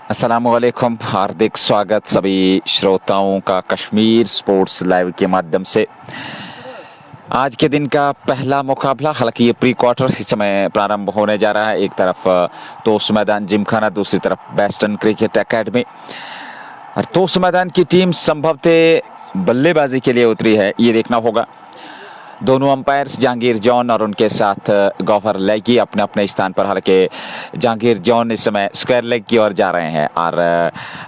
अस्सलामुअलैकुम, हार्दिक स्वागत सभी श्रोताओं का कश्मीर स्पोर्ट्स लाइव के माध्यम से। आज के दिन का पहला मुकाबला, हालांकि ये प्री क्वार्टर इस समय प्रारंभ होने जा रहा है। एक तरफ तोस मैदान जिमखाना, दूसरी तरफ वेस्टर्न क्रिकेट एकेडमी। और तोस मैदान की टीम संभवतः बल्लेबाजी के लिए उतरी है, ये देखना होगा। दोनों अंपायर्स जहांगीर जॉन और उनके साथ गौहर लेगी अपने अपने स्थान पर। हालांकि जहांगीर जॉन इस समय स्क्वायर लेग की ओर जा रहे हैं और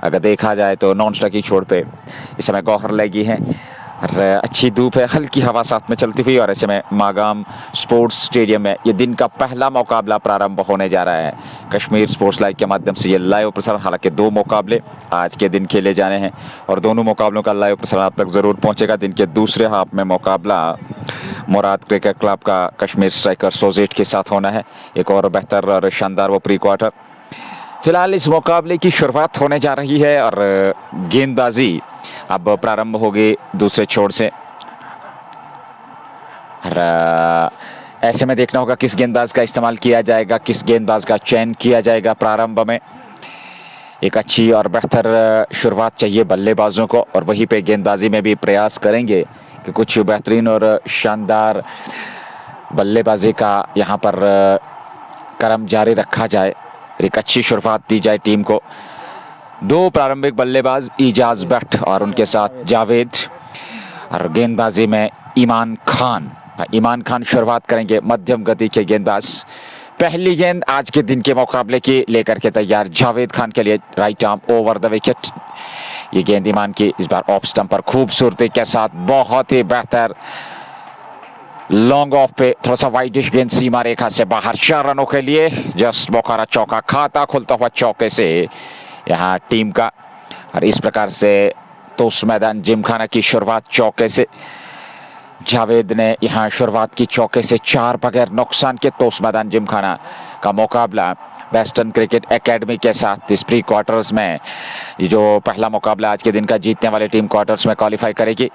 अगर देखा जाए तो नॉन स्ट्राइकिंग छोड़ पे इस समय गौहर लेगी है। और अच्छी धूप है, हल्की हवा साथ में चलती हुई, और ऐसे में मागाम स्पोर्ट्स स्टेडियम में ये दिन का पहला मुकाबला प्रारंभ होने जा रहा है। कश्मीर स्पोर्ट्स लाइव के माध्यम से ये लाइव प्रसारण, हालांकि 2 मुकाबले आज के दिन खेले जाने हैं और दोनों मुकाबलों का लाइव प्रसारण आप तक जरूर पहुंचेगा। दिन के दूसरे हाफ में मुकाबला मुराद क्रिकेट क्लब का कश्मीर स्ट्राइकर सोजेट के साथ होना है। एक और बेहतर और शानदार वो प्री क्वार्टर। फिलहाल इस मुकाबले की शुरुआत होने जा रही है और गेंदबाजी अब प्रारंभ होगी दूसरे छोर से। और ऐसे में देखना होगा किस गेंदबाज का इस्तेमाल किया जाएगा, किस गेंदबाज का चयन किया जाएगा। प्रारंभ में एक अच्छी और बेहतर शुरुआत चाहिए बल्लेबाजों को, और वहीं पे गेंदबाजी में भी प्रयास करेंगे कि कुछ बेहतरीन और शानदार बल्लेबाजी का यहाँ पर क्रम जारी रखा जाए, एक अच्छी शुरुआत दी जाए टीम को। 2 प्रारंभिक बल्लेबाज इजाज भट्ट और उनके साथ जावेद, और गेंदबाजी में ईमान खान शुरुआत करेंगे, मध्यम गति के गेंदबाज। पहली गेंद आज के दिन के मुकाबले की लेकर के तैयार जावेद खान के लिए, right arm over the wicket. ये गेंद ईमान की इस बार ऑफ स्टंप पर खूबसूरती के साथ, बहुत ही बेहतर लॉन्ग ऑफ पे, थोड़ा सा वाइडिश गेंद सीमा रेखा से बाहर, 4 रनों के लिए जस्ट बोखारा चौका, खाता खुलता हुआ चौके से यहाँ टीम का। और इस प्रकार से तोस मैदान जिमखाना की शुरुआत चौके से, जावेद ने यहाँ शुरुआत की चौके से, 4 बगैर नुकसान के तोस मैदान जिमखाना का मुकाबला वेस्टर्न क्रिकेट एकेडमी के साथ इस प्री क्वार्टर्स में। ये जो पहला मुकाबला आज के दिन का, जीतने वाली टीम क्वार्टर्स में क्वालिफाई करेगी।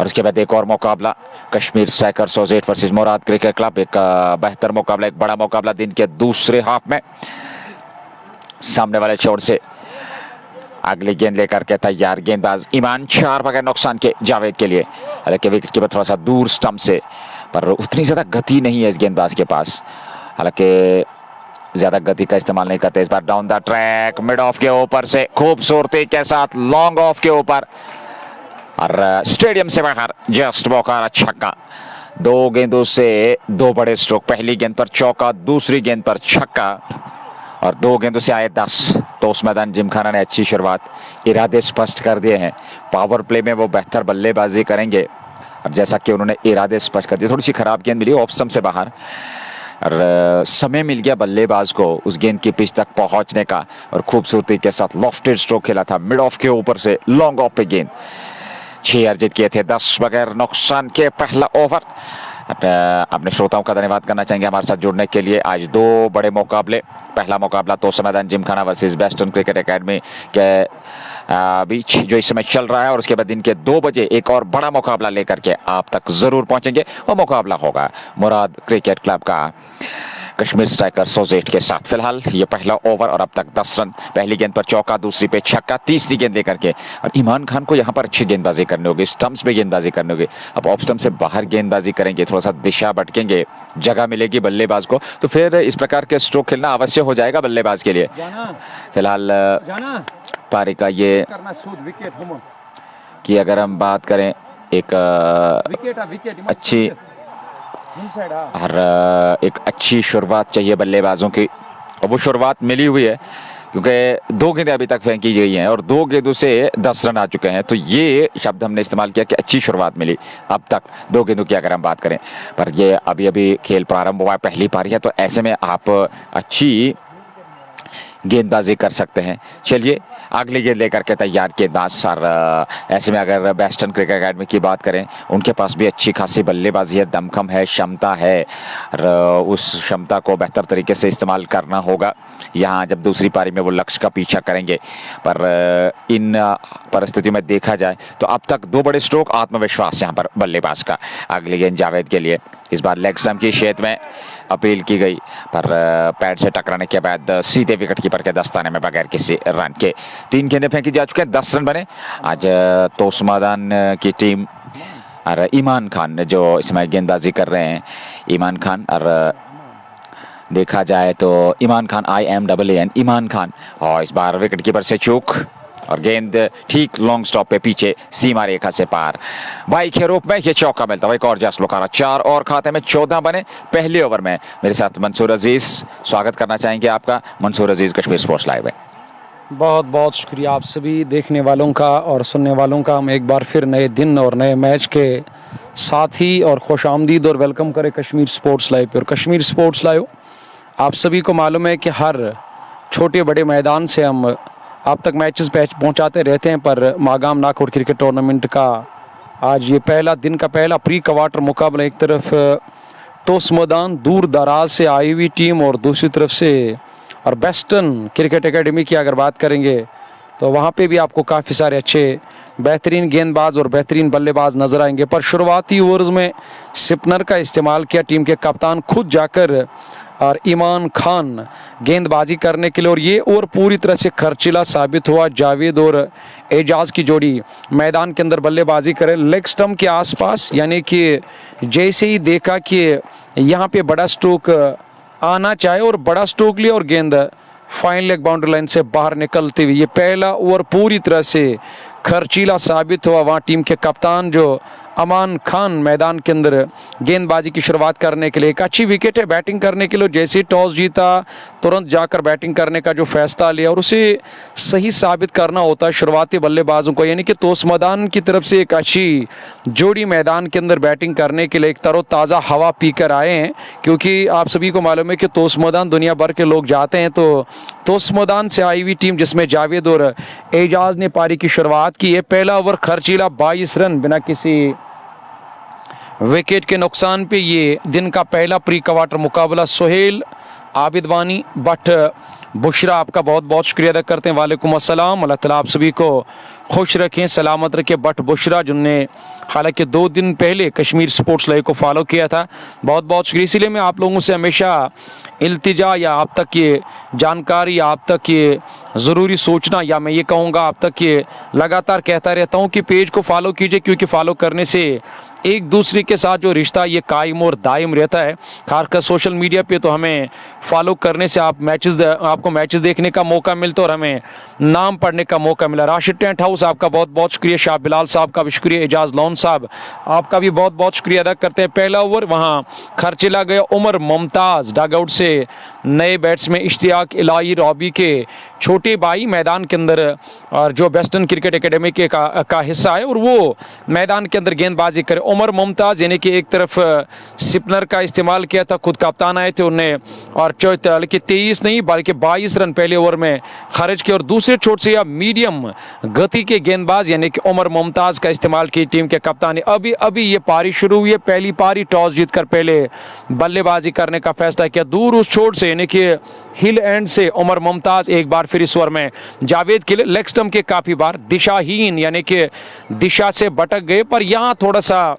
और उसके बाद एक और मुकाबला कश्मीर स्ट्राइकर सोजेट वर्सेस मुराद क्रिकेट क्लब, एक बेहतर मुकाबला, एक बड़ा मुकाबला दिन के दूसरे हाफ में। सामने वाले छोर से अगली गेंद लेकर के तैयार गेंदबाज ईमान, 4 बगैर नुकसान के जावेद के लिए। हालांकि विकेट कीपर थोड़ा सा दूर स्टंप से, पर उतनी ज्यादा गति नहीं है इस गेंदबाज के पास, हालांकि ज्यादा गति का इस्तेमाल नहीं करते। इस बार down the track, mid off के ऊपर से खूबसूरती के साथ लॉन्ग ऑफ के ऊपर, और स्टेडियम से बाहर जस्ट बोखारा छक्का। 2 गेंदों से 2 बड़े स्ट्रोक, पहली गेंद पर चौका, दूसरी गेंद पर छक्का, और 2 गेंदों से आए 10। तो उस मैदान जिमखाना ने अच्छी शुरुआत, इरादे स्पष्ट कर दिए हैं। पावर प्ले में वो बेहतर बल्लेबाजी करेंगे, और जैसा कि उन्होंने इरादे स्पष्ट कर दिए। थोड़ी सी खराब गेंद मिली ऑफ स्टंप से बाहर, और समय मिल गया बल्लेबाज को उस गेंद की पिच तक पहुंचने का, और खूबसूरती के साथ लॉफ्टेड स्ट्रोक खेला था, मिड ऑफ के ऊपर से लॉन्ग ऑफ पे गेंद। 6 अर्जित किए थे, 10 बगैर नुकसान के पहला ओवर। अपने श्रोताओं का धन्यवाद करना चाहेंगे हमारे साथ जुड़ने के लिए। आज 2 बड़े मुकाबले, पहला मुकाबला तोस मैदान Gymkhana versus western cricket academy के बीच जो इस समय चल रहा है, और उसके बाद दिन के 2 बजे एक और बड़ा मुकाबला लेकर के आप तक जरूर पहुंचेंगे। वो मुकाबला होगा मुराद क्रिकेट क्लब का कश्मीर स्ट्राइकर सोजेट के साथ। फिलहाल ये पहला ओवर और अब तक 10 रन, पहली गेंद पर चौका, दूसरी पे छक्का, तीसरी गेंद लेकर के, और ईमान खान को यहाँ पर अच्छी गेंदबाजी करनी होगी, स्टंप्स पे गेंदबाजी करनी होगी। अब ऑफ स्टंप से बाहर गेंदबाजी करेंगे, थोड़ा सा दिशा भटकेंगे, जगह मिलेगी बल्लेबाज को, तो फिर इस प्रकार के स्ट्रोक खेलना अवश्य हो जाएगा बल्लेबाज के लिए। फिलहाल पारी का ये कि अगर हम बात करें एक अच्छी और एक अच्छी शुरुआत चाहिए बल्लेबाजों की, और वो शुरुआत मिली हुई है, क्योंकि 2 गेंदें अभी तक फेंकी गई हैं और 2 गेंदों से 10 रन आ चुके हैं। तो ये शब्द हमने इस्तेमाल किया कि अच्छी शुरुआत मिली अब तक 2 गेंदों की अगर हम बात करें, पर ये अभी अभी खेल प्रारंभ हुआ है, पहली पारी है, तो ऐसे में आप अच्छी गेंदबाजी कर सकते हैं। चलिए अगली गेंद लेकर के तैयार गेंदबाज सर। ऐसे में अगर वेस्टर्न क्रिकेट एकेडमी की बात करें, उनके पास भी अच्छी खासी बल्लेबाजी है, दमखम है, क्षमता है, और उस क्षमता को बेहतर तरीके से इस्तेमाल करना होगा यहाँ जब दूसरी पारी में वो लक्ष्य का पीछा करेंगे। पर इन परिस्थितियों में देखा जाए तो अब तक 2 बड़े स्ट्रोक, आत्मविश्वास यहाँ पर बल्लेबाज का। अगली गेंद जावेद के लिए, इस बार लेग स्टंप की शेद में अपील की गई, पर पैड से टकराने के बाद सीधे विकेट कीपर के दस्ताने में बगैर किसी रन के 3 गेंदें फेंकी जा चुके हैं। 10 रन बने। आज तोस्मादान की टीम और ईमान खान जो इसमें गेंदबाजी कर रहे हैं, ईमान खान, और देखा जाए तो ईमान खान, IMAAN ईमान खान, और इस बार विकेट कीपर से चूक और गेंद ठीक लॉन्ग स्टॉप पे पीछे सीमा रेखा से पार। बाई के रूप में ये चौका मिलता है। एक और जस लुकारा, 4 और खाते में 14 बने पहले ओवर में। मेरे साथ मंसूर अजीज, स्वागत करना चाहेंगे आपका। मंसूर अजीज, कश्मीर स्पोर्ट्स लाइव है। बहुत बहुत शुक्रिया आप सभी देखने वालों का और सुनने वालों का। हम एक बार फिर नए दिन और नए मैच के साथ ही और खुश आमदीद और वेलकम करें कश्मीर स्पोर्ट्स लाइव पे। और कश्मीर स्पोर्ट्स लाइव आप सभी को मालूम है कि हर छोटे बड़े मैदान से हम आप तक मैचेस पहुंचाते रहते हैं, पर मागाम नाकआउट क्रिकेट टूर्नामेंट का आज ये पहला दिन का पहला प्री क्वार्टर मुकाबला, एक तरफ तोस्मादान दूर दराज से आई हुई टीम और दूसरी तरफ से और वेस्टर्न क्रिकेट एकेडमी की अगर बात करेंगे तो वहाँ पे भी आपको काफ़ी सारे अच्छे बेहतरीन गेंदबाज और बेहतरीन बल्लेबाज नजर आएंगे। पर शुरुआती ओवर्स में स्पिनर का इस्तेमाल किया टीम के कप्तान खुद जाकर और ईमान खान गेंदबाजी करने के लिए, और ये ओवर पूरी तरह से खर्चीला साबित हुआ। जावेद और एजाज की जोड़ी मैदान के अंदर बल्लेबाजी करे लेग स्टंप के आसपास, यानी कि जैसे ही देखा कि यहाँ पे बड़ा स्ट्रोक आना चाहे और बड़ा स्ट्रोक लिया और गेंद फाइन लेग बाउंड्री लाइन से बाहर निकलती हुई, ये पहला ओवर पूरी तरह से खर्चीला साबित हुआ। वहाँ टीम के कप्तान जो अमान खान मैदान के अंदर गेंदबाजी की शुरुआत करने के लिए, एक अच्छी विकेट है बैटिंग करने के लिए। जैसे ही टॉस जीता तुरंत जाकर बैटिंग करने का जो फैसला लिया और उसे सही साबित करना होता है शुरुआती बल्लेबाजों को, यानी कि तोस्मादान की तरफ से एक अच्छी जोड़ी मैदान के अंदर बैटिंग करने के लिए एक तरोताज़ा हवा पीकर आए हैं। क्योंकि आप सभी को मालूम है कि तोस्मादान दुनिया भर के लोग जाते हैं, तो तोस्मादान से आई हुई टीम जिसमें जावेद और एजाज ने पारी की शुरुआत की है। पहला ओवर खर्चीला 22 रन बिना किसी विकेट के नुकसान पे। ये दिन का पहला प्री क्वार्टर मुकाबला। सोहेल, आबिद वानी, बट बुशरा, आपका बहुत बहुत शुक्रिया अदा करते हैं। वालेकुम अस्सलाम। अल्लाह ताला आप सभी को खुश रखें, सलामत रखें। बट बुशरा जिनने हालांकि 2 दिन पहले कश्मीर स्पोर्ट्स लाइव को फॉलो किया था, बहुत बहुत शुक्रिया। इसीलिए मैं आप लोगों से हमेशा इल्तिजा या आप तक ये जानकारी, आप तक ये ज़रूरी सोचना, या मैं ये कहूँगा आप तक ये लगातार कहता रहता हूँ कि पेज को फॉलो कीजिए, क्योंकि फॉलो करने से एक दूसरे के साथ जो रिश्ता ये कायम और दायम रहता है। खासकर सोशल मीडिया पे तो हमें फॉलो करने से आपको मैचेस देखने का मौका मिलता है और हमें नाम पढ़ने का मौका मिला। राशिद टेंट हाउस, आपका बहुत बहुत शुक्रिया। शाह बिलाल साहब का भी शुक्रिया। एजाज लोन साहब, आपका भी बहुत बहुत शुक्रिया अदा करते हैं। पहला ओवर वहाँ खर्चीला गया। उमर मुमताज़ डगआउट से नए बैट्समैन इश्तियाक इलाही रॉबी के छोटे भाई मैदान के अंदर, और जो वेस्टर्न क्रिकेट एकेडमी के का हिस्सा है, और वो मैदान के अंदर गेंदबाजी करे। उमर मुमताज़ यानी कि एक तरफ स्पिनर का इस्तेमाल किया था, खुद कप्तान आए थे उन्हें, और 23 नहीं बल्कि 22 रन पहले ओवर में खर्च किए। और दूसरे छोर से या मीडियम गति के गेंदबाज यानी कि उमर मुमताज़ का इस्तेमाल की टीम के कप्तान ने। अभी ये पारी शुरू हुई है, पहली पारी टॉस जीतकर पहले बल्लेबाजी करने का फैसला किया। दूर उस छोर से यानी कि हिल एंड से उमर मुमताज़ एक बार फिर इस ओवर में जावेद के लिए लेग स्टंप के काफ़ी बार दिशाहीन यानी कि दिशा से भटक गए, पर यहाँ थोड़ा सा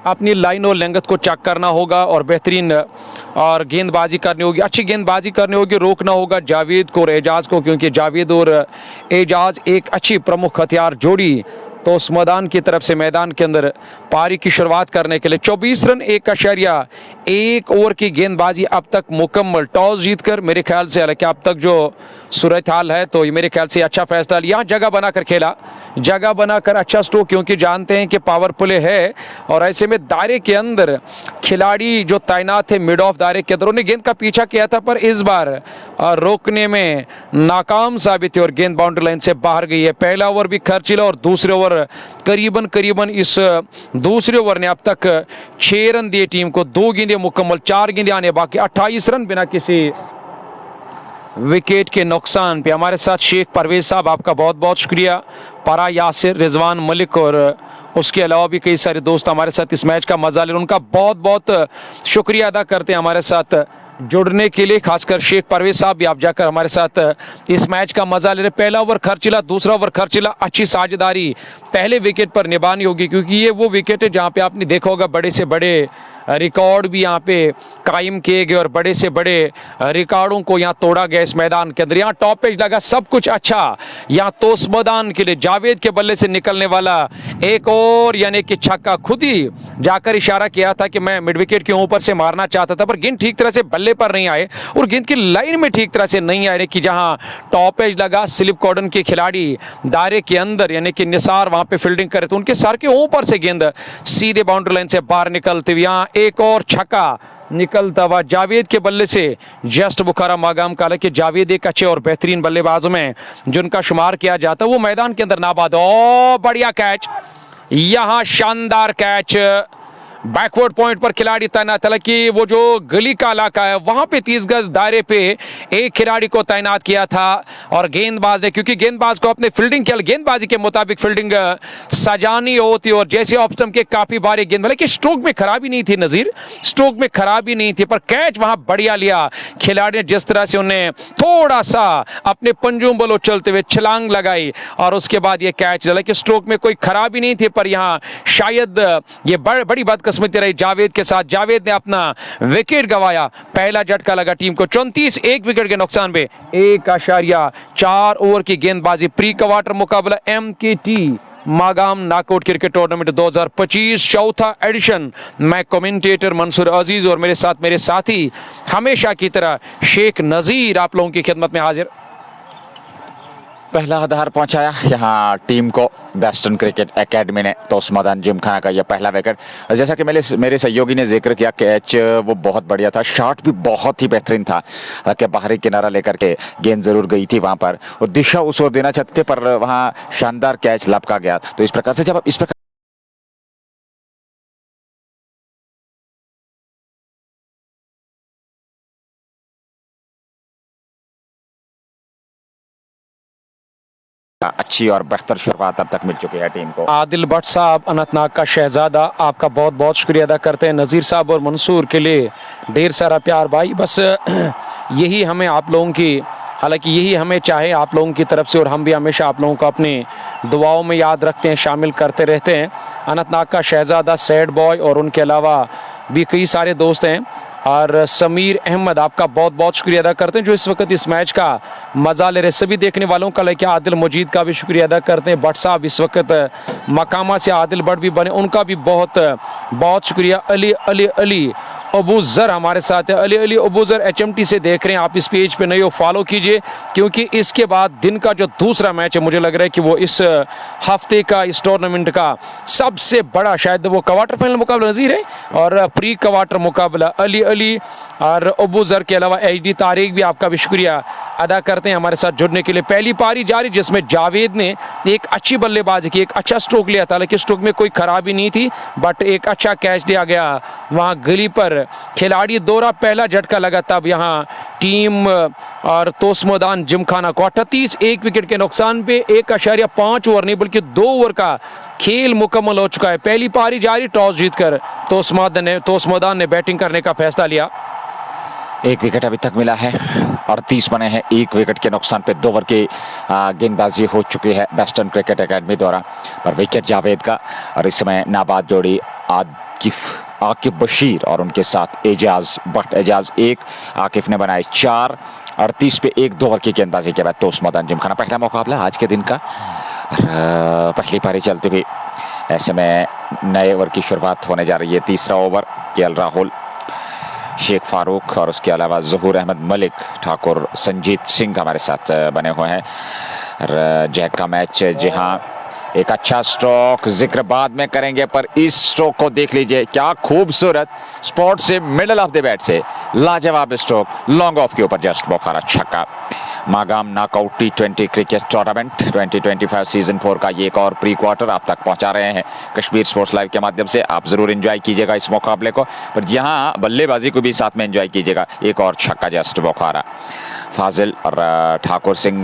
अपनी लाइन और लेंगथ को चेक करना होगा और बेहतरीन और गेंदबाजी करनी होगी, अच्छी गेंदबाजी करनी होगी। रोकना होगा जावेद को और एजाज को, क्योंकि जावेद और एजाज एक अच्छी प्रमुख हथियार जोड़ी तोस्मादान की तरफ से मैदान के अंदर पारी की शुरुआत करने के लिए। 24 रन 1 ओवर की गेंदबाजी अब तक मुकम्मल। टॉस जीतकर मेरे ख्याल से, हालांकि अब तक जो सूरत हाल है तो ये मेरे ख्याल से अच्छा फैसला लिया। जगह बनाकर खेला, जगह बनाकर अच्छा स्ट्रोक, क्योंकि जानते हैं कि पावर प्ले है और ऐसे में दायरे के अंदर खिलाड़ी जो तैनात थे मिड ऑफ दायरे के अंदर, उन्हें गेंद का पीछा किया था, पर इस बार रोकने में नाकाम साबित हुई और गेंद बाउंड्री लाइन से बाहर गई है। पहला ओवर भी खर्चीला और दूसरे ओवर करीबन इस दूसरे ओवर ने अब तक 6 रन दिए टीम को। 2 गेंदें मुकम्मल, 4 गेंदें आने बाकी। 28 रन बिना किसी विकेट के नुकसान पे। हमारे साथ शेख परवेज साहब, आपका बहुत बहुत शुक्रिया। पारा यासिर, रिजवान मलिक और उसके अलावा भी कई सारे दोस्त हमारे साथ इस मैच का मजा ले, उनका बहुत बहुत शुक्रिया अदा करते हैं हमारे साथ जुड़ने के लिए। खासकर शेख परवेज साहब भी आप जाकर हमारे साथ इस मैच का मजा ले रहे। पहला ओवर खर्चीला, दूसरा ओवर खर्चीला, अच्छी साझेदारी पहले विकेट पर निभानी होगी, क्योंकि ये वो विकेट है जहां पे आपने देखा होगा बड़े से बड़े रिकॉर्ड भी यहाँ पे कायम किए गए और बड़े से बड़े रिकॉर्डों को यहाँ तोड़ा गया इस मैदान के अंदर। यहाँ टॉप पेज लगा, सब कुछ अच्छा। यहाँ तोस मैदान के लिए जावेद के बल्ले से निकलने वाला एक और यानी कि छक्का, खुद ही जाकर इशारा किया था कि मैं मिड विकेट के ऊपर से मारना चाहता था, पर गेंद ठीक तरह से बल्ले पर नहीं आए और गेंद की लाइन में ठीक तरह से नहीं आए कि जहां टॉप एज लगा, स्लिप कॉर्डन के खिलाड़ी दायरे के अंदर यानी कि निसार वहां पे फील्डिंग करे तो उनके सर के ऊपर से गेंद सीधे बाउंड्री लाइन से बाहर निकलते हुए यहाँ एक और छक्का निकलता हुआ जावेद के बल्ले से जस्ट बुखारा मागाम का। हालांकि जावेद एक अच्छे और बेहतरीन बल्लेबाजों में जिनका शुमार किया जाता है, वो मैदान के अंदर नाबाद। ओ बढ़िया कैच, यहां शानदार कैच, बैकवर्ड पॉइंट पर खिलाड़ी तैनात। हालांकि वो जो गली का इलाका है वहां पे 30 गज दायरे पे एक खिलाड़ी को तैनात किया था और गेंदबाज ने, क्योंकि गेंदबाज को अपने फील्डिंग के गेंदबाजी के मुताबिक फील्डिंग सजानी होती और जैसे ऑफ स्टंप के काफी बारी गेंद, हालांकि स्ट्रोक में खराबी नहीं थी नजीर, स्ट्रोक में खराबी नहीं थी, पर कैच वहां बढ़िया लिया खिलाड़ी ने। जिस तरह से उन्हें थोड़ा सा अपने पंजों बलों चलते हुए छलांग लगाई और उसके बाद ये कैच, हालांकि स्ट्रोक में कोई खराबी नहीं थी, पर यहाँ शायद ये बड़ी बदकिस्मती रही जावेद के साथ। जावेद ने अपना विकेट गंवाया, पहला झटका लगा टीम को 34, एक विकेट के नुकसान पे 1.4 ओवर की गेंदबाजी। प्री क्वार्टर मुकाबला MKT Magam knockout cricket tournament 2025 चौथा एडिशन। मैं कमेंटेटर मंसूर अजीज और मेरे साथ मेरे साथी हमेशा की तरह शेख नजीर आप लोगों की खिदमत में हाजिर। पहला आधार पहुंचाया यहाँ टीम को वेस्टर्न क्रिकेट एकेडमी ने तोस मैदान जिमखाना का यह पहला विकेट। जैसा कि मेरे सहयोगी ने जिक्र किया, कैच वो बहुत बढ़िया था, शॉट भी बहुत ही बेहतरीन था कि बाहरी किनारा लेकर के गेंद जरूर गई थी वहां पर और दिशा उस ओर देना चाहते थे, पर वहां शानदार कैच लपका गया। तो इस प्रकार से जब इस प्रकार अच्छी और बेहतर शुरुआत अब तक मिल चुकी है टीम को। आदिल भट्ट साहब अनंतनाग का शहजादा, आपका बहुत बहुत शुक्रिया अदा करते हैं। नज़ीर साहब और मंसूर के लिए ढेर सारा प्यार भाई, बस यही हमें आप लोगों की, हालांकि यही हमें चाहे आप लोगों की तरफ से, और हम भी हमेशा आप लोगों को अपनी दुआओं में याद रखते हैं, शामिल करते रहते हैं। अनंतनाग का शहजादा, सैड बॉय और उनके अलावा भी कई सारे दोस्त हैं। और समीर अहमद, आपका बहुत बहुत शुक्रिया अदा करते हैं जो इस वक्त इस मैच का मजा ले रहे। सभी देखने वालों का लेके आदिल मजीद का भी शुक्रिया अदा करते हैं। भट्ट साहब इस वक्त मकामा से आदिल भट्ट भी बने, उनका भी बहुत बहुत शुक्रिया। अली अली अली अबूजर हमारे साथ है, अली अली अबूजर HMT से देख रहे हैं आप, इस पेज पे नहीं हो फॉलो कीजिए, क्योंकि इसके बाद दिन का जो दूसरा मैच है मुझे लग रहा है कि वो इस हफ्ते का, इस टूर्नामेंट का सबसे बड़ा, शायद वो क्वार्टर फाइनल मुकाबला नज़ीर है और प्री क्वार्टर मुकाबला। अली अली और अबूजर के अलावा HD तारिक भी आपका भी शुक्रिया अदा करते हैं हमारे साथ जुड़ने के लिए। पहली पारी जारी जिसमें जावेद ने एक अच्छी बल्लेबाजी की, एक अच्छा स्ट्रोक लिया था, लेकिन स्ट्रोक में कोई खराबी नहीं थी, बट एक अच्छा कैच दिया गया वहां गली पर, खिलाड़ी दौरा, पहला झटका लगा, तब यहाँ टीम और तोस मैदान जिमखाना को 38, एक विकेट के नुकसान पे 1.5 ओवर नहीं बल्कि 2 ओवर का खेल मुकम्मल हो चुका है। पहली पारी जारी, टॉस जीतकर तोस मैदान ने बैटिंग करने का फैसला लिया। एक विकेट अभी तक मिला है, 38 बने हैं, एक विकेट के नुकसान पे 2 ओवर की गेंदबाजी हो चुकी है वेस्टर्न क्रिकेट एकेडमी द्वारा, पर विकेट जावेद का। और इस समय नाबाद जोड़ी आकिफ बशीर और उनके साथ एजाज भट्ट। एजाज 1, आकिफ ने बनाए 4, 38 पे 1-2 ओवर की गेंदबाजी के बाद तोस मैदान जिमखाना पहला मुकाबला आज के दिन का। पहली पारी चलती हुई, ऐसे में नए ओवर की शुरुआत होने जा रही है। तीसरा ओवर, KL राहुल, शेख फारूक और उसके अलावा ज़हूर अहमद मलिक, ठाकुर संजीत सिंह हमारे साथ बने हुए हैं। जैक का मैच, जी हाँ, एक अच्छा स्ट्रोक जिक्र बाद में करेंगे, पर इस स्ट्रोक को देख लीजिए, क्या खूबसूरत स्पॉट से मिडल ऑफ द बैट से लाजवाब स्ट्रोक, लॉन्ग ऑफ के ऊपर जस्ट बुखारा छक्का। Magam knockout T20 cricket tournament 2025 season 4 का ये एक और प्री क्वार्टर आप तक पहुंचा रहे हैं कश्मीर स्पोर्ट्स लाइव के माध्यम से। आप जरूर एंजॉय कीजिएगा इस मुकाबले को, पर यहाँ बल्लेबाजी को भी साथ में एंजॉय कीजिएगा। एक और छक्का जस्ट बुखारा। फाजिल और ठाकुर सिंह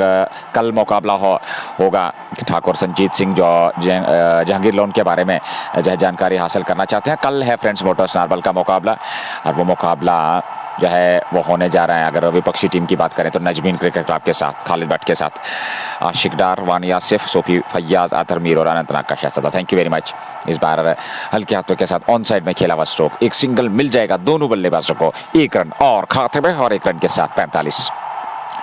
कल मुकाबला होगा। ठाकुर संजीत सिंह जो जहांगीर लोन के बारे में जो जानकारी हासिल करना चाहते हैं, कल है फ्रेंड्स मोटर्स नारबल का मुकाबला, और वो मुकाबला जो है वो होने जा रहा है। अगर विपक्षी टीम की बात करें तो नजमीन क्रिकेट क्लब के साथ खालिद भट्ट के साथ आशिक डार, वानी आसिफ, सोफी फैयाज, आतर मीर और अनंतनाग का शहजादा। Thank you very much. इस बार हल्के हाथों के साथ ऑन साइड में खेला हुआ स्ट्रोक, एक सिंगल मिल जाएगा दोनों बल्लेबाजों को, 1 रन और खाते में, और 1 रन के साथ 45,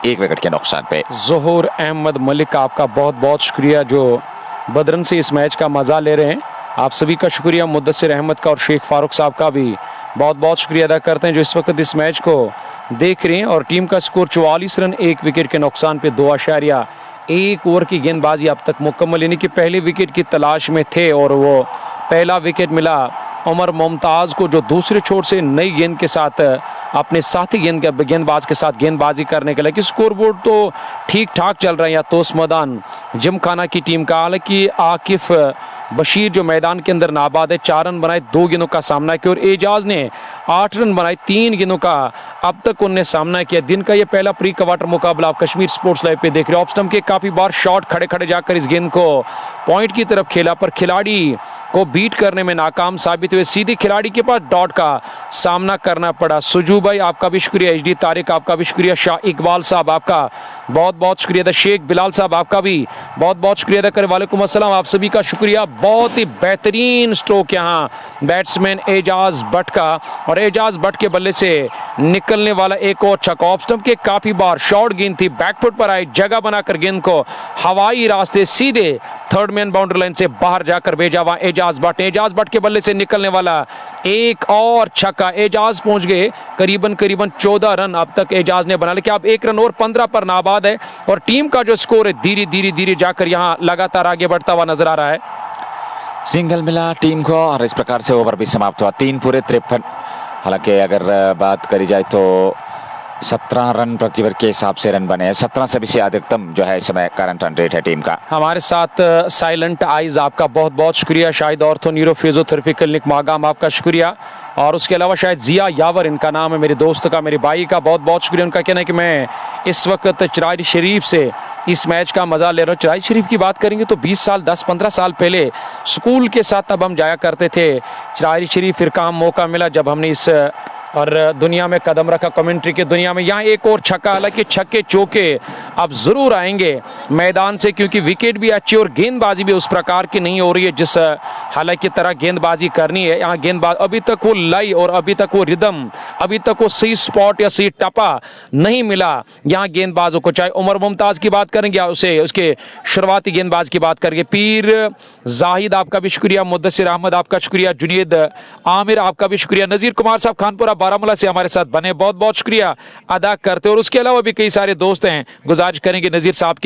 1 विकेट के नुकसान पे। ज़ोहर अहमद मलिक आपका बहुत बहुत शुक्रिया जो बदरन से इस मैच का मज़ा ले रहे हैं। आप सभी का शुक्रिया, मुद्दसिर अहमद का और शेख फारूक साहब का भी बहुत बहुत शुक्रिया अदा करते हैं जो इस वक्त इस मैच को देख रहे हैं। और टीम का स्कोर 44 रन 1 विकेट के नुकसान पे 2.1 ओवर की गेंदबाजी अब तक मुकम्मल, यानी कि पहले विकेट की तलाश में थे और वो पहला विकेट मिला उमर मुमताज़ को जो दूसरे छोर से नई गेंद के साथ अपने साथी गेंदबाज के साथ गेंदबाजी करने के लिए। स्कोर बोर्ड तो ठीक ठाक चल रहा है या तोस मैदान जिमखाना की टीम का। हालांकि आकिफ बशीर जो मैदान के अंदर नाबाद है, 4 रन बनाए 2 गेंदों का सामना किया, और एजाज ने 8 रन बनाए 3 गेंदों का अब तक उनने सामना किया। दिन का ये पहला प्री क्वार्टर मुकाबला आप कश्मीर स्पोर्ट्स लाइव पे देख रहे हो। ऑफ स्टंप के काफी बार शॉट खड़े खड़े जाकर इस गेंद को पॉइंट की तरफ खेला, पर खिलाड़ी को बीट करने में नाकाम साबित हुए। सीधे खिलाड़ी के पास डॉट का सामना करना पड़ा। सुजू भाई आपका भी शुक्रिया, एचडी तारिक आपका भी शुक्रिया, शाह इकबाल साहब आपका बहुत बहुत शुक्रिया, द शेख बिलाल साहब आपका भी बहुत बहुत शुक्रिया अदा करें। वालेकुम अस्सलाम, आप सभी का शुक्रिया। बहुत ही बेहतरीन स्ट्रोक यहाँ बैट्समैन एजाज भट्ट का, और एजाज भट्ट के बल्ले से निकलने वाला एक और छक्का। ऑफ स्टंप के काफी बार शॉर्ट गेंद थी, बैकफुट पर आई, जगह बनाकर गेंद को हवाई रास्ते सीधे थर्ड मैन बाउंड्री लाइन से बाहर जाकर भेजा हुआ एजाज भट्ट के बल्ले से निकलने वाला एक और छक्का। एजाज पहुंच गए करीबन 14 रन अब तक एजाज ने बना, लेकिन अब 1 रन और 15 पर नाबाद है, और टीम का जो स्कोर है धीरे जाकर यहां लगातार आगे बढ़ता हुआ नजर आ रहा है। सिंगल मिला टीम को और इस प्रकार से ओवर भी समाप्त हुआ, 3 पूरे 53। हालांकि अगर बात करी जाए तो 17 रन प्रति ओवर के हिसाब से रन बने हैं, 17 से भी से अधिकतम जो है इस समय करंट रन रेट है टीम का। हमारे साथ साइलेंट आइज आपका बहुत बहुत शुक्रिया, Shahid ortho neuro physiotherapy clinic Magam आपका शुक्रिया, और उसके अलावा शायद जिया यावर इनका नाम है, मेरे दोस्त का, मेरे भाई का बहुत बहुत शुक्रिया। उनका कहना है कि मैं इस वक्त चिराग शरीफ से इस मैच का मजा ले रहा हूँ। चिराग शरीफ की बात करेंगे तो 20 साल 10-15 साल पहले स्कूल के साथ तब हम जाया करते थे चिराग शरीफ, फिर कहाँ मौका मिला जब हमने इस और दुनिया में कदम रखा, कमेंट्री की दुनिया में। यहाँ एक और छक्का, हालांकि छक्के चौके अब जरूर आएंगे मैदान से, क्योंकि विकेट भी अच्छी और गेंदबाजी भी उस प्रकार की नहीं हो रही है जिस हालांकि तरह गेंदबाजी करनी है। यहाँ गेंदबाज अभी तक वो लय और अभी तक वो रिदम, अभी तक वो सही स्पॉट या सही टपा नहीं मिला यहाँ गेंदबाजों को। चाहे उमर मुमताज की बात करेंगे या उसके शुरुआती गेंदबाज की बात करेंगे, पीर जाहिद आपका भी शुक्रिया, मुद्दसिर अहमद आपका शुक्रिया, जुनेद आमिर आपका भी शुक्रिया, नजीर कुमार साहब खानपुरा बारामूला से हमारे साथ बने, बहुत बहुत शुक्रिया अदा करते। और उसके अलावा भी कई सारे दोस्त हैं, गुजारिश करेंगे नजीर साहब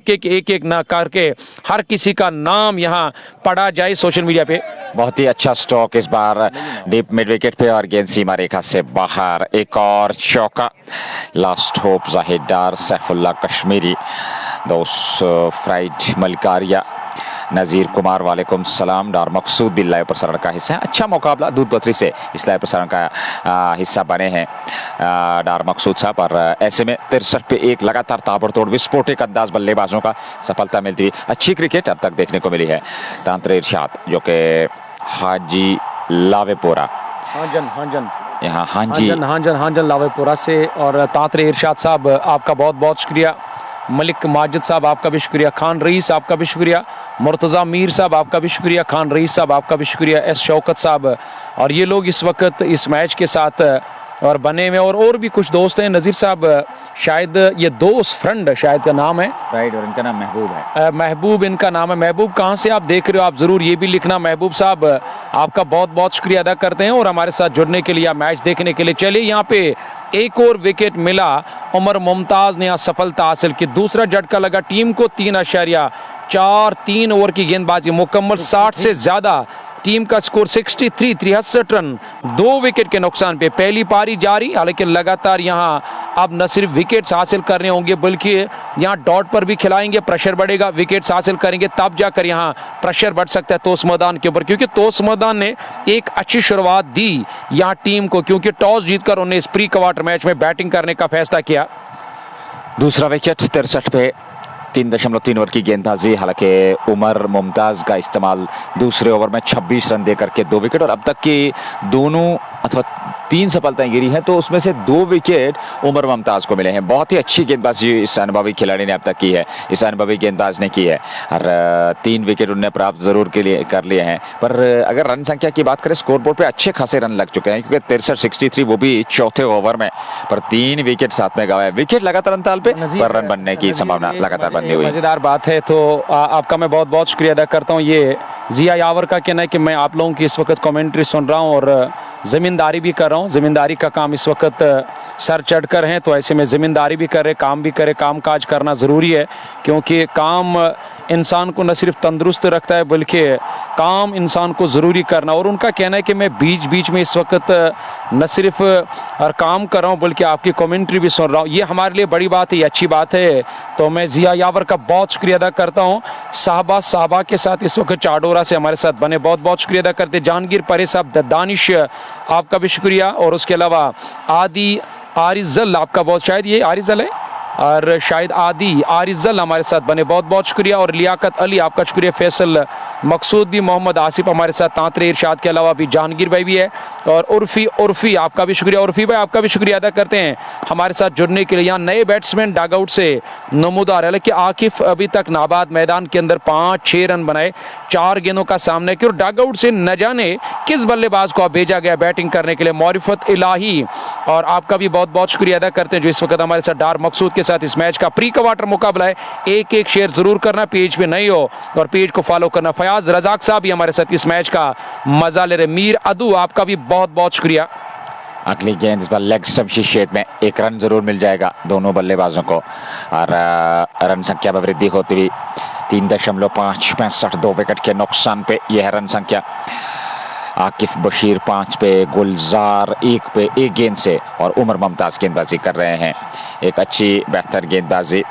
के कि एक एक ना करके हर किसी का नाम यहाँ पढ़ा जाए सोशल मीडिया पे। बहुत ही अच्छा स्ट्रोक इस बार डीप मिड विकेट पे और गेंद सीमा रेखा से बाहर, एक और चौका। लास्ट होप जाहिद डार, सैफुल्लाह कश्मीरी, दोस्त फ्राइड मलकारिया, नज़ीर कुमार वालेकुम सलाम, डार मकसूद भी लाइव प्रसारण का हिस्सा है। अच्छा मुकाबला दूध पथरी से इस लाइव प्रसारण का हिस्सा बने हैं डार मकसूद साहब, और ऐसे में 63 पे 1 लगातार ताबड़तोड़ विस्फोटक अंदाज बल्लेबाजों का सफलता मिलती है। अच्छी क्रिकेट अब तक देखने को मिली है। तांत्रे इरशाद जो कि हाजी लावेपुरा, यहाँ हांजन लावेपुरा से, और तांत्रे इरशाद साहब आपका बहुत बहुत शुक्रिया, मलिक माजिद साहब आपका भी शुक्रिया, खान रईस आपका भी शुक्रिया, मुर्तज़ा मीर साहब आपका भी शुक्रिया, खान रईस साहब आपका भी शुक्रिया, एस शौकत साहब, और ये लोग इस वक्त इस मैच के साथ और बने में, और भी कुछ दोस्त हैं। नज़ीर साहब शायद ये दोस्त फ्रेंड शायद का नाम है, राइट, और इनका नाम महबूब है, महबूब इनका नाम है। महबूब कहाँ से आप देख रहे हो, आप ज़रूर ये भी लिखना। महबूब साहब आपका बहुत बहुत शुक्रिया अदा करते हैं और हमारे साथ जुड़ने के लिए, या मैच देखने के लिए। चलिए, यहाँ पे एक और विकेट मिला, उमर मुमताज ने यहाँ सफलता हासिल की, दूसरा झटका लगा टीम को। 3 ओवर की गेंदबाजी मुकम्मल, 60 से ज्यादा, टीम का स्कोर 63 रन 2 विकेट के नुकसान पे। पहली पारी जारी, हालांकि लगातार यहां अब न सिर्फ विकेट्स हासिल करने होंगे बल्कि यहां डॉट पर भी खिलाएंगे, प्रेशर बढ़ेगा, विकेट्स हासिल करेंगे तब जाकर यहां प्रेशर बढ़ सकता है तोस मैदान के ऊपर, क्योंकि तोस मैदान ने एक अच्छी शुरुआत दी यहां टीम को, क्योंकि टॉस जीतकर उन्हें इस प्री क्वार्टर मैच में बैटिंग करने का फैसला किया। दूसरा विकेट 63 पे 3.3 ओवर की गेंदबाजी, हालांकि उमर मुमताज का इस्तेमाल दूसरे ओवर में 26 रन देकर के 2 विकेट, और अब तक की दोनों अथवा 3 सफलताएं गिरी हैं, तो उसमें से 2 विकेट उमर मुमताज़ को मिले हैं। बहुत ही अच्छी गेंदबाजी इस अनुभवी खिलाड़ी ने अब तक की है, इस अनुभवी गेंदबाज ने की है, और 3 विकेट उन्होंने प्राप्त जरूर कर लिए हैं। पर अगर रन संख्या की बात करें, स्कोर बोर्ड पे अच्छे खासे रन लग चुके हैं, क्योंकि 63 वो भी चौथे ओवर में, पर 3 विकेट साथ में गवाए। विकेट लगातार अंतराल पे, पर रन बनने की संभावना लगातार बनती हुई। मजेदार बात है। तो आपका मैं बहुत बहुत शुक्रिया अदा करता हूँ। ये जिया यावर का कहना है कि मैं आप लोगों की इस वक्त कमेंट्री सुन रहा हूँ और ज़मींदारी भी कर रहा हूँ। ज़मींदारी का काम इस वक्त सर चढ़कर हैं, तो ऐसे में ज़मींदारी भी करे, काम भी करे, काम काज करना ज़रूरी है, क्योंकि काम इंसान को न सिर्फ तंदुरुस्त रखता है बल्कि काम इंसान को ज़रूरी करना। और उनका कहना है कि मैं बीच बीच में इस वक्त न सिर्फ और काम कर रहा हूँ बल्कि आपकी कमेंट्री भी सुन रहा हूँ। ये हमारे लिए बड़ी बात है, ये अच्छी बात है। तो मैं जिया यावर का बहुत शुक्रिया अदा करता हूँ। साहबा के साथ इस वक्त चाडोरा से हमारे साथ बने, बहुत बहुत शुक्रिया अदा करते। जहांगीर परे साहब, दानिश, आपका भी शुक्रिया। और उसके अलावा आदि आरिजल, आपका बहुत, शायद ये आरिजल है और शायद आदि आरिजल हमारे साथ बने, बहुत बहुत शुक्रिया। और लियाकत अली, आपका शुक्रिया। फैसल मकसूद भी, मोहम्मद आसिफ हमारे साथ, तांतरे इरशाद के अलावा भी जहांगीर भाई भी है, और उर्फी आपका भी शुक्रिया। उर्फी भाई आपका भी शुक्रिया अदा करते हैं हमारे साथ जुड़ने के लिए। यहाँ नए बैट्समैन डगआउट से नमूदार है, हालांकि आकिफ अभी तक नाबाद, मैदान के अंदर 5-6 रन बनाए, 4 गेंदों का सामना किया, और डगआउट से न जाने किस बल्लेबाज को भेजा गया बैटिंग करने के लिए, मौरिफत इलाही, और आपका भी बहुत बहुत शुक्रिया अदा करते हैं जो इस वक्त हमारे साथ डार मकसूद के साथ इस मैच का प्री क्वार्टर मुकाबला है। एक शेयर जरूर करना, पेज पे नहीं हो और पेज को फॉलो करना। फयाज रजाक साहब भी हमारे साथ इस मैच का मजा ले रहे। मीर अदू, आपका भी बहुत बहुत शुक्रिया। अगली गेंद इस बार लेग स्टंप शेद में 1 रन जरूर मिल जाएगा दोनों बल्लेबाजों को, और रन संख्या में वृद्धि होती हुई 3.565, 2 विकेट के नुकसान पे यह रन संख्या। आकिफ बशीर 5 पे, गुलजार 1 पे, 1 गेंद से, और उमर मुमताज़ गेंदबाजी कर रहे हैं। एक अच्छी बेहतर गेंदबाजी,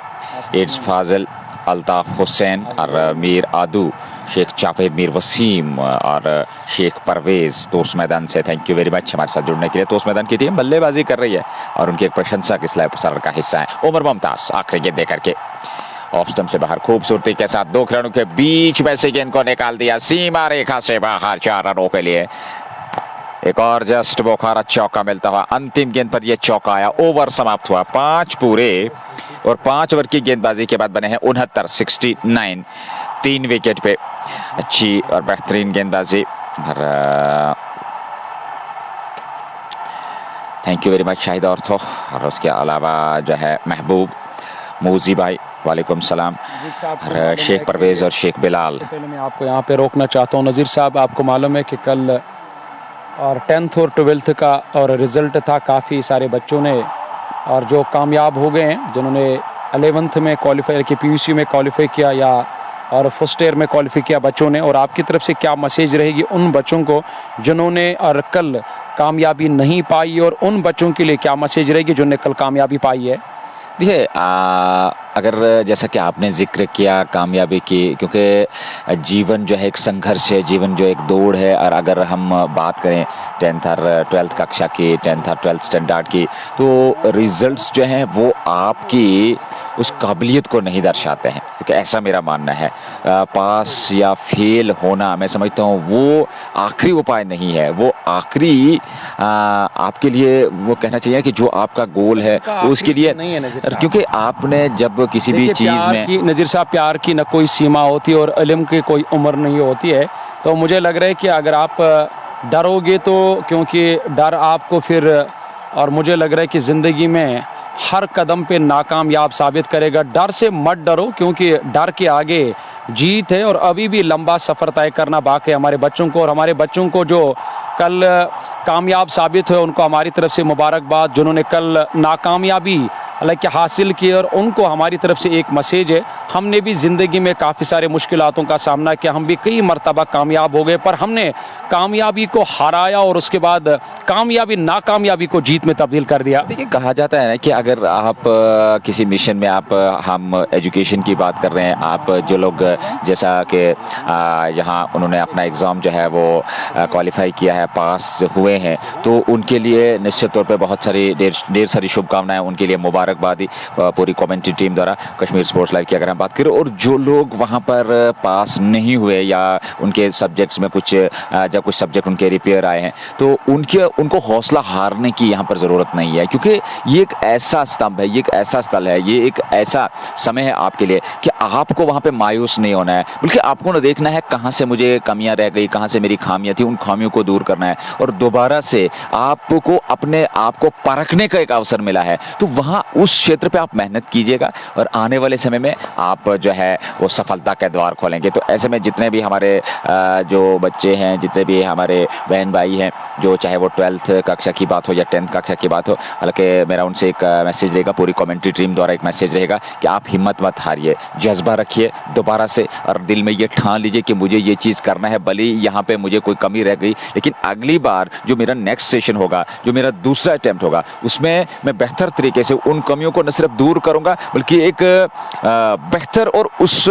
एड्स फाजिल, अल्ताफ हुसैन और मीर आदू, शेख जावेद, मीर वसीम और शेख परवेज तोस मैदान से। थैंक यू वेरी मच हमारे साथ जुड़ने के लिए। तोस मैदान की टीम बल्लेबाजी कर रही है और उनकी एक प्रशंसक इस लाइव प्रसारण का हिस्सा है। उमर मुमताज़ आखिरी गेंद देकर के ऑफ स्टंप से बाहर खूबसूरती के साथ 2 खिलाड़ियों के बीच में से गेंद को निकाल दिया, सीमा रेखा से बाहर, 4 रनों के लिए। एक और जस्ट बोखारा चौका मिलता हुआ अंतिम गेंद पर यह चौका आया। ओवर समाप्त हुआ, 5 पूरे और 5 ओवर की गेंदबाजी के बाद बने हैं 69, 3 विकेट पे। अच्छी और बेहतरीन गेंदबाजी। Thank you very much Shahid ortho, और उसके अलावा जो है महबूब, मूजी भाई, वालेकुम सलाम, और शेख परवेज और शेख बिलाल। पहले मैं आपको यहाँ पे रोकना चाहता हूँ नज़ीर साहब, आपको मालूम है कि कल और 10th और 12th का और रिज़ल्ट था, काफ़ी सारे बच्चों ने और जो कामयाब हो गए हैं, जिन्होंने 11th में क्वालिफाई की, PUC में क्वालिफाई किया या और फर्स्ट ईयर में क्वालिफाई किया बच्चों ने, और आपकी तरफ से क्या मैसेज रहेगी उन बच्चों को जिन्होंने और कल कामयाबी नहीं पाई, और उन बच्चों के लिए क्या मैसेज रहेगी जिन्होंने कल कामयाबी पाई है? देखिए, अगर जैसा कि आपने जिक्र किया कामयाबी की, क्योंकि जीवन जो है एक संघर्ष है, जीवन जो एक दौड़ है, और अगर हम बात करें 10th और 12th कक्षा की, 10th और 12th स्टैंडर्ड की, तो रिजल्ट्स जो हैं वो आपकी उस काबिलियत को नहीं दर्शाते हैं, क्योंकि ऐसा मेरा मानना है। पास या फेल होना, मैं समझता हूँ वो आखिरी उपाय नहीं है, वो आखिरी आपके लिए वो कहना चाहिए कि जो आपका गोल है उसके लिए नहीं है, क्योंकि आपने जब किसी भी चीज़ में, नज़ीर साहब, प्यार की न कोई सीमा होती है और इल्म की कोई उम्र नहीं होती है। तो मुझे लग रहा है कि अगर आप डरोगे तो, क्योंकि डर आपको फिर, और मुझे लग रहा है कि ज़िंदगी में हर कदम पे नाकामयाब साबित करेगा। डर से मत डरो, क्योंकि डर के आगे जीत है, और अभी भी लंबा सफ़र तय करना बाकी है हमारे बच्चों को। और हमारे बच्चों को जो कल कामयाब साबित हुए उनको हमारी तरफ से मुबारकबाद, जिन्होंने कल नाकामयाबी हालांकि हासिल की, और उनको हमारी तरफ से एक मैसेज है, हमने भी ज़िंदगी में काफ़ी सारे मुश्किलातों का सामना किया, हम भी कई मरतबा कामयाब हो गए, पर हमने कामयाबी को हराया और उसके बाद कामयाबी नाकामयाबी को जीत में तब्दील कर दिया। देखिए, कहा जाता है ना कि अगर आप किसी मिशन में, आप हम एजुकेशन की बात कर रहे हैं, आप जो लोग जैसा कि यहाँ उन्होंने अपना एग्ज़ाम जो है वो क्वालिफाई किया है, पास हुए हैं, तो उनके लिए निश्चित तौर पर बहुत सारी ढेर सारी शुभकामनाएं, उनके लिए मुबारकबादी पूरी कमेंट्री टीम द्वारा, कश्मीर स्पोर्ट्स लाइव की अगर हम बात करें और जो लोग वहाँ पर पास नहीं हुए या उनके सब्जेक्ट्स में कुछ जब कुछ सब्जेक्ट उनके रिपेयर आए हैं तो उनको हौसला हारने की यहाँ पर ज़रूरत नहीं है, क्योंकि ये एक ऐसा स्तंभ है, ये एक ऐसा स्थल है, ये एक ऐसा समय है आपके लिए कि आपको वहाँ पे मायूस नहीं होना है, बल्कि आपको ना देखना है कहाँ से मुझे कमियाँ रह गई, कहाँ से मेरी खामियाँ थी, उन खामियों को दूर करना है और दोबारा से आपको अपने आप को परखने का एक अवसर मिला है। तो वहाँ उस क्षेत्र पे आप मेहनत कीजिएगा और आने वाले समय में आप जो है वो सफलता के द्वार खोलेंगे। तो ऐसे में जितने भी हमारे जो बच्चे हैं, जितने भी हमारे बहन भाई हैं, जो चाहे वो 12th कक्षा की बात हो या 10th कक्षा की बात हो, हालांकि मेरा उनसे एक मैसेज रहेगा, पूरी कमेंट्री टीम द्वारा एक मैसेज रहेगा कि आप हिम्मत मत हारिए, जज्बा रखिए दोबारा से और दिल में ये ठान लीजिए कि मुझे ये चीज़ करना है, भले ही यहाँ पे मुझे कोई कमी रह गई, लेकिन अगली बार जो मेरा नेक्स्ट सेशन होगा, जो मेरा दूसरा अटेम्प्ट होगा, उसमें मैं बेहतर तरीके से उन कमियों को न सिर्फ दूर करूँगा बल्कि एक बेहतर और उस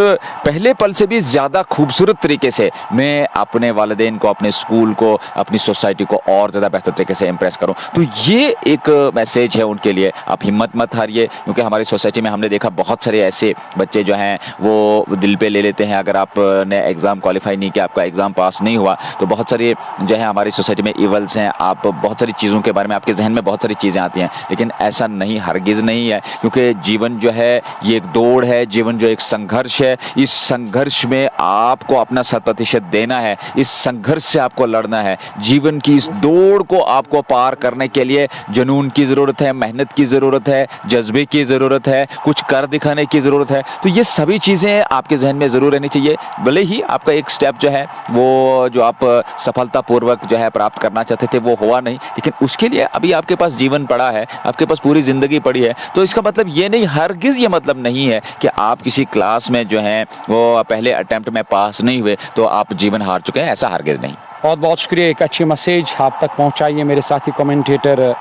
पहले पल से भी ज़्यादा खूबसूरत तरीके से मैं अपने वालिदैन को, अपने स्कूल को, अपनी सोसाइटी को और ज़्यादा बेहतर तरीके से इम्प्रेस करूं। तो ये एक मैसेज है उनके लिए, आप हिम्मत मत हारिए, क्योंकि हमारी सोसाइटी में हमने देखा बहुत सारे ऐसे बच्चे जो हैं वो दिल पे ले लेते हैं, अगर आपने एग्ज़ाम क्वालिफाई नहीं किया, आपका एग्ज़ाम पास नहीं हुआ, तो बहुत सारे जो है हमारी सोसाइटी में इवल्स हैं, आप बहुत सारी चीज़ों के बारे में आपके जहन में बहुत सारी चीज़ें आती हैं, लेकिन ऐसा नहीं, हरगिज़ नहीं है, क्योंकि जीवन जो है ये एक दौड़ है, जीवन जो एक संघर्ष है, इस संघर्ष में आपको अपना 100% देना है, इस संघर्ष से आपको लड़ना है, जीवन की इस दौड़ को आपको पार करने के लिए जुनून की ज़रूरत है, मेहनत की ज़रूरत है, जज्बे की ज़रूरत है, कुछ कर दिखाने की ज़रूरत है। तो ये सभी चीज़ें आपके जहन में ज़रूर रहनी चाहिए, भले ही आपका एक स्टेप जो है वो जो आप सफलतापूर्वक जो है प्राप्त करना चाहते थे वो हुआ नहीं, लेकिन उसके लिए अभी आपके पास जीवन पड़ा है, आपके पास पूरी ज़िंदगी पड़ी है। तो इसका मतलब ये नहीं, हरगिज़ ये मतलब नहीं है कि आप किसी क्लास में जो है वो पहले अटेम्प्ट में पास नहीं हुए तो आप जीवन हार चुके हैं, ऐसा हरगिज़ नहीं। बहुत बहुत शुक्रिया, एक अच्छी मैसेज आप तक पहुंचाइए मेरे साथी कमेंटेटर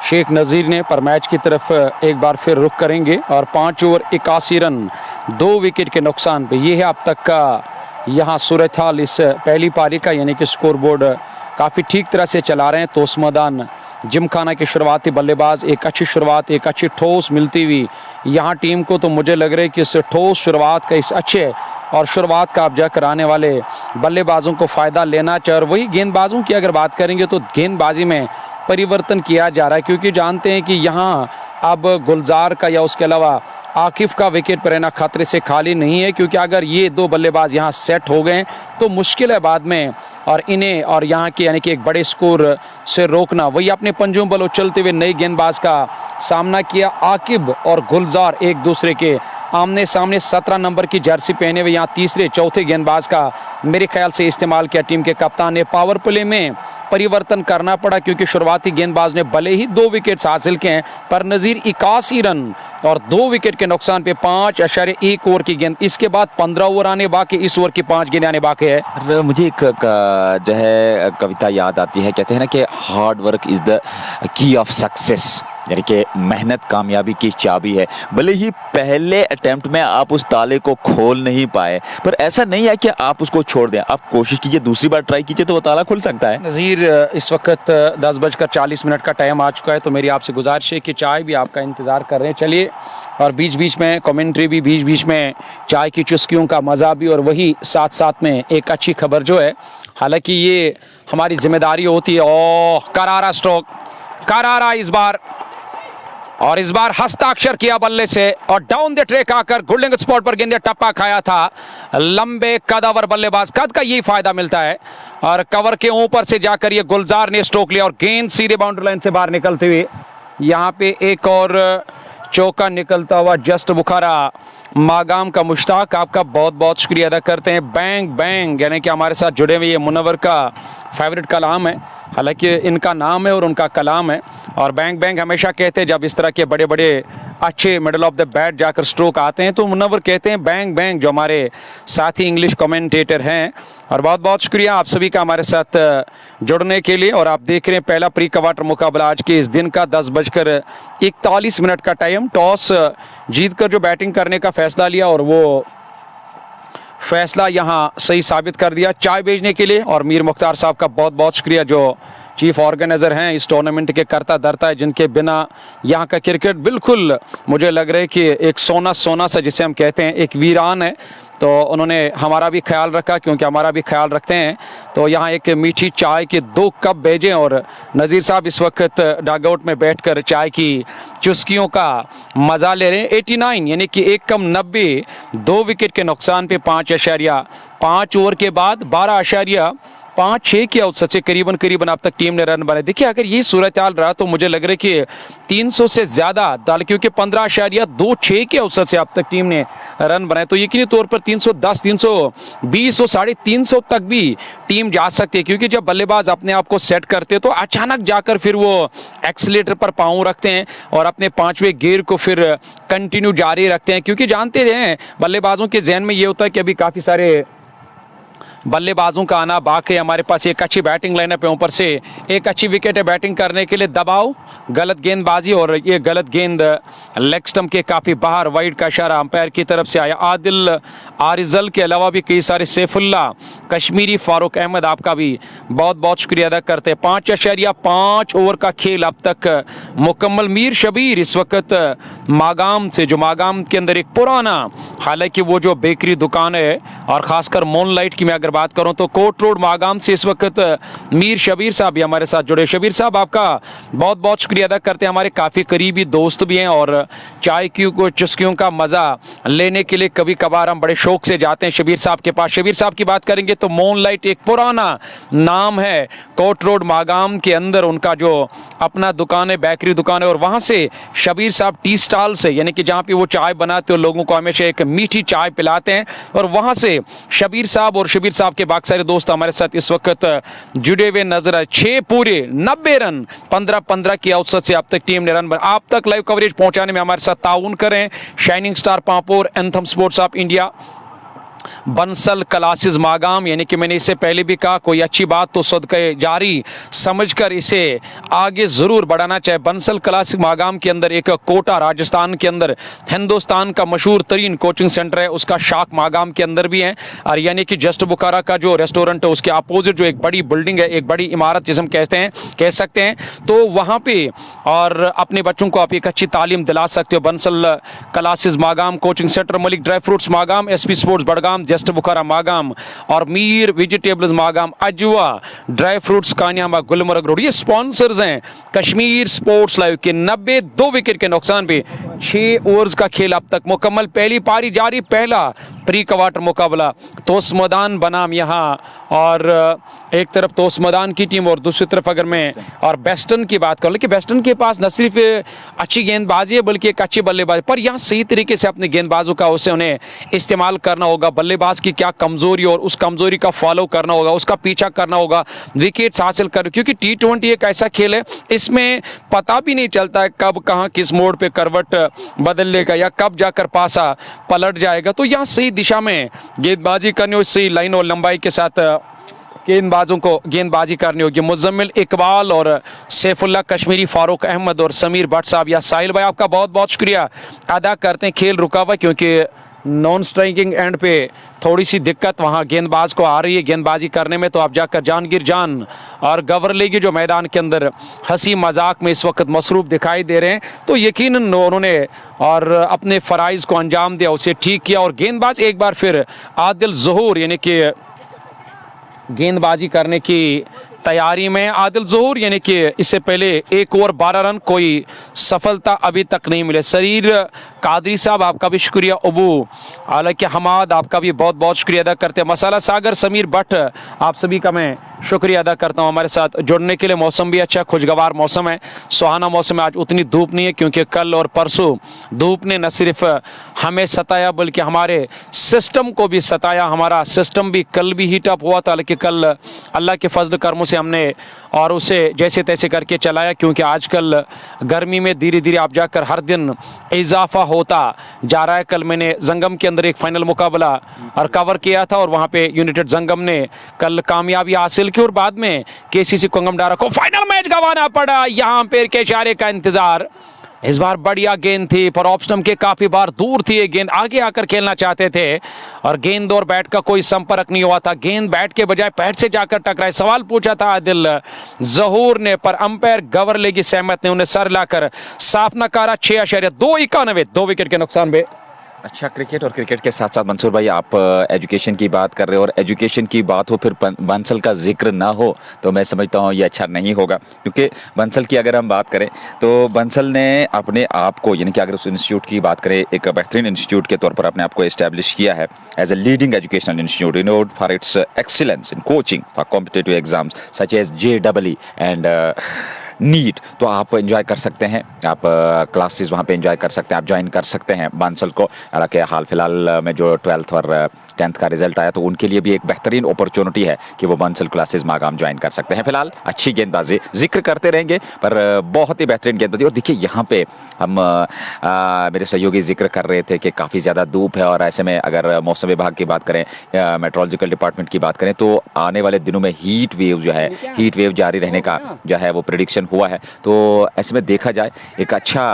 शेख नज़ीर ने। पर मैच की तरफ एक बार फिर रुख करेंगे और 5 ओवर 81 रन 2 विकेट के नुकसान पे ये है अब तक का यहाँ सूरत हाल इस पहली पारी का, यानी कि स्कोर बोर्ड काफ़ी ठीक तरह से चला रहे हैं। तोसमदान जिमखाना के शुरुआती बल्लेबाज एक अच्छी शुरुआत, एक अच्छी ठोस मिलती हुई यहाँ टीम को, तो मुझे लग रहा है कि इस ठोस शुरुआत का, इस अच्छे और शुरुआत का अब जाकर आने वाले बल्लेबाजों को फ़ायदा लेना चाहिए। और वही गेंदबाजों की अगर बात करेंगे तो गेंदबाजी में परिवर्तन किया जा रहा है, क्योंकि जानते हैं कि यहाँ अब गुलजार का या उसके अलावा आकिफ का विकेट पर रहना खतरे से खाली नहीं है, क्योंकि अगर ये 2 बल्लेबाज यहाँ सेट हो गए तो मुश्किल है बाद में और इन्हें और यहाँ के यानी कि एक बड़े स्कोर से रोकना। वही अपने पंजों बल उछलते हुए नई गेंदबाज का सामना किया। आकिब और गुलजार एक दूसरे के आमने सामने 17 नंबर की जर्सी पहने हुए यहाँ तीसरे चौथे गेंदबाज का मेरे ख्याल से इस्तेमाल किया टीम के कप्तान ने। पावर प्ले में परिवर्तन करना पड़ा, क्योंकि शुरुआती गेंदबाज ने भले ही 2 विकेट्स हासिल किए हैं, पर नज़ीर 81 रन और 2 विकेट के नुकसान पे 5.1 ओवर की गेंद, इसके बाद 15 ओवर आने बाकी, इस ओवर की 5 गेंदें आने बाकी है। मुझे एक जो है कविता याद आती है, कहते हैं ना कि hard work is the key of success, यानी कि मेहनत कामयाबी की चाबी है। भले ही पहले अटेम्प्ट में आप उस ताले को खोल नहीं पाए, पर ऐसा नहीं है कि आप उसको छोड़ दें, आप कोशिश कीजिए, दूसरी बार ट्राई कीजिए तो वो ताला खुल सकता है। नज़ीर इस वक्त 10:40 का टाइम आ चुका है, तो मेरी आपसे गुजारिश है कि चाय भी आपका इंतज़ार कर रहे हैं। चलिए, और बीच बीच में कमेंट्री भी, बीच बीच में चाय की चुस्कियों का मज़ा भी, और वही साथ साथ में एक अच्छी खबर जो है, हालांकि ये हमारी जिम्मेदारी होती है। ओह, करारा स्ट्रोक, करारा इस बार, और इस बार हस्ताक्षर किया बल्ले से और डाउन द ट्रैक आकर गुल्डिंग स्पॉट पर गेंदे टप्पा खाया था। लंबे कदावर बल्लेबाज, कद का यही फायदा मिलता है, और कवर के ऊपर से जाकर ये गुलजार ने स्ट्रोक लिया और गेंद सीधे बाउंड्री लाइन से बाहर निकलते हुए यहाँ पे एक और चौका निकलता हुआ। जस्ट बुखारा मागाम का मुश्ताक, आपका बहुत बहुत शुक्रिया अदा करते हैं। बैंग बैंग यानी कि हमारे साथ जुड़े हुए ये मुनव्वर का फेवरेट कलाम है, हालांकि इनका नाम है और उनका कलाम है। और बैंग बैंग हमेशा कहते हैं जब इस तरह के बड़े बड़े अच्छे मिडल ऑफ द बैट जाकर स्ट्रोक आते हैं तो मुनव्वर कहते हैं बैंग बैंग, जो हमारे साथी इंग्लिश कमेंटेटर हैं। और बहुत बहुत शुक्रिया आप सभी का हमारे साथ जुड़ने के लिए। और आप देख रहे हैं पहला प्री क्वार्टर मुकाबला आज के इस दिन का 10:41 का टाइम। टॉस जीतकर जो बैटिंग करने का फैसला लिया और वो फैसला यहाँ सही साबित कर दिया चाय भेजने के लिए। और मीर मुख्तार साहब का बहुत बहुत शुक्रिया जो चीफ ऑर्गेनाइजर हैं इस टूर्नामेंट के, करता धरता है, जिनके बिना यहाँ का क्रिकेट बिल्कुल मुझे लग रहा है कि एक सोना सोना सा जिसे हम कहते हैं, एक वीरान है। तो उन्होंने हमारा भी ख्याल रखा, क्योंकि हमारा भी ख्याल रखते हैं। तो यहाँ एक मीठी चाय के 2 कप भेजे और नज़ीर साहब इस वक्त डगआउट में बैठकर चाय की चुस्कियों का मज़ा ले रहे हैं। 89 यानी कि 1 कम 90, 2 विकेट के नुकसान पे 5 ओवर के बाद 12.56 के औसत से करीबन करीबन अब तक टीम ने रन बनाए। देखिए अगर ये सूरत हाल रहा तो मुझे लग रहा है कि 300 से ज़्यादा डाल, क्योंकि 15.26 के औसत से अब तक टीम ने रन बनाए, तो यकीनी तौर पर 310, 320 और 350 तक भी टीम जा सकती है। क्योंकि जब बल्लेबाज अपने आप को सेट करते हैं तो अचानक जाकर फिर वो एक्सीलेटर पर पाँव रखते हैं और अपने 5वें गियर को फिर कंटिन्यू जारी रखते हैं। क्योंकि जानते हैं बल्लेबाजों के जहन में ये होता है कि अभी काफ़ी सारे बल्लेबाजों का आना बाकी है, हमारे पास एक अच्छी बैटिंग लाइनअप है, ऊपर से एक अच्छी विकेट है बैटिंग करने के लिए। दबाव, गलत गेंदबाजी और ये गलत गेंद लेग स्टंप के काफ़ी बाहर, वाइड का इशारा अंपायर की तरफ से आया। आदिल आरिजल के अलावा भी कई सारे, सैफुल्ला, कश्मीरी, फारूक अहमद, आपका भी बहुत बहुत शुक्रिया अदा करते हैं। 5.5 ओवर का खेल अब तक मुकम्मल। मीर शबीर इस वक्त मागाम से, जो मागाम के अंदर एक पुराना, हालांकि वो जो बेकरी दुकान है और ख़ासकर मूनलाइट की मैं अगर बात करूं तो कोट रोड मागाम से इस वक्त मीर शबीर साहब भी हमारे साथ जुड़े। शबीर साहब आपका बहुत बहुत शुक्रिया अदा करते हैं, हमारे काफ़ी करीबी दोस्त भी हैं और चाय की चुस्कियों का मज़ा लेने के लिए कभी कभार हम बड़े शौक से जाते हैं शबीर साहब के पास। शबीर साहब की बात करेंगे तो मूनलाइट एक पुराना नाम है कोट रोड मागाम के अंदर, उनका जो अपना दुकान है, बेकरी दुकान है, और वहाँ से शबीर साहब टी स्टॉल से, यानी कि जहाँ पे वो चाय बनाते हो लोगों को हमेशा एक मीठी चाय पिलाते हैं, और वहाँ से शबीर साहब और शबीर साहब के बाकी सारे दोस्त हमारे साथ इस वक्त जुड़े हुए नजर आए। 6 पूरे 90 रन 15-15 की औसत से अब तक टीम ने रन आप तक लाइव कवरेज पहुंचाने में हमारे साथ ताउन करें shining star Pampore, anthem sports of India, Bansal classes Magam. यानी कि मैंने इससे पहले भी कहा, कोई अच्छी बात तो सदका जारी समझकर इसे आगे ज़रूर बढ़ाना चाहिए। बंसल क्लासेस मागाम के अंदर एक कोटा, राजस्थान के अंदर हिंदुस्तान का मशहूर तरीन कोचिंग सेंटर है, उसका शाख मागाम के अंदर भी है। और यानी कि जस्ट बुखारा का जो रेस्टोरेंट है उसके अपोजिट जो एक बड़ी बिल्डिंग है, एक बड़ी इमारत जिसे हम कह सकते हैं, तो वहाँ पे और अपने बच्चों को आप एक अच्छी तालीम दिला सकते हो। Bansal classes Magam, coaching centre, Malik dry fruits Magam, SP sports Budgam, just Bukhara Magam और Mir vegetables Magam, Ajwa dry fruits Kaniyama Gulmarg road, ये स्पॉन्सर्स हैं कश्मीर स्पोर्ट्स लाइव के। 92 विकेट के नुकसान पे 6 ओवर्स का खेल अब तक मुकम्मल, पहली पारी जारी, पहला प्री क्वार्टर मुकाबला तोसमदान बनाम यहाँ, और एक तरफ तोसमदान की टीम और दूसरी तरफ अगर मैं और बेस्टन की बात करूँ कि बेस्टन के पास न सिर्फ अच्छी गेंदबाजी है बल्कि एक अच्छी बल्लेबाजी, पर यहाँ सही तरीके से अपने गेंदबाजों का उसे उन्हें इस्तेमाल करना होगा। बल्लेबाज की क्या कमजोरी और उस कमजोरी का फॉलो करना होगा, उसका पीछा करना होगा, विकेट्स हासिल कर, क्योंकि T20 एक ऐसा खेल है इसमें पता भी नहीं चलता है कब कहाँ किस मोड़ पे करवट बदल लेगा या कब जाकर पासा पलट जाएगा। तो यहाँ सही दिशा में गेंदबाजी करनी हो, सही लाइन और लंबाई के साथ गेंदबाजों को गेंदबाजी करनी होगी। मुजम्मिल इकबाल और सैफुल्ला कश्मीरी, फारूक अहमद और समीर भट्ट साहब या साहिल भाई, आपका बहुत बहुत शुक्रिया अदा करते हैं। खेल रुका हुआ क्योंकि नॉन स्ट्राइकिंग एंड पे थोड़ी सी दिक्कत वहाँ गेंदबाज को आ रही है गेंदबाजी करने में, तो आप जाकर जहांगीर जान और गवर्लेगी जो मैदान के अंदर हंसी मजाक में इस वक्त मसरूफ दिखाई दे रहे हैं, तो यकीनन उन्होंने और अपने फ़राइज़ को अंजाम दिया, उसे ठीक किया। और गेंदबाज एक बार फिर आदिल ज़हूर यानी कि गेंदबाजी करने की तैयारी में। आदिल ज़हूर यानी कि इससे पहले 1 ओवर 12 रन, कोई सफलता अभी तक नहीं मिले। शरीर कादरी साहब आपका भी शुक्रिया, अबू हालांकि हमाद आपका भी बहुत बहुत शुक्रिया अदा करते हैं। मसाला सागर, समीर भट्ट, आप सभी का मैं शुक्रिया अदा करता हूं हमारे साथ जुड़ने के लिए। मौसम भी अच्छा, खुशगवार मौसम है, सुहाना मौसम है। आज उतनी धूप नहीं है क्योंकि कल और परसों धूप ने न सिर्फ हमें सताया बल्कि हमारे सिस्टम को भी सताया। हमारा सिस्टम भी कल भी हीट अप हुआ था, लेकिन कल अल्लाह के फजल करमों से हमने और उसे जैसे तैसे करके चलाया, क्योंकि आजकल गर्मी में धीरे धीरे आप जाकर हर दिन इजाफा होता जा रहा है। कल मैंने जंगम के अंदर एक फाइनल मुकाबला और कवर किया था और वहाँ पे यूनाइटेड जंगम ने कल कामयाबी हासिल की और बाद में KCC कोंगमडारा को फाइनल मैच गंवाना पड़ा। यहाँ पैर के इशारे का इंतजार, इस बार बढ़िया गेंद थी पर ऑप्शनम के काफी बार दूर थी ये गेंद, आगे आकर खेलना चाहते थे और गेंद और बैट का कोई संपर्क नहीं हुआ था, गेंद बैट के बजाय पैड से जाकर टकराए। सवाल पूछा था आदिल जहूर ने पर अंपायर गवर्ले की सहमत ने उन्हें सर लाकर साफ नकारा। 6.291 2 विकेट के नुकसान पे। अच्छा क्रिकेट और क्रिकेट के साथ साथ मंसूर भाई आप एजुकेशन की बात कर रहे हो और एजुकेशन की बात हो फिर बंसल का जिक्र ना हो तो मैं समझता हूँ ये अच्छा नहीं होगा, क्योंकि बंसल की अगर हम बात करें तो बंसल ने अपने आप को यानी कि अगर उस इंस्टीट्यूट की बात करें एक बेहतरीन इंस्टीट्यूट के तौर पर अपने आप को इस्टेब्लिश किया है as a leading educational institute renowned for its excellence in coaching for competitive exams such as JEE and NEET. तो आप एंजॉय कर सकते हैं, आप क्लासेस वहाँ पे एंजॉय कर सकते हैं, आप ज्वाइन कर सकते हैं बांसल को। हालांकि हाल फिलहाल में जो 12th और 10th का रिजल्ट आया तो उनके लिए भी एक बेहतरीन अपॉर्चुनिटी है कि वो बांसल क्लासेस मागाम ज्वाइन कर सकते हैं। फिलहाल अच्छी गेंदबाजी जिक्र करते रहेंगे पर बहुत ही बेहतरीन गेंदबाजी। और देखिए यहाँ पे हम मेरे सहयोगी जिक्र कर रहे थे कि काफ़ी ज़्यादा धूप है और ऐसे में अगर मौसम विभाग की बात करें या मेट्रोलॉजिकल डिपार्टमेंट की बात करें तो आने वाले दिनों में हीट वेव जारी रहने का जो है वो प्रेडिक्शन हुआ है। तो ऐसे में देखा जाए एक अच्छा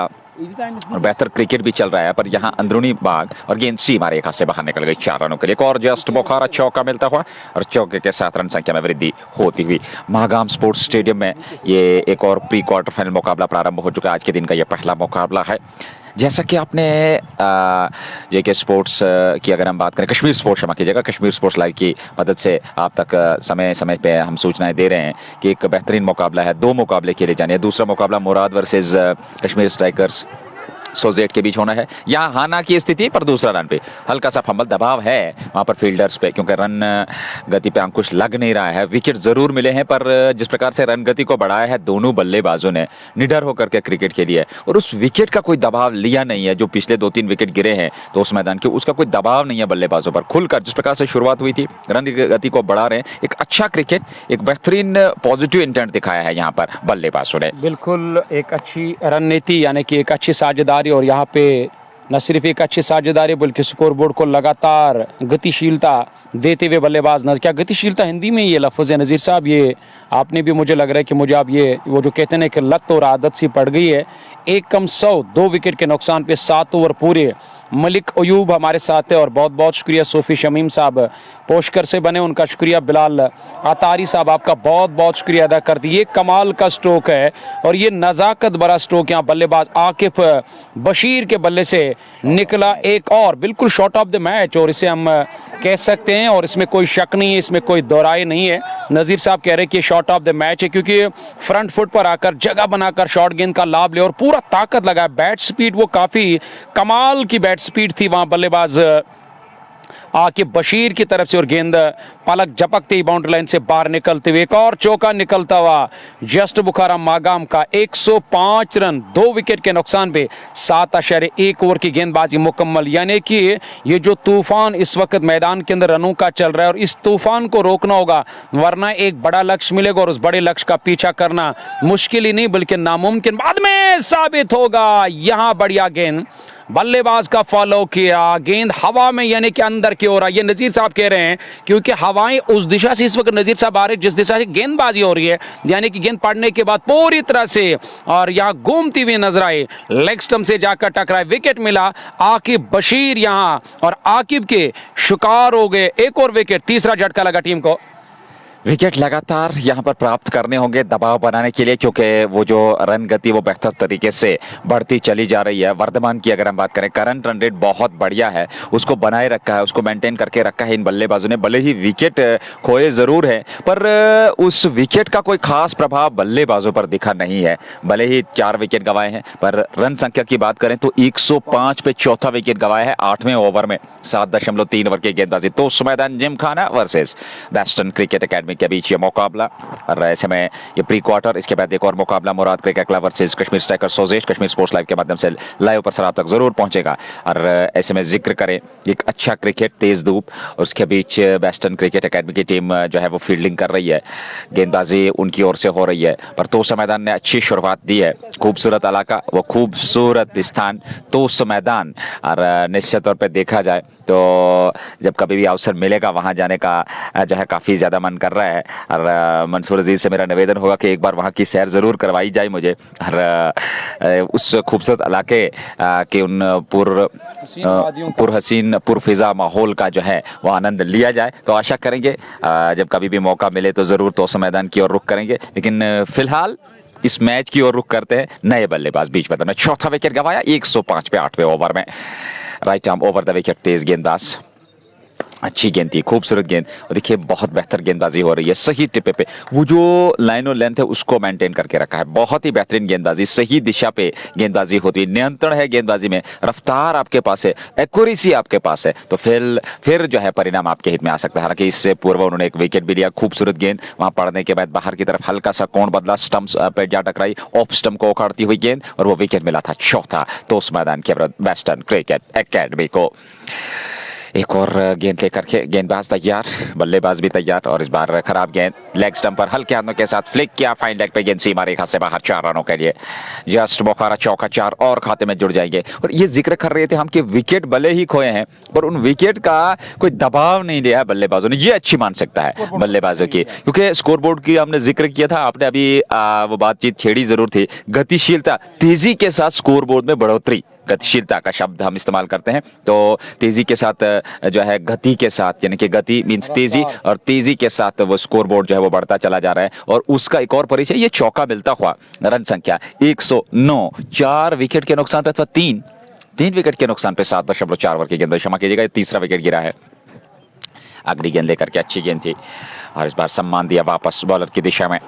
और बेहतर क्रिकेट भी चल रहा है पर यहाँ अंदरूनी भाग और गेंद सीमा रेखा से बाहर निकल गई 4 रनों के लिए। एक और जस्ट बोखारा चौका मिलता हुआ और चौके के साथ रन संख्या में वृद्धि होती हुई मागाम स्पोर्ट्स स्टेडियम में ये एक और प्री क्वार्टर फाइनल मुकाबला प्रारंभ हो चुका है। आज के दिन का ये पहला मुकाबला है। जैसा कि आपने JK स्पोर्ट्स की अगर हम बात करें, कश्मीर स्पोर्ट्स क्षमा कीजिएगा, कश्मीर स्पोर्ट्स लाइव की मदद से आप तक समय समय पे हम सूचनाएं दे रहे हैं कि एक बेहतरीन मुकाबला है। 2 मुकाबले खेले जाने हैं। दूसरा मुकाबला मुराद वर्सेस कश्मीर स्ट्राइकर्स सोजेट के बीच होना है। यहाँ हाना की स्थिति पर दूसरा रन पे हल्का सा फंबल दबाव है वहाँ पर फील्डर्स पे, क्योंकि रन गति पे अंकुश लग नहीं रहा है। विकेट जरूर मिले हैं पर जिस प्रकार से रन गति को बढ़ाया है दोनों बल्लेबाजों ने निडर होकर के क्रिकेट खेली है और उस विकेट का कोई दबाव लिया नहीं है। जो पिछले 2-3 विकेट गिरे हैं तो उस मैदान के उसका कोई दबाव नहीं है बल्लेबाजों पर। खुलकर जिस प्रकार से शुरुआत हुई थी रन गति को बढ़ा रहे हैं। एक अच्छा क्रिकेट, एक बेहतरीन पॉजिटिव इंटेंट दिखाया है यहाँ पर बल्लेबाजों ने। बिल्कुल एक अच्छी रणनीति यानी कि एक अच्छी साझेदारी और यहाँ पे न सिर्फ एक अच्छी साझेदारी बल्कि स्कोरबोर्ड को लगातार गतिशीलता देते हुए बल्लेबाज न क्या गतिशीलता हिंदी में ये लफ्ज़ है नज़ीर साहब, ये आपने भी मुझे लग रहा है कि मुझे आप ये वो जो कहते हैं कि लत और आदत सी पड़ गई है। 1 कम 100 2 विकेट के नुकसान पे 7 ओवर पूरे। मलिक अयूब हमारे साथ है और बहुत बहुत शुक्रिया सोफ़ी शमीम साहब पोशकर से बने, उनका शुक्रिया। बिलाल अतारी साहब आपका बहुत बहुत शुक्रिया अदा कर दी। ये कमाल का स्ट्रोक है और ये नज़ाकत भरा स्ट्रोक यहाँ बल्लेबाज आकिफ बशीर के बल्ले से निकला। एक और बिल्कुल शॉट ऑफ द मैच और इसे हम कह सकते हैं और इसमें कोई शक नहीं है, इसमें कोई दोहराई नहीं है। नज़ीर साहब कह रहे हैं कि शॉट ऑफ द मैच है क्योंकि फ्रंट फुट पर आकर जगह बनाकर शॉर्ट गेंद का लाभ ले और पूरा ताकत लगाया। बैट स्पीड वो काफ़ी कमाल की बैट स्पीड थी वहाँ बल्लेबाज आकिब बशीर की तरफ से और गेंद पलक झपकते ही बाउंड्री लाइन से बाहर निकलते हुए एक और चौका निकलता हुआ जस्ट बुखारा मागाम का 105 रन 2 विकेट के नुकसान पे 7.1 ओवर की गेंदबाजी मुकम्मल। यानी कि ये जो तूफान इस वक्त मैदान के अंदर रनों का चल रहा है और इस तूफान को रोकना होगा वरना एक बड़ा लक्ष्य मिलेगा और उस बड़े लक्ष्य का पीछा करना मुश्किल ही नहीं बल्कि नामुमकिन बाद में साबित होगा। यहाँ बढ़िया गेंद बल्लेबाज का फॉलो किया, गेंद हवा में यानी कि अंदर की ओर। ये नजीर साहब कह रहे हैं क्योंकि हवाएं उस दिशा से इस वक्त नजीर साहब आ रहे जिस दिशा से गेंदबाजी हो रही है, यानी कि गेंद पड़ने के बाद पूरी तरह से और यहाँ घूमती हुई नजर आई, लेग स्टंप से जाकर टकराए, विकेट मिला। आकिब बशीर यहाँ और आकिब के शिकार हो गए। एक और विकेट, तीसरा झटका लगा टीम को। विकेट लगातार यहाँ पर प्राप्त करने होंगे दबाव बनाने के लिए, क्योंकि वो जो रन गति वो बेहतर तरीके से बढ़ती चली जा रही है। वर्धमान की अगर हम बात करें करंट रन रेट बहुत बढ़िया है, उसको बनाए रखा है, उसको मेंटेन करके रखा है इन बल्लेबाजों ने। भले ही विकेट खोए जरूर है पर उस विकेट का कोई खास प्रभाव बल्लेबाजों पर दिखा नहीं है। भले ही 4 विकेट गंवाए हैं पर रन संख्या की बात करें तो 105 पे चौथा विकेट गंवाया है 8वें ओवर में 7.3 ओवर की गेंदबाजी। तो उस मैदान Gymkhana versus western cricket academy के बीच ये मुकाबला और ऐसे में ये प्री क्वार्टर, इसके बाद एक और मुकाबला Murad cricket club versus Kashmir strikers Sozeith Kashmir sports live के माध्यम से लाइव पर सर आप तक जरूर पहुंचेगा। और ऐसे में जिक्र करें एक अच्छा क्रिकेट, तेज धूप और उसके बीच वेस्टर्न क्रिकेट अकेडमी की टीम जो है वो फील्डिंग कर रही है, गेंदबाजी उनकी ओर से हो रही है। पर तोस मैदान ने अच्छी शुरुआत दी है, खूबसूरत इलाका, वो खूबसूरत स्थान तोस मैदान। और निश्चित तौर पर देखा जाए तो जब कभी भी अवसर मिलेगा वहां जाने का जो है काफी ज्यादा मन कर रहा रहा है। और मंसूर अजीज से मेरा निवेदन होगा कि एक बार वहाँ की सैर ज़रूर करवाई जाए मुझे, और उस खूबसूरत इलाके के उन पुरहसीन पुरफिज़ा माहौल का जो है वो आनंद लिया जाए। तो आशा करेंगे जब कभी भी मौका मिले तो ज़रूर तोसा मैदान की ओर रुख करेंगे। लेकिन फिलहाल इस मैच की ओर रुख करते हैं। नए बल्लेबाज बीच मैदान में, चौथा विकेट गंवाया 105 पे 8वें ओवर में। Right arm over the wicket, तेज गेंदबाज, अच्छी गेंद थी, खूबसूरत गेंद। और देखिए बहुत बेहतर गेंदबाजी हो रही है, सही टिपे पे वो जो लाइन और लेंथ है उसको मेंटेन करके रखा है। बहुत ही बेहतरीन गेंदबाजी, सही दिशा पे गेंदबाजी होती है, नियंत्रण है गेंदबाजी में, रफ्तार आपके पास है, एक्यूरेसी आपके पास है, तो फिर जो है परिणाम आपके हित में आ सकता है। हालांकि इससे पूर्व उन्होंने एक विकेट भी लिया, खूबसूरत गेंद वहां पड़ने के बाद बाहर की तरफ हल्का सा कोण बदला, स्टंप्स पे जा टकराई, ऑफ स्टंप को उखाड़ती हुई गेंद, और वो विकेट मिला था चौथा तो उस मैदान के वेस्टर्न क्रिकेट एकेडमी को। एक और गेंद लेकर के गेंदबाज तैयार, बल्लेबाज भी तैयार, और इस बार खराब गेंद लेग स्टंप पर हल्के हाथों के साथ फ्लिक किया, फाइन लेग पे गेंद सीमा रेखा से बाहर, 4 रनों के लिए जस्ट बोखारा चौका, 4 और खाते में जुड़ जाएंगे। और ये जिक्र कर रहे थे हम कि विकेट भले ही खोए हैं पर उन विकेट का कोई दबाव नहीं लिया है बल्लेबाजों ने, ये अच्छी मान सकता है बल्लेबाजों की, क्योंकि स्कोरबोर्ड की हमने जिक्र किया था, आपने अभी वो बातचीत छेड़ी जरूर थी, गतिशीलता, तेजी के साथ स्कोरबोर्ड में बढ़ोतरी, गतिशीलता का शब्द हम इस्तेमाल करते हैं। तो तेजी के साथ जो है, गति के साथ, यानी कि गति मींस तेजी, और तेजी के साथ वो स्कोरबोर्ड जो है वो बढ़ता चला जा रहा है। और उसका एक और परिचय, ये चौका मिलता हुआ, रन संख्या 109, 4 विकेट के नुकसान पे, अथवा 3 विकेट के नुकसान पे 7.4 ओवर की गेंद, क्षमा कीजिएगा, तीसरा विकेट गिरा है। अगली गेंद लेकर के अच्छी गेंद थी, और इस बार सम्मान दिया वापस बॉलर की दिशा में।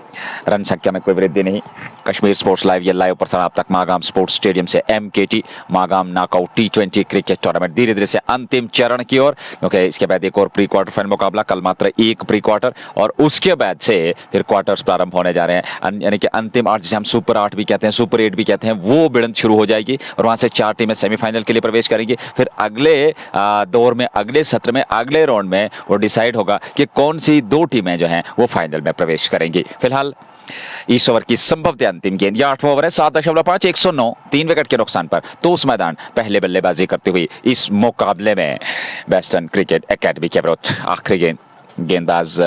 रन संख्या में कोई वृद्धि नहीं। कश्मीर स्पोर्ट्स लाइव, ये लाइव प्रसारण आप तक मागाम स्पोर्ट्स स्टेडियम से, MKT Magam knockout T20 cricket tournament धीरे धीरे से अंतिम चरण की ओर, क्योंकि इसके बाद एक और प्री क्वार्टर फाइनल मुकाबला, कल मात्र एक प्री क्वार्टर, और उसके बाद से फिर क्वार्टर्स प्रारंभ होने जा रहे हैं, यानी कि अंतिम 8, जिसे हम सुपर 8 भी कहते हैं, सुपर 8 भी कहते हैं, वो भिड़ंत शुरू हो जाएगी, और वहां से 4 टीमें सेमीफाइनल के लिए प्रवेश करेंगी। फिर अगले दौर में, अगले सत्र में, अगले राउंड में वो डिसाइड होगा कि कौन सी 2 टीमें जो हैं वो फाइनल में प्रवेश करेंगी। फिलहाल इस ओवर की संभवतः अंतिम गेंद, यह 8वां ओवर है, 7.5, 109, 3 विकेट के नुकसान पर तो उस मैदान पहले बल्लेबाजी करते हुए इस मुकाबले में वेस्टर्न क्रिकेट एकेडमी के विरुद्ध आखिरी गेंद, गेंदबाज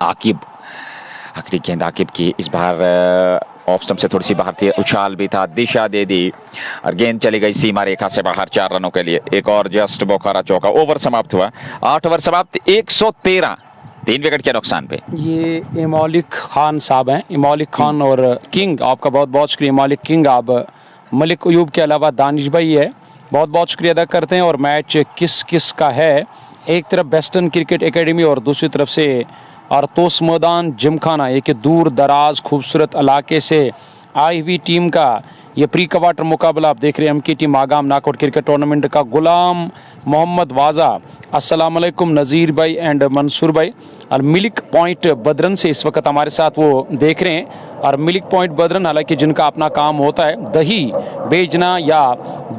आकिब, आखिरी गेंद आकिब की, इस बार ऑफ स्टंप से थोड़ी सी बाहर थी, उछाल भी था, दिशा दे दी, और गेंद चली गई सीमा रेखा से बाहर, 4 रनों के लिए। एक और जस्ट बोखारा चौका, ओवर समाप्त हुआ, 8 ओवर समाप्त, 113, 3 विकेट के नुकसान पे। ये इमौलिक खान साहब हैं, इमौलिक खान और किंग, आपका बहुत बहुत शुक्रिया इमौलिक किंग। आप मलिक अयूब के अलावा दानिश भाई है, बहुत बहुत शुक्रिया अदा करते हैं। और मैच किस किस का है, एक तरफ वेस्टर्न क्रिकेट एकेडमी और दूसरी तरफ से आरतोस मैदान जिमखाना, एक दूर दराज खूबसूरत इलाके से आई हुई टीम का ये प्री क्वार्टर मुकाबला आप देख रहे हैं MKT Magam knockout cricket tournament का। गुलाम मोहम्मद वाजा, अस्सलाम वालेकुम नज़ीर भाई एंड मंसूर भाई, और मिल्क पॉइंट बदरन से इस वक्त हमारे साथ वो देख रहे हैं। और मिल्क पॉइंट बदरन, हालांकि जिनका अपना काम होता है दही बेचना या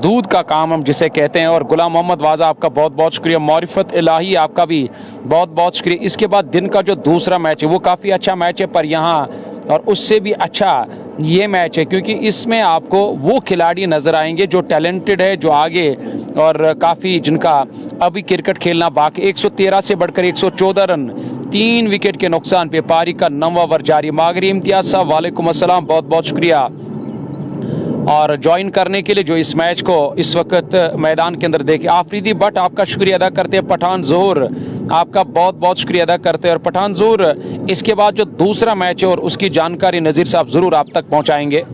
दूध का काम हम जिसे कहते हैं। और गुलाम मोहम्मद वाजा आपका बहुत बहुत शुक्रिया, मारिफत इलाही आपका भी बहुत बहुत शुक्रिया। इसके बाद दिन का जो दूसरा मैच है वो काफ़ी अच्छा मैच है, पर यहाँ और उससे भी अच्छा ये मैच है, क्योंकि इसमें आपको वो खिलाड़ी नज़र आएंगे जो टैलेंटेड है, जो आगे और काफ़ी जिनका अभी क्रिकेट खेलना बाकी। 113 से बढ़कर 114 रन, 3 विकेट के नुकसान पे पारी का 9वां ओवर जारी। मागरी इम्तियाज साहब वालेकुम अस्सलाम, बहुत बहुत शुक्रिया और ज्वाइन करने के लिए, जो इस मैच को इस वक्त मैदान के अंदर देखे। आफरीदी भट्ट आपका शुक्रिया अदा करते हैं, पठान जोहर आपका बहुत बहुत शुक्रिया अदा करते हैं। और पठान जोहर, इसके बाद जो दूसरा मैच है और उसकी जानकारी नज़ीर साहब ज़रूर आप तक पहुँचाएंगे।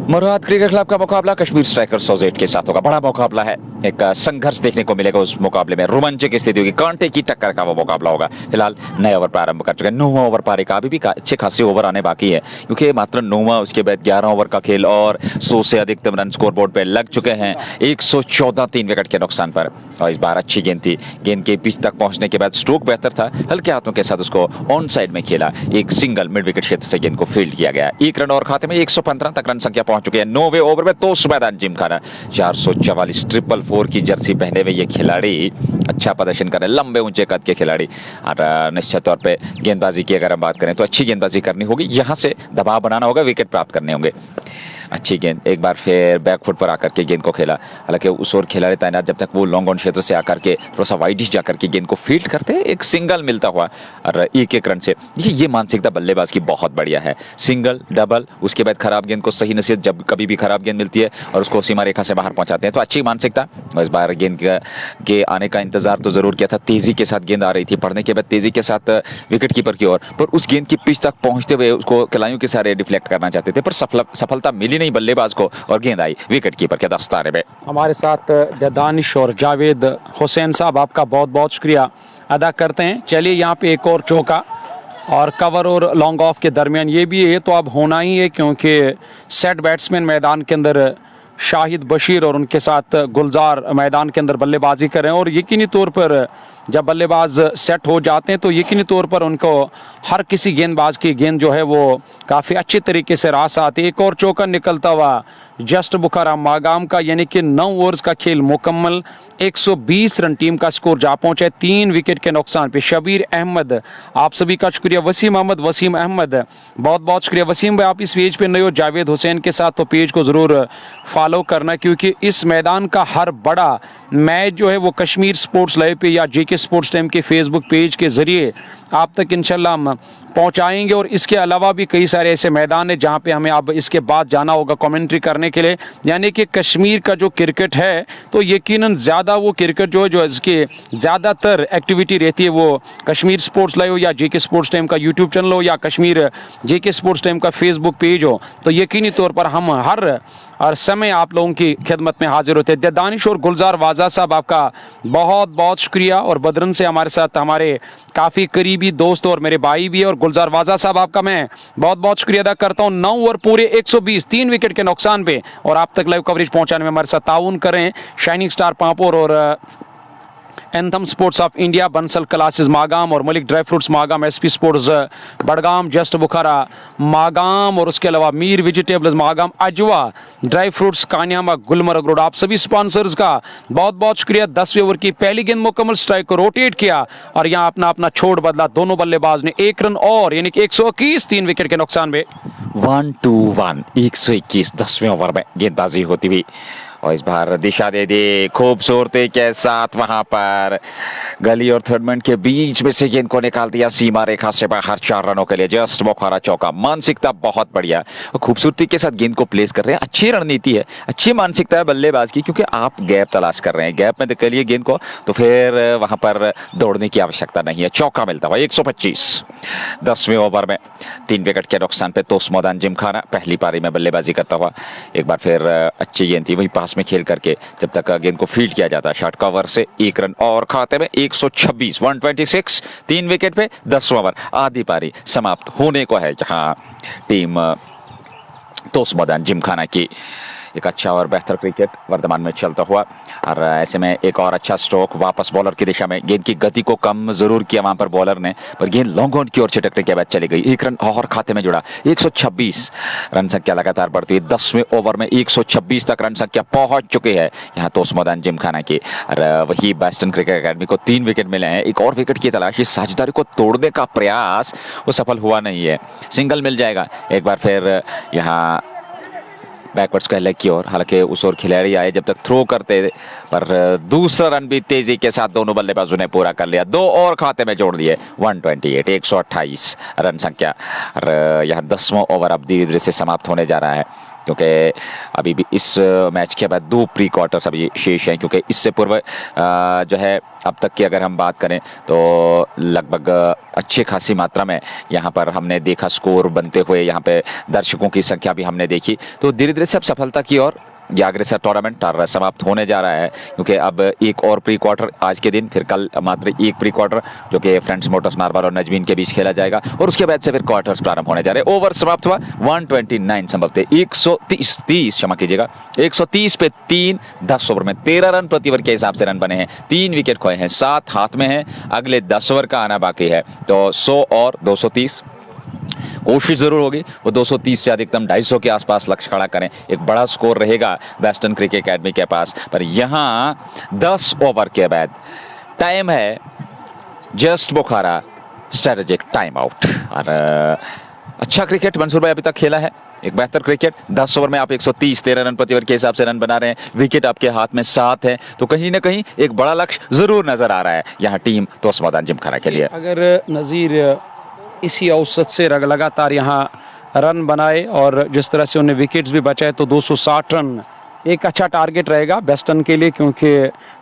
मुराद क्रिकेट क्लब का मुकाबला कश्मीर स्ट्राइकर्स सोजेट के साथ होगा, बड़ा मुकाबला है, एक संघर्ष देखने को मिलेगा उस मुकाबले में, रोमांचक स्थिति होगी, कांटे की टक्कर का वो मुकाबला होगा। फिलहाल नए ओवर प्रारंभ कर चुके हैं, 9वां ओवर पारी का, अभी भी अच्छे खासे ओवर आने बाकी है, क्योंकि मात्र 9वां, उसके बाद 11 ओवर का खेल, और 100 से अधिकतम रन स्कोर बोर्ड पे लग चुके हैं। 114, 3 विकेट के नुकसान पर, और इस बार अच्छी गेंद थी, गेंद के पिच तक पहुंचने के बाद स्ट्रोक बेहतर था, हल्के हाथों के साथ उसको ऑन साइड में खेला, एक सिंगल मिड विकेट क्षेत्र से गेंद को फील्ड किया गया। 1 रन और खाते में, 115 तक रन संख्या पहुंच चुकी है। 9वें ओवर में तो मैदान जिमखाना, 444, 444 की जर्सी पहने हुए ये खिलाड़ी अच्छा प्रदर्शन कर रहे हैं, लंबे ऊंचे कद के खिलाड़ी। और निश्चित तौर पे गेंदबाजी की अगर हम बात करें तो अच्छी गेंदबाजी करनी होगी, यहाँ से दबाव बनाना होगा, विकेट प्राप्त करने होंगे। अच्छी गेंद, एक बार फिर बैकफुट पर आकर के गेंद को खेला। हालांकि उस ओर खिलाड़ी तैनात जब तक वो लॉन्ग ऑन क्षेत्र से आकर के थोड़ा सा वाइडिश जाकर के गेंद को फील्ड करते हैं, एक सिंगल मिलता हुआ और एक रन से ये मानसिकता बल्लेबाज की बहुत बढ़िया है। सिंगल, डबल, उसके बाद खराब गेंद को सही नसीहत, जब कभी भी खराब गेंद मिलती है और उसको सीमा रेखा से बाहर पहुंचाते हैं तो अच्छी मानसिकता। इस बार गेंद के आने का इंतजार तो जरूर किया था, तेजी के साथ गेंद आ रही थी, पढ़ने के बाद तेजी के साथ विकेट कीपर की ओर, पर उस गेंद की पिच तक पहुंचते हुए उसको खिलाड़ियों के सारे डिफ्लेक्ट करना चाहते थे, पर सफलता मिली नहीं बल्लेबाज को और गेंद आई विकेट कीपर के दस्ताने में। हमारे साथ दानिश और जावेद हुसैन साहब, आपका बहुत बहुत शुक्रिया अदा करते हैं। चलिए यहाँ पे एक और चौका और कवर और लॉन्ग ऑफ के दरमियान ये भी है तो अब होना ही है, क्योंकि सेट बैट्समैन मैदान के अंदर शाहिद बशीर और उनके साथ गुलजार मैदान के अंदर बल्लेबाजी कर रहे हैं, और यकीनी तौर पर जब बल्लेबाज सेट हो जाते हैं तो यकीनी तौर पर उनको हर किसी गेंदबाज की गेंद जो है वो काफ़ी अच्छे तरीके से रास आती है। एक और चौका निकलता हुआ जस्ट बुखारा मागाम का, यानी कि 9 ओवर्स का खेल मुकम्मल, 120 रन टीम का स्कोर जा पहुंचा है 3 विकेट के नुकसान पे। शबीर अहमद, आप सभी का शुक्रिया। वसीम अहमद, वसीम अहमद, बहुत बहुत शुक्रिया। वसीम भाई, आप इस पेज पे नए हो जावेद हुसैन के साथ, तो पेज को ज़रूर फॉलो करना, क्योंकि इस मैदान का हर बड़ा मैच जो है वो कश्मीर स्पोर्ट्स लाइव पे या जेके स्पोर्ट्स टाइम के फेसबुक पेज के ज़रिए आप तक इंशाल्लाह हम पहुंचाएंगे। और इसके अलावा भी कई सारे ऐसे मैदान हैं जहां पे हमें अब इसके बाद जाना होगा कमेंट्री करने के लिए। यानी कि कश्मीर का जो क्रिकेट है तो यकीनन ज़्यादा वो क्रिकेट जो इसकी ज़्यादातर एक्टिविटी रहती है वो कश्मीर स्पोर्ट्स लाइव हो या जेके स्पोर्ट्स टाइम का यूट्यूब चैनल हो या कश्मीर जेके स्पोर्ट्स टाइम का फेसबुक पेज हो, तो यकीनी तौर पर हम हर समय आप लोगों की खिदमत में हाजिर होते हैं। दानिश और गुलजार वाजा साहब, आपका बहुत बहुत शुक्रिया। और बदरन से हमारे साथ हमारे काफ़ी करीबी दोस्त और मेरे भाई भी है, और गुलजार वाजा साहब आपका मैं बहुत बहुत शुक्रिया अदा करता हूं। 9 ओवर पूरे 120, 3 विकेट के नुकसान पे, और आप तक लाइव कवरेज पहुंचाने में हमारे साथ ताउन करें शाइनिंग स्टार पांपोर और anthem sports of India, Bansal classes Magam और Malik dry fruits Magam, SP sports Budgam, just Bukhara Magam, और उसके अलावा Mir vegetables Magam, Ajwa dry fruits Kaniyama, Gulmarg road. आप सभी स्पॉन्सर्स का बहुत बहुत शुक्रिया। 10वें ओवर की पहली गेंद मुकम्मल, स्ट्राइक को रोटेट किया और यहाँ अपना छोड़ बदला। दोनों बल्लेबाज ने 1 रन और, यानी कि 121, 3 विकेट के नुकसान में। 1-2-1, 121 10वें ओवर में गेंदबाजी होती हुई, और इस बार दिशा दे दी खूबसूरती के साथ, वहां पर गली और थर्ड मैन के बीच में से गेंद को निकाल दिया सीमा रेखा से बाहर 4 रनों के लिए। जस्ट बुखारा चौका, मानसिकता बहुत बढ़िया और खूबसूरती के साथ गेंद को प्लेस कर रहे हैं। अच्छी रणनीति है, अच्छी मानसिकता है बल्लेबाज की, क्योंकि आप गैप तलाश कर रहे हैं, गैप में निकलिए गेंद को तो फिर वहां पर दौड़ने की आवश्यकता नहीं है। चौका मिलता हुआ 125 10वें ओवर में, 3 विकेट के नुकसान पे तोस्मोदान जिमखाना पहली पारी में बल्लेबाजी करता हुआ। एक बार फिर अच्छी गेंद थी, वही पास में खेल करके जब तक गेंद को फील्ड किया जाता है शॉर्ट कवर से, 1 रन और खाते में 126, 126, 3 विकेट पे 10 ओवर, आधी पारी समाप्त होने को है, जहां टीम तोस्मोदान जिमखाना की एक अच्छा और बेहतर क्रिकेट वर्तमान में चलता हुआ। और ऐसे में एक और अच्छा स्ट्रोक वापस बॉलर की दिशा में, गेंद की गति को कम जरूर किया वहां पर बॉलर ने, पर गेंद लॉन्ग ऑन की ओर छिटकने के बाद चली गई। 1 रन और खाते में जुड़ा, 126 रन संख्या लगातार बढ़ती है। 10वें ओवर में 126 तक रन संख्या पहुंच चुकी है यहाँ तोस्मोदान जिमखाना की। और वही वेस्टर्न क्रिकेट अकेडमी को 3 विकेट मिले हैं, एक और विकेट की तलाश। इस साझेदारी को तोड़ने का प्रयास वो सफल हुआ नहीं है, सिंगल मिल जाएगा। एक बार फिर यहाँ बैकवर्ड्स का लेग की ओर, हालांकि उस ओर खिलाड़ी आए जब तक थ्रो करते, पर दूसरा रन भी तेजी के साथ दोनों बल्लेबाजों ने पूरा कर लिया, 2 और खाते में जोड़ दिए। 128, 128 रन संख्या। और यहाँ 10वां ओवर अब धीरे धीरे से समाप्त होने जा रहा है, क्योंकि अभी भी इस मैच के बाद 2 प्री क्वार्टर्स अभी शेष हैं, क्योंकि इससे पूर्व जो है अब तक की अगर हम बात करें तो लगभग अच्छी खासी मात्रा में यहाँ पर हमने देखा स्कोर बनते हुए, यहाँ पे दर्शकों की संख्या भी हमने देखी, तो धीरे धीरे सब सफलता की ओर यह अग्रसर टूर्नामेंट समाप्त होने जा रहा है। क्योंकि अब एक और प्री क्वार्टर आज के दिन, फिर कल मात्र एक प्री क्वार्टर जो कि फ्रेंड्स मोटर्स मार्बल और नजमीन के बीच खेला जाएगा, और उसके बाद से फिर क्वार्टर्स प्रारंभ होने जा रहे हैं। ओवर समाप्त हुआ 129 संभवतः 130 क्षमा कीजिएगा 130 पे 3, 10 ओवर में 13 रन प्रति ओवर के हिसाब से रन बने हैं, 3 विकेट खोए हैं, 7 हाथ में हैं, अगले 10 ओवर का आना बाकी है। तो 100 और 230 कोशिश जरूर होगी वो 230 से अधिकतम 250 के आसपास लक्ष्य खड़ा करें, एक बड़ा स्कोर रहेगा वेस्टर्न क्रिकेट एकेडमी के पास। पर यहाँ 10 ओवर के बाद टाइम है जस्ट बुखारा स्ट्रेटेजिक टाइम आउट। और अच्छा क्रिकेट मंसूर भाई अभी तक खेला है, एक बेहतर क्रिकेट, 10 ओवर में आप 130 13 रन प्रति ओवर के हिसाब से रन बना रहे हैं, विकेट आपके हाथ में 7 है, तो कहीं ना कहीं एक बड़ा लक्ष्य जरूर नजर आ रहा है यहाँ टीम तोस्मदान जिमखाना के लिए। अगर नज़ीर इसी औसत से लगातार यहाँ रन बनाए और जिस तरह से उन्हें विकेट्स भी बचाए तो 260 रन एक अच्छा टारगेट रहेगा वेस्टर्न के लिए, क्योंकि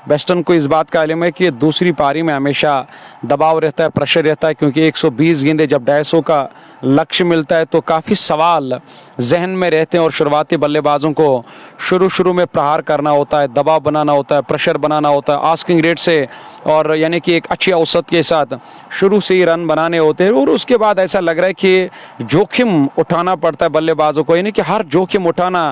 वेस्टर्न को इस बात का इल्म है कि दूसरी पारी में हमेशा दबाव रहता है, प्रेशर रहता है, क्योंकि 120 गेंदें जब 250 का लक्ष्य मिलता है तो काफ़ी सवाल जहन में रहते हैं और शुरुआती बल्लेबाजों को शुरू में प्रहार करना होता है, दबाव बनाना होता है, प्रेशर बनाना होता है आस्किंग रेट से, और यानी कि एक अच्छी औसत के साथ शुरू से ही रन बनाने होते हैं। और उसके बाद ऐसा लग रहा है कि जोखिम उठाना पड़ता है बल्लेबाजों को, यानी कि हर जोखिम उठाना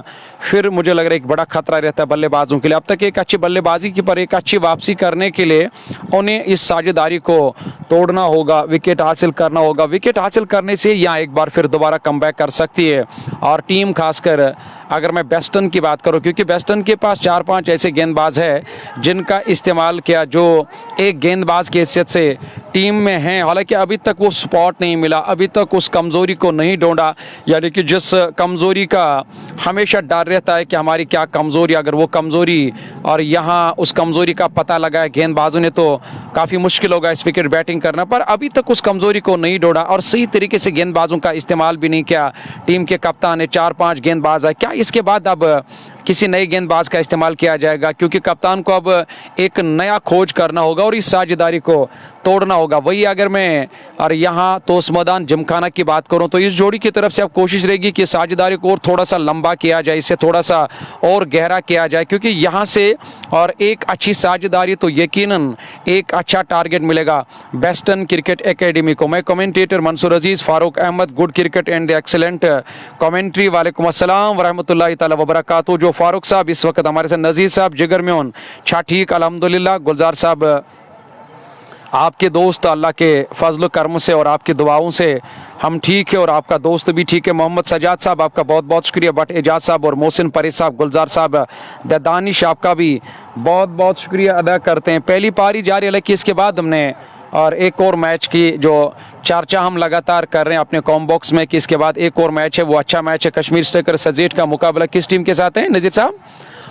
फिर मुझे लग रहा है एक बड़ा खतरा रहता है बल्लेबाजों के लिए। अब तक एक अच्छी बल्लेबाजी की पर एक अच्छी वापसी करने के लिए उन्हें इस साझेदारी को तोड़ना होगा, विकेट हासिल करना होगा। विकेट हासिल करने से यहाँ एक बार फिर दोबारा कमबैक कर सकती है और टीम खासकर अगर मैं वेस्टर्न की बात करूं, क्योंकि वेस्टर्न के पास 4-5 ऐसे गेंदबाज है जिनका इस्तेमाल किया जो एक गेंदबाज की हैसियत से टीम में हैं, हालांकि अभी तक वो स्पॉट नहीं मिला, अभी तक उस कमज़ोरी को नहीं ढूंढा, यानी कि जिस कमज़ोरी का हमेशा डर रहता है कि हमारी क्या कमज़ोरी, अगर वो कमज़ोरी और यहाँ उस कमज़ोरी का पता लगाया गेंदबाजों ने तो काफ़ी मुश्किल होगा इस विकेट बैटिंग करना, पर अभी तक उस कमज़ोरी को नहीं ढूंढा और सही तरीके से गेंदबाजों का इस्तेमाल भी नहीं किया टीम के कप्तान ने। 4-5 गेंदबाज है, क्या इसके बाद अब किसी नए गेंदबाज का इस्तेमाल किया जाएगा, क्योंकि कप्तान को अब एक नया खोज करना होगा और इस साझेदारी को तोड़ना होगा। वही अगर मैं और यहाँ तोस्मदान जिमखाना की बात करूँ तो इस जोड़ी की तरफ से अब कोशिश रहेगी कि साझेदारी को और थोड़ा सा लंबा किया जाए, इसे थोड़ा सा और गहरा किया जाए, क्योंकि यहाँ से और एक अच्छी साझेदारी तो यकीनन एक अच्छा टारगेट मिलेगा वेस्टर्न क्रिकेट एकेडमी को। मैं commentator Mansoor Aziz, Farooq Ahmed, good cricket and the excellent commentary, वालेकुम अस्सलाम वरहमतुल्लाहि ताला वबरकातुहू। जो फारूक साहब इस वक्त हमारे साथ, नज़ीर साहब जिगर में उन छा ठीक अल्हम्दुलिल्लाह, गुलजार साहब आपके दोस्त अल्लाह के फजल करम से और आपकी दुआओं से हम ठीक है और आपका दोस्त भी ठीक है। मोहम्मद सजाद साहब आपका बहुत बहुत शुक्रिया, बट एजाज साहब और मोहसिन परी साहब, गुलजार साहब, दानिश आपका भी बहुत बहुत शुक्रिया अदा करते हैं। पहली पारी जारी, हालांकि इसके बाद हमने और एक और मैच की जो चर्चा हम लगातार कर रहे हैं अपने कॉम बॉक्स में कि इसके बाद एक और मैच है, वो अच्छा मैच है। कश्मीर स्ट्राइकर्स सजेट का मुकाबला किस टीम के साथ है नज़ीर साहब?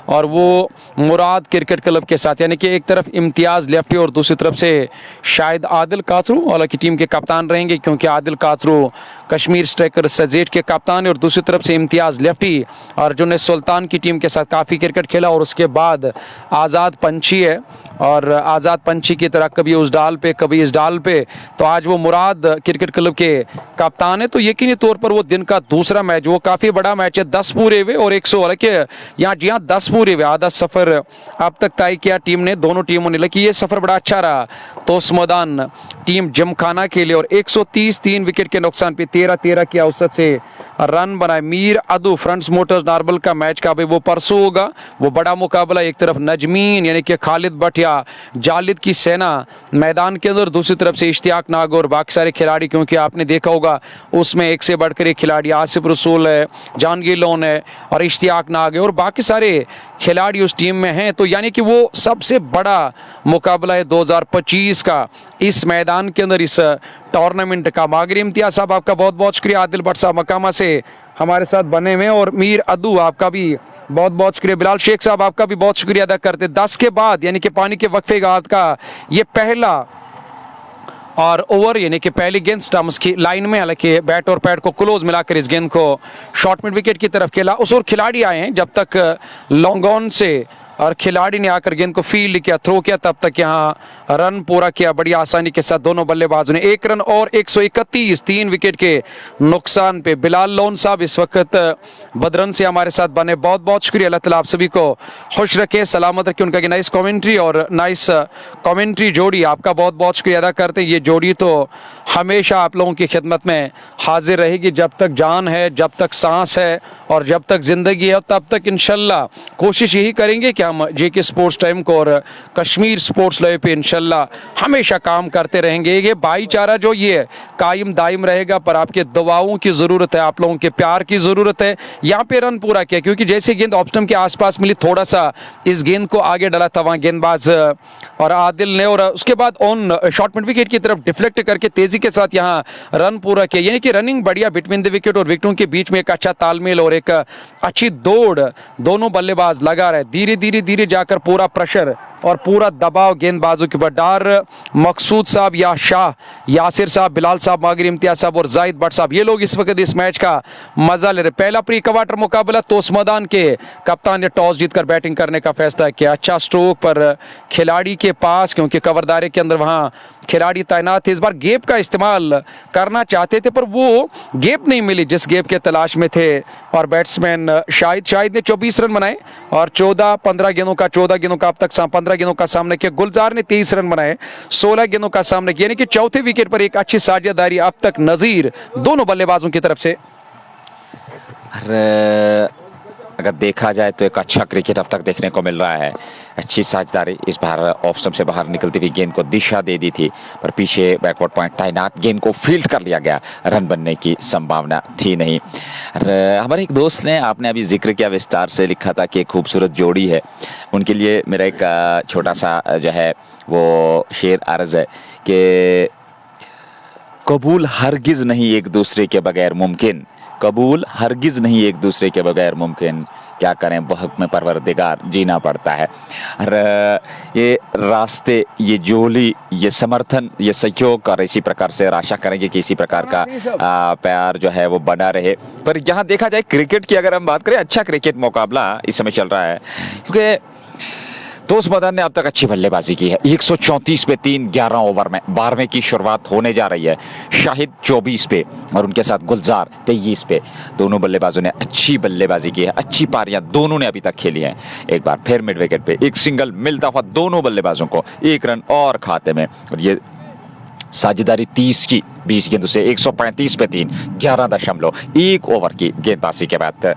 और वो मुराद क्रिकेट क्लब के साथ, यानी कि एक तरफ इम्तियाज़ लेफ्टी और दूसरी तरफ से शायद आदिल कातरू, हालांकि टीम के कप्तान रहेंगे क्योंकि आदिल कातरू कश्मीर स्ट्राइकर्स सजेट के कप्तान है, और दूसरी तरफ से इम्तियाज़ लेफ्टी और जो ने सुल्तान की टीम के साथ काफ़ी क्रिकेट खेला। और उसके बाद आज़ाद पंछी है, और आज़ाद पंछी की तरह कभी उस डाल पे कभी इस डाल पे, तो आज वो मुराद क्रिकेट क्लब के कप्तान है। तो यकीनी तौर पर वो दिन का दूसरा मैच, वो काफ़ी बड़ा मैच है, 10 पूरे हुए और 100, हालांकि यहाँ जी हाँ 10 पूरे हुए, आधा सफ़र अब तक तय किया टीम ने, दोनों टीमों ने, लेकिन ये सफ़र बड़ा अच्छा रहा तोस्मदान टीम जिमखाना के लिए। और 130 3 विकेट के नुकसान पे 13-13 की औसत से रन बनाए। मीर अदू फ्रंट्स मोटर्स नार्बल का मैच का भी वो परसों होगा, वो बड़ा मुकाबला, एक तरफ नजमीन यानी कि खालिद भट्ट या जालिद की सेना मैदान के अंदर, दूसरी तरफ से इश्तियाक नाग और बाकी सारे खिलाड़ी, क्योंकि आपने देखा होगा उसमें एक से बढ़कर एक खिलाड़ी, आसिफ रसूल है, जहांगीर लोन है और इश्तियाक नाग है और बाकी सारे खिलाड़ी उस टीम में हैं। तो यानी कि वो सबसे बड़ा मुकाबला है 2025 का इस मैदान के अंदर, इस टूर्नामेंट का। मागरी इम्तियाज साहब आपका बहुत बहुत शुक्रिया, आदिल भट्ट साहब मकामा से हमारे साथ बने हुए, और मीर अदू आपका भी बहुत बहुत शुक्रिया, बिलाल शेख साहब आपका भी बहुत शुक्रिया अदा करते। 10 के बाद यानी कि पानी के वक्फे बाद का ये पहला और ओवर, यानी कि पहली गेंद स्टम्प्स की लाइन में, हालांकि बैट और पैड को क्लोज मिलाकर इस गेंद को शॉर्ट मिड विकेट की तरफ खेला। उस और खिलाड़ी आए हैं, जब तक लॉन्ग ऑन से और खिलाड़ी ने आकर गेंद को फील्ड किया, थ्रो किया, तब तक यहाँ रन पूरा किया बड़ी आसानी के साथ दोनों बल्लेबाजों ने। 1 रन और 131 3 विकेट के नुकसान पे। बिलाल लोन साहब इस वक्त बदरन से हमारे साथ बने, बहुत बहुत शुक्रिया, अल्लाह ताला आप सभी को खुश रखे, सलामत रखे। उनका नाइस कमेंट्री और नाइस कमेंट्री जोड़ी, आपका बहुत बहुत शुक्रिया अदा करते हैं। ये जोड़ी तो हमेशा आप लोगों की खिदमत में हाजिर रहेगी, जब तक जान है, जब तक सांस है और जब तक जिंदगी है, तब तक इंशाल्लाह कोशिश यही करेंगे कि हम जेके स्पोर्ट्स टाइम को और कश्मीर स्पोर्ट्स लाइव पे इंशाल्लाह हमेशा काम करते रहेंगे। ये भाईचारा जो ये कायम दायम रहेगा, पर आपके दुआओं की ज़रूरत है, आप लोगों के प्यार की ज़रूरत है। यहाँ पे रन पूरा किया क्योंकि जैसे गेंद ऑफ स्टंप के आसपास मिली, थोड़ा सा इस गेंद को आगे डाला था वहाँ गेंदबाज और आदिल ने, और उसके बाद ऑन शॉर्ट मिड विकेट की तरफ डिफ्लेक्ट करके तेजी के साथ यहाँ रन पूरा किया। यानी कि रनिंग बढ़िया बिटवीन द विकेट और विकेटों के बीच में एक अच्छा तालमेल और एक अच्छी दौड़ दोनों बल्लेबाज लगा रहे। धीरे धीरे धीरे जाकर पूरा प्रेशर और पूरा दबाव गेंदबाजों के ऊपर। डार मकसूद साहब या शाह, यासिर साहब, बिलाल साहब, मागिर इम्तियाज साहब और जाहिद भट्ट साहब, ये लोग इस वक्त इस मैच का मजा ले रहे। पहला प्री क्वार्टर मुकाबला तोसमदान के कप्तान ने टॉस जीतकर बैटिंग करने का फैसला किया। अच्छा स्ट्रोक पर खिलाड़ी के पास, क्योंकि कवरदारे के अंदर वहां खिलाड़ी तैनात थे, इस बार गेप का इस्तेमाल करना चाहते थे पर वो गेप नहीं मिली जिस गेप के तलाश में थे। और बैट्समैन शाहिद ने 24 रन बनाए और 14 गेंदों का अब तक 15 गेंदों का सामना किया। गुलजार ने 23 रन बनाए, 16 गेंदों का सामना किया। यानी कि चौथे विकेट पर एक अच्छी साझेदारी अब तक नजीर दोनों बल्लेबाजों की तरफ से। अगर देखा जाए तो एक अच्छा क्रिकेट अब तक देखने को मिल रहा है। अच्छी साझेदारी, इस बार ऑफ स्टंप से बाहर निकलती हुई गेंद को दिशा दे दी थी, पर पीछे बैकवर्ड पॉइंट तैनात गेंद को फील्ड कर लिया गया, रन बनने की संभावना थी नहीं। हमारे एक दोस्त ने, आपने अभी जिक्र किया विस्तार से, लिखा था कि खूबसूरत जोड़ी है, उनके लिए मेरा एक छोटा सा जो है वो शेर अर्ज है कि कबूल हरगिज नहीं एक दूसरे के बगैर मुमकिन, कबूल हरगिज नहीं एक दूसरे के बगैर मुमकिन, क्या करें बहक में परवरदिगार जीना पड़ता है। और ये रास्ते, ये जोली, ये समर्थन, ये सहयोग, और इसी प्रकार से आशा करेंगे कि इसी प्रकार का प्यार जो है वो बना रहे। पर यहाँ देखा जाए क्रिकेट की अगर हम बात करें, अच्छा क्रिकेट मुकाबला इस समय चल रहा है क्योंकि तोसमदान ने अब तक अच्छी बल्लेबाजी की है। 134 पे 3 11 ओवर में 12वें की शुरुआत होने जा रही है। शाहिद 24 पे और उनके साथ गुलजार 23 पे, दोनों बल्लेबाजों ने अच्छी बल्लेबाजी की है, अच्छी पारियां दोनों ने अभी तक खेली हैं। एक बार फिर मिड विकेट पे एक सिंगल मिलता हुआ दोनों बल्लेबाजों को, 1 रन और खाते में, और ये साझेदारी 30 की 20 गेंदों से 135 पे 3 11.1 ओवर की गेंदबाजी के बाद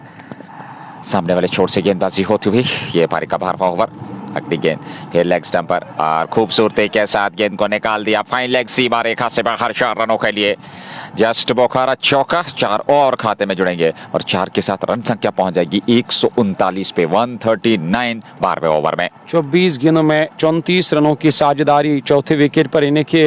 सामने वाले छोर से गेंदबाजी होती हुई ये पारी का 12वां ओवर। अगली गेंद फिर लेग स्टंप पर और खूबसूरती के साथ गेंद को निकाल दिया, फाइन लेग सीमा रेखा से बाहर 4 रनों के लिए। जस्ट बोखारा चौका, 4 और खाते में जुड़ेंगे और 4 के साथ रन संख्या पहुंच जाएगी 139 पे 139 12वें ओवर में। 24 गेंदों में 34 रनों की साझेदारी चौथे विकेट पर। इन्हें के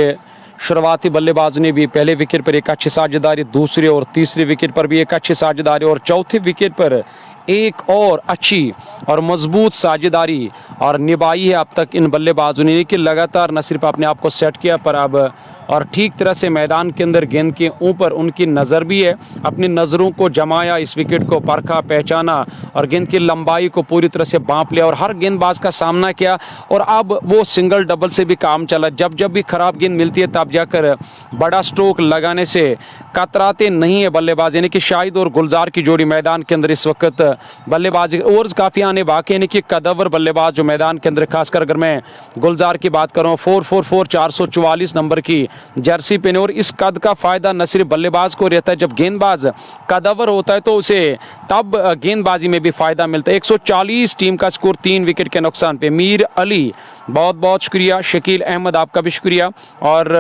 शुरुआती बल्लेबाज ने भी पहले विकेट पर एक अच्छी साझेदारी, दूसरे और तीसरे विकेट पर भी एक अच्छी साझेदारी और चौथे विकेट पर एक और अच्छी और मजबूत साझेदारी और निभाई है अब तक इन बल्लेबाजों ने, कि लगातार न सिर्फ अपने आप को सेट किया पर अब और ठीक तरह से मैदान के अंदर गेंद के ऊपर उनकी नज़र भी है, अपनी नज़रों को जमाया, इस विकेट को परखा, पहचाना और गेंद की लंबाई को पूरी तरह से बांप लिया और हर गेंदबाज का सामना किया। और अब वो सिंगल डबल से भी काम चला, जब जब भी खराब गेंद मिलती है तब जाकर बड़ा स्ट्रोक लगाने से कतराते नहीं है बल्लेबाज। यानी कि शाहिद और गुलजार की जोड़ी मैदान के अंदर इस वक्त बल्लेबाजी ओवर्स काफ़ी आने बाकी, यानी कि कदवर बल्लेबाज जो मैदान के अंदर, खासकर अगर मैं गुलजार की बात करूँ 444 444 नंबर की जर्सी पहने, और इस कद का फायदा न सिर्फ बल्लेबाज को रहता है, जब गेंदबाज कदवर होता है तो उसे तब गेंदबाजी में भी फायदा मिलता है। 140 टीम का स्कोर 3 विकेट के नुकसान पे। मीर अली बहुत बहुत शुक्रिया, शकील अहमद आपका भी शुक्रिया और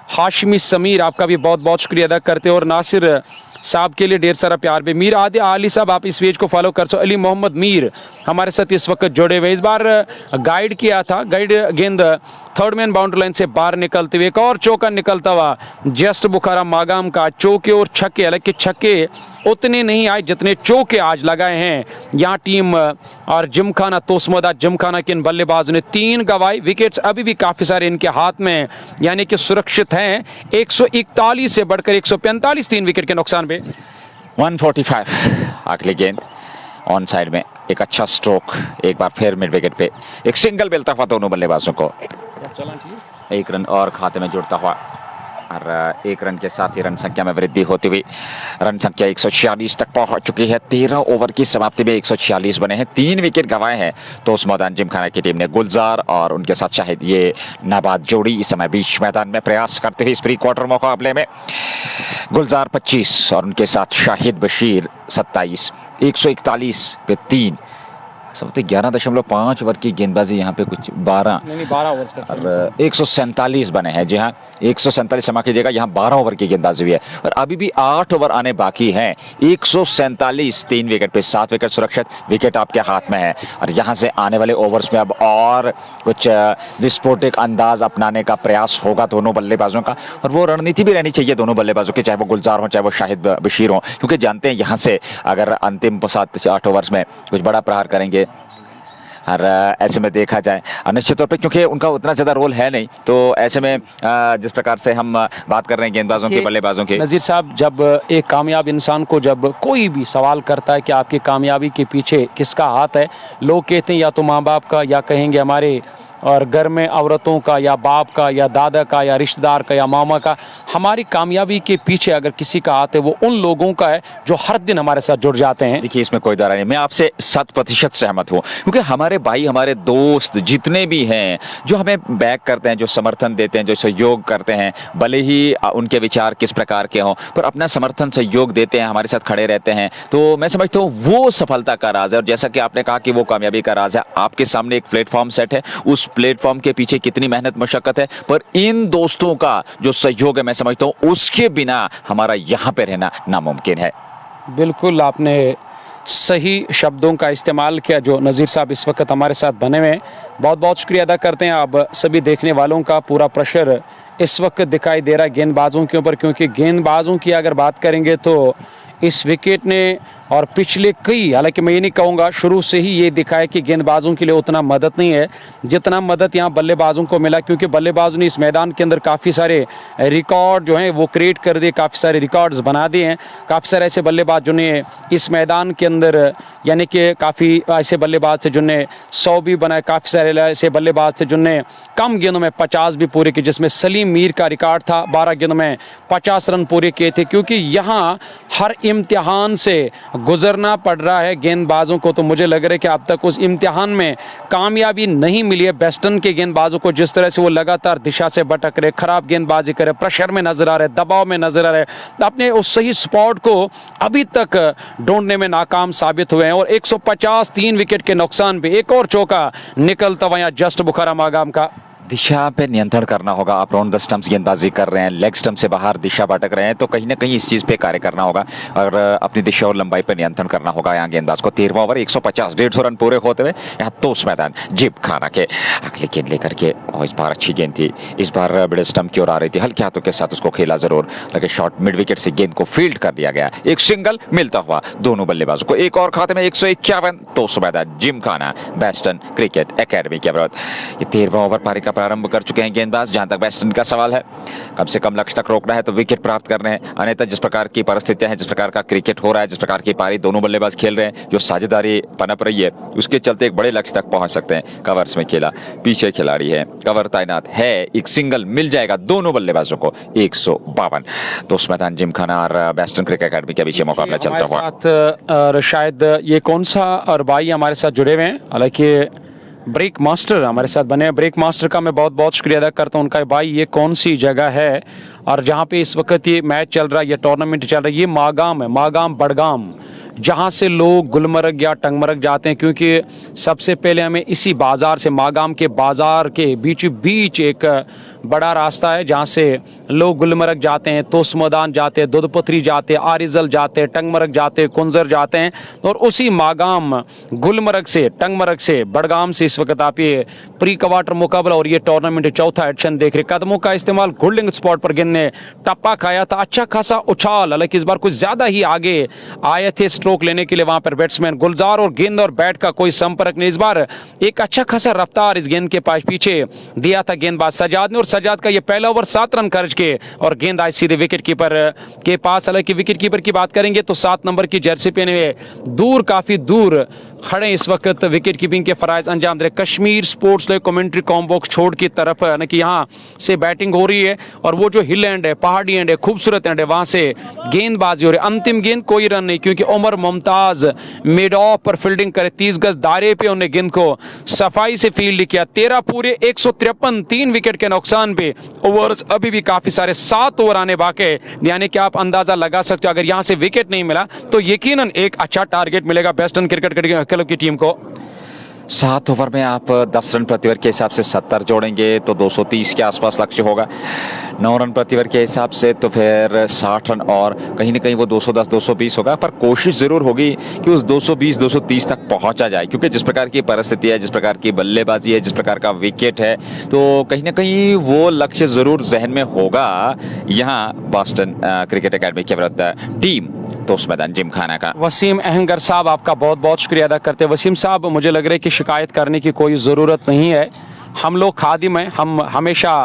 हाशमी समीर आपका भी बहुत बहुत शुक्रिया अदा करते हो, और नासिर साहब के लिए ढेर सारा प्यार भी। मीर आदि आली साहब आप इस पेज को फॉलो कर सो। अली मोहम्मद मीर हमारे साथ इस वक्त जुड़े हुए, इस बार गाइड किया था, गाइड गेंद थर्ड मैन बाउंड्री लाइन से बाहर निकलते हुए एक और चौका निकलता हुआ जस्ट बुखारा मागाम का। चौके और छक्के, हालांकि छक्के उतने नहीं आए जितने चौके आज लगाए हैं यहाँ टीम और जिमखाना तोसमदा जिमखाना के इन बल्लेबाजों ने। 3 गवाए, विकेट्स अभी भी काफ़ी सारे इनके हाथ में यानी कि सुरक्षित हैं। 141 से बढ़कर 145 3 विकेट के नुकसान पे। 145 अगली गेंद ऑन साइड में एक अच्छा स्ट्रोक, एक बार फिर मिड विकेट पे एक सिंगल मिलता हुआ दोनों बल्लेबाजों को, 1 रन और खाते में जुड़ता हुआ और 1 रन के साथ ही रन संख्या में वृद्धि होती हुई रन संख्या 146 तक पहुंच चुकी है। 13 ओवर की समाप्ति में 146 बने हैं, 3 विकेट गंवाए हैं तोसमदान जिमखाना की टीम ने। गुलजार और उनके साथ शाहिद, ये नाबाद जोड़ी इस समय बीच मैदान में प्रयास करते हुए इस प्री क्वार्टर मुकाबले में। गुलजार 25 और उनके साथ शाहिद बशीर 27, 141 पे 3 समझते 11.5 ओवर की गेंदबाजी यहाँ पे कुछ 12 नहीं 12 ओवर्स का और 147 बने हैं। जी हाँ, 147 क्षमा कीजिएगा, यहाँ 12 ओवर की गेंदबाजी हुई है और अभी भी 8 ओवर आने बाकी हैं। 147, 3 विकेट पे 7 विकेट सुरक्षित, विकेट आपके हाथ में है और यहाँ से आने वाले ओवर्स में अब और कुछ विस्फोटक अंदाज अपनाने का प्रयास होगा दोनों बल्लेबाजों का और वो रणनीति भी रहनी चाहिए दोनों बल्लेबाजों की, चाहे वो गुलजार हो चाहे वो शाहिद बशीर हो, क्योंकि जानते हैं यहाँ से अगर अंतिम 7-8 ओवर्स में कुछ बड़ा प्रहार करेंगे और ऐसे में देखा जाए निश्चित तौर पे क्योंकि उनका उतना ज़्यादा रोल है नहीं, तो ऐसे में जिस प्रकार से हम बात कर रहे हैं गेंदबाजों की, बल्लेबाजों की। नज़ीर साहब, जब एक कामयाब इंसान को जब कोई भी सवाल करता है कि आपकी कामयाबी के पीछे किसका हाथ है, लोग कहते हैं या तो माँ बाप का या कहेंगे हमारे और घर में औरतों का या बाप का या दादा का या रिश्तेदार का या मामा का। हमारी कामयाबी के पीछे अगर किसी का हाथ है वो उन लोगों का है जो हर दिन हमारे साथ जुड़ जाते हैं। देखिए, इसमें कोई दरार नहीं, मैं आपसे 100% सहमत हूँ, क्योंकि हमारे भाई हमारे दोस्त जितने भी हैं जो हमें बैक करते हैं, जो समर्थन देते हैं, जो सहयोग करते हैं, भले ही उनके विचार किस प्रकार के हों पर अपना समर्थन सहयोग देते हैं, हमारे साथ खड़े रहते हैं, तो मैं समझता हूँ वो सफलता का राज है। और जैसा कि आपने कहा कि वो कामयाबी का राज है, आपके सामने एक प्लेटफॉर्म सेट है, उस प्लेटफॉर्म के पीछे कितनी मेहनत मशक्कत है, पर इन दोस्तों का जो सहयोग है मैं समझता हूं उसके बिना हमारा यहां पे रहना नामुमकिन है। बिल्कुल आपने सही शब्दों का इस्तेमाल किया। जो नज़ीर साहब इस वक्त हमारे साथ बने हुए हैं, बहुत बहुत शुक्रिया अदा करते हैं। अब सभी देखने वालों का पूरा प्रेशर इस वक्त दिखाई दे रहा है गेंदबाजों के ऊपर, क्योंकि गेंदबाजों की अगर बात करेंगे तो इस विकेट ने और पिछले कई, हालांकि मैं ये नहीं कहूँगा शुरू से ही ये दिखा है कि गेंदबाजों के लिए उतना मदद नहीं है जितना मदद यहाँ बल्लेबाजों को मिला, क्योंकि बल्लेबाजों ने इस मैदान के अंदर काफ़ी सारे रिकॉर्ड जो हैं वो क्रिएट कर दिए, काफ़ी सारे रिकॉर्ड्स बना दिए हैं। काफ़ी सारे ऐसे बल्लेबाज जिन्हें इस मैदान के अंदर, यानी कि काफ़ी ऐसे बल्लेबाज थे जिन्हें 100 भी बनाए, काफ़ी सारे ऐसे बल्लेबाज थे जिन्हें कम गेंदों में 50 भी पूरे किए, जिसमें सलीम मीर का रिकॉर्ड था 12 गेंदों में 50 रन पूरे किए थे। क्योंकि यहाँ हर इम्तिहान से गुजरना पड़ रहा है गेंदबाजों को, तो मुझे लग रहा है कि अब तक उस इम्तिहान में कामयाबी नहीं मिली है वेस्टर्न के गेंदबाजों को। जिस तरह से वो लगातार दिशा से भटक रहे, खराब गेंदबाजी करे, प्रेशर में नजर आ रहे, दबाव में नजर आ रहे, अपने उस सही स्पॉट को अभी तक ढूंढने में नाकाम साबित हुए हैं। और 150 3 विकेट के नुकसान पे एक और चौका निकलता हुआ जस्ट बुखारा मागाम का। दिशा पे नियंत्रण करना होगा। आप राउंड द स्टंप्स गेंदबाजी कर रहे हैं, लेग स्टंप से बाहर दिशा भटक रहे हैं, तो कहीं ना कहीं इस चीज़ पे कार्य करना होगा और अपनी दिशा और लंबाई पे नियंत्रण करना होगा यहाँ गेंदबाज को। 13वां ओवर 150, 150 रन पूरे होते हुए यहाँ तोस मैदान जिम खाना के अगली गेंद लेकर के, और इस बार अच्छी गेंद थी, इस बार बड़े स्टंप की ओर आ रही थी, हल्के हाथों के साथ उसको खेला जरूर, लेकिन शॉर्ट मिड विकेट से गेंद को फील्ड कर दिया गया। एक सिंगल मिलता हुआ दोनों बल्लेबाजों को। एक और खाते में 151, तोस मैदान जिम खाना वेस्टर्न क्रिकेट एकेडमी के विरोध। ये 13वां ओवर पारी का प्रारंभ कर चुके हैं गेंदबाज। जहां तक वेस्टर्न का सवाल है, कम से कम लक्ष्य तक रोकना है तो विकेट प्राप्त करने हैं, अन्यथा जिस प्रकार की परिस्थितियां हैं, जिस प्रकार का क्रिकेट हो रहा है, जिस प्रकार की पारी दोनों बल्लेबाज खेल रहे हैं, जो साझेदारी पनप रही है, उसके चलते एक बड़े लक्ष्य तक पहुंच सकते हैं। कवर्स में खेला, पीछे खिलाड़ी है, कवर तैनात है, एक सिंगल मिल जाएगा दोनों बल्लेबाजों को। 152 तो उस मैदान जिम खाना और वेस्टर्न क्रिकेट अकेडमी के बीच मुकाबला चलता हुआ। और शायद ये कौन सा और भाई हमारे साथ जुड़े हुए हैं, हालांकि ब्रेक मास्टर हमारे साथ बने हैं। ब्रेक मास्टर का मैं बहुत बहुत शुक्रिया अदा करता हूँ उनका। भाई ये कौन सी जगह है और जहाँ पे इस वक्त ये मैच चल रहा है, ये टूर्नामेंट चल रहा है? ये मागाम है, मागाम बड़गाम, जहाँ से लोग गुलमर्ग या टंगमर्ग जाते हैं, क्योंकि सबसे पहले हमें इसी बाज़ार से, मागाम के बाज़ार के बीच बीच एक बड़ा रास्ता है जहाँ से लोग गुलमर्ग जाते हैं, तोस मैदान जाते हैं, दुधपथरी जाते हैं, आरिजल जाते हैं, टंगमर्ग जाते हैं, कुंजर जाते हैं। और उसी मागाम गुलमर्ग से, टंगमर्ग से, बड़गाम से इस वक्त आप ये प्री क्वार्टर मुकाबला और ये टूर्नामेंट चौथा एडिशन देख रहे। कदमों का इस्तेमाल, होल्डिंग स्पॉट पर गेंद ने टप्पा खाया था, अच्छा खासा उछाल, हालांकि इस बार कुछ ज्यादा ही आगे आए थे स्ट्रोक लेने के लिए वहां पर बैट्समैन गुलजार, और गेंद और बैट का कोई संपर्क नहीं। इस बार एक अच्छा खासा रफ्तार इस गेंद के पास पीछे दिया था गेंदबाज सजाद ने, और सजाद का ये पहला ओवर 7 रन खर्च के और गेंद आई सीधे विकेट कीपर के पास। हालांकि विकेट कीपर की बात करेंगे तो 7 नंबर की जर्सी पहने हुए दूर, काफी दूर खड़े इस वक्त विकेट कीपिंग के फराइज अंजाम दे। कश्मीर स्पोर्ट्स लाइव कमेंट्री कॉम्बॉक्स छोड़ की तरफ यानी कि यहाँ से बैटिंग हो रही है, और वो जो हिल एंड है, पहाड़ी एंड है, खूबसूरत एंड है, वहां से गेंदबाजी हो रही है। अंतिम गेंद कोई रन नहीं, क्योंकि उमर मुमताज मिड ऑफ पर फील्डिंग करे, 30 गज दायरे पे उन्हें गेंद को सफाई से फील्ड किया। 13 पूरे 153, 3 विकेट के नुकसान पे ओवर्स अभी भी काफी सारे, 7 ओवर आने बाकी, यानी कि आप अंदाजा लगा सकते हो अगर यहां से विकेट नहीं मिला तो यकीनन एक अच्छा टारगेट मिलेगा वेस्टर्न क्रिकेट क्लब की टीम को। 7 ओवर में आप 10 रन प्रति ओवर के हिसाब से 70 जोड़ेंगे तो 230 के आसपास लक्ष्य होगा। 9 रन प्रति ओवर के हिसाब से तो फिर 60 रन और कहीं ना कहीं वो 210 220 होगा, पर कोशिश ज़रूर होगी कि उस 220 230 तक पहुंचा जाए, क्योंकि जिस प्रकार की परिस्थिति है, जिस प्रकार की बल्लेबाजी है, जिस प्रकार का विकेट है, तो कहीं ना कहीं वो लक्ष्य ज़रूर जहन में होगा यहाँ बॉस्टन क्रिकेट एकेडमी के विरुद्ध टीम तोस मैदान जिमखाना का। वसीम अहंगर साहब, आपका बहुत बहुत शुक्रिया अदा करते हैं। वसीम साहब, मुझे लग रहा है कि शिकायत करने की कोई ज़रूरत नहीं है। हम लोग खादिम हैं, हम हमेशा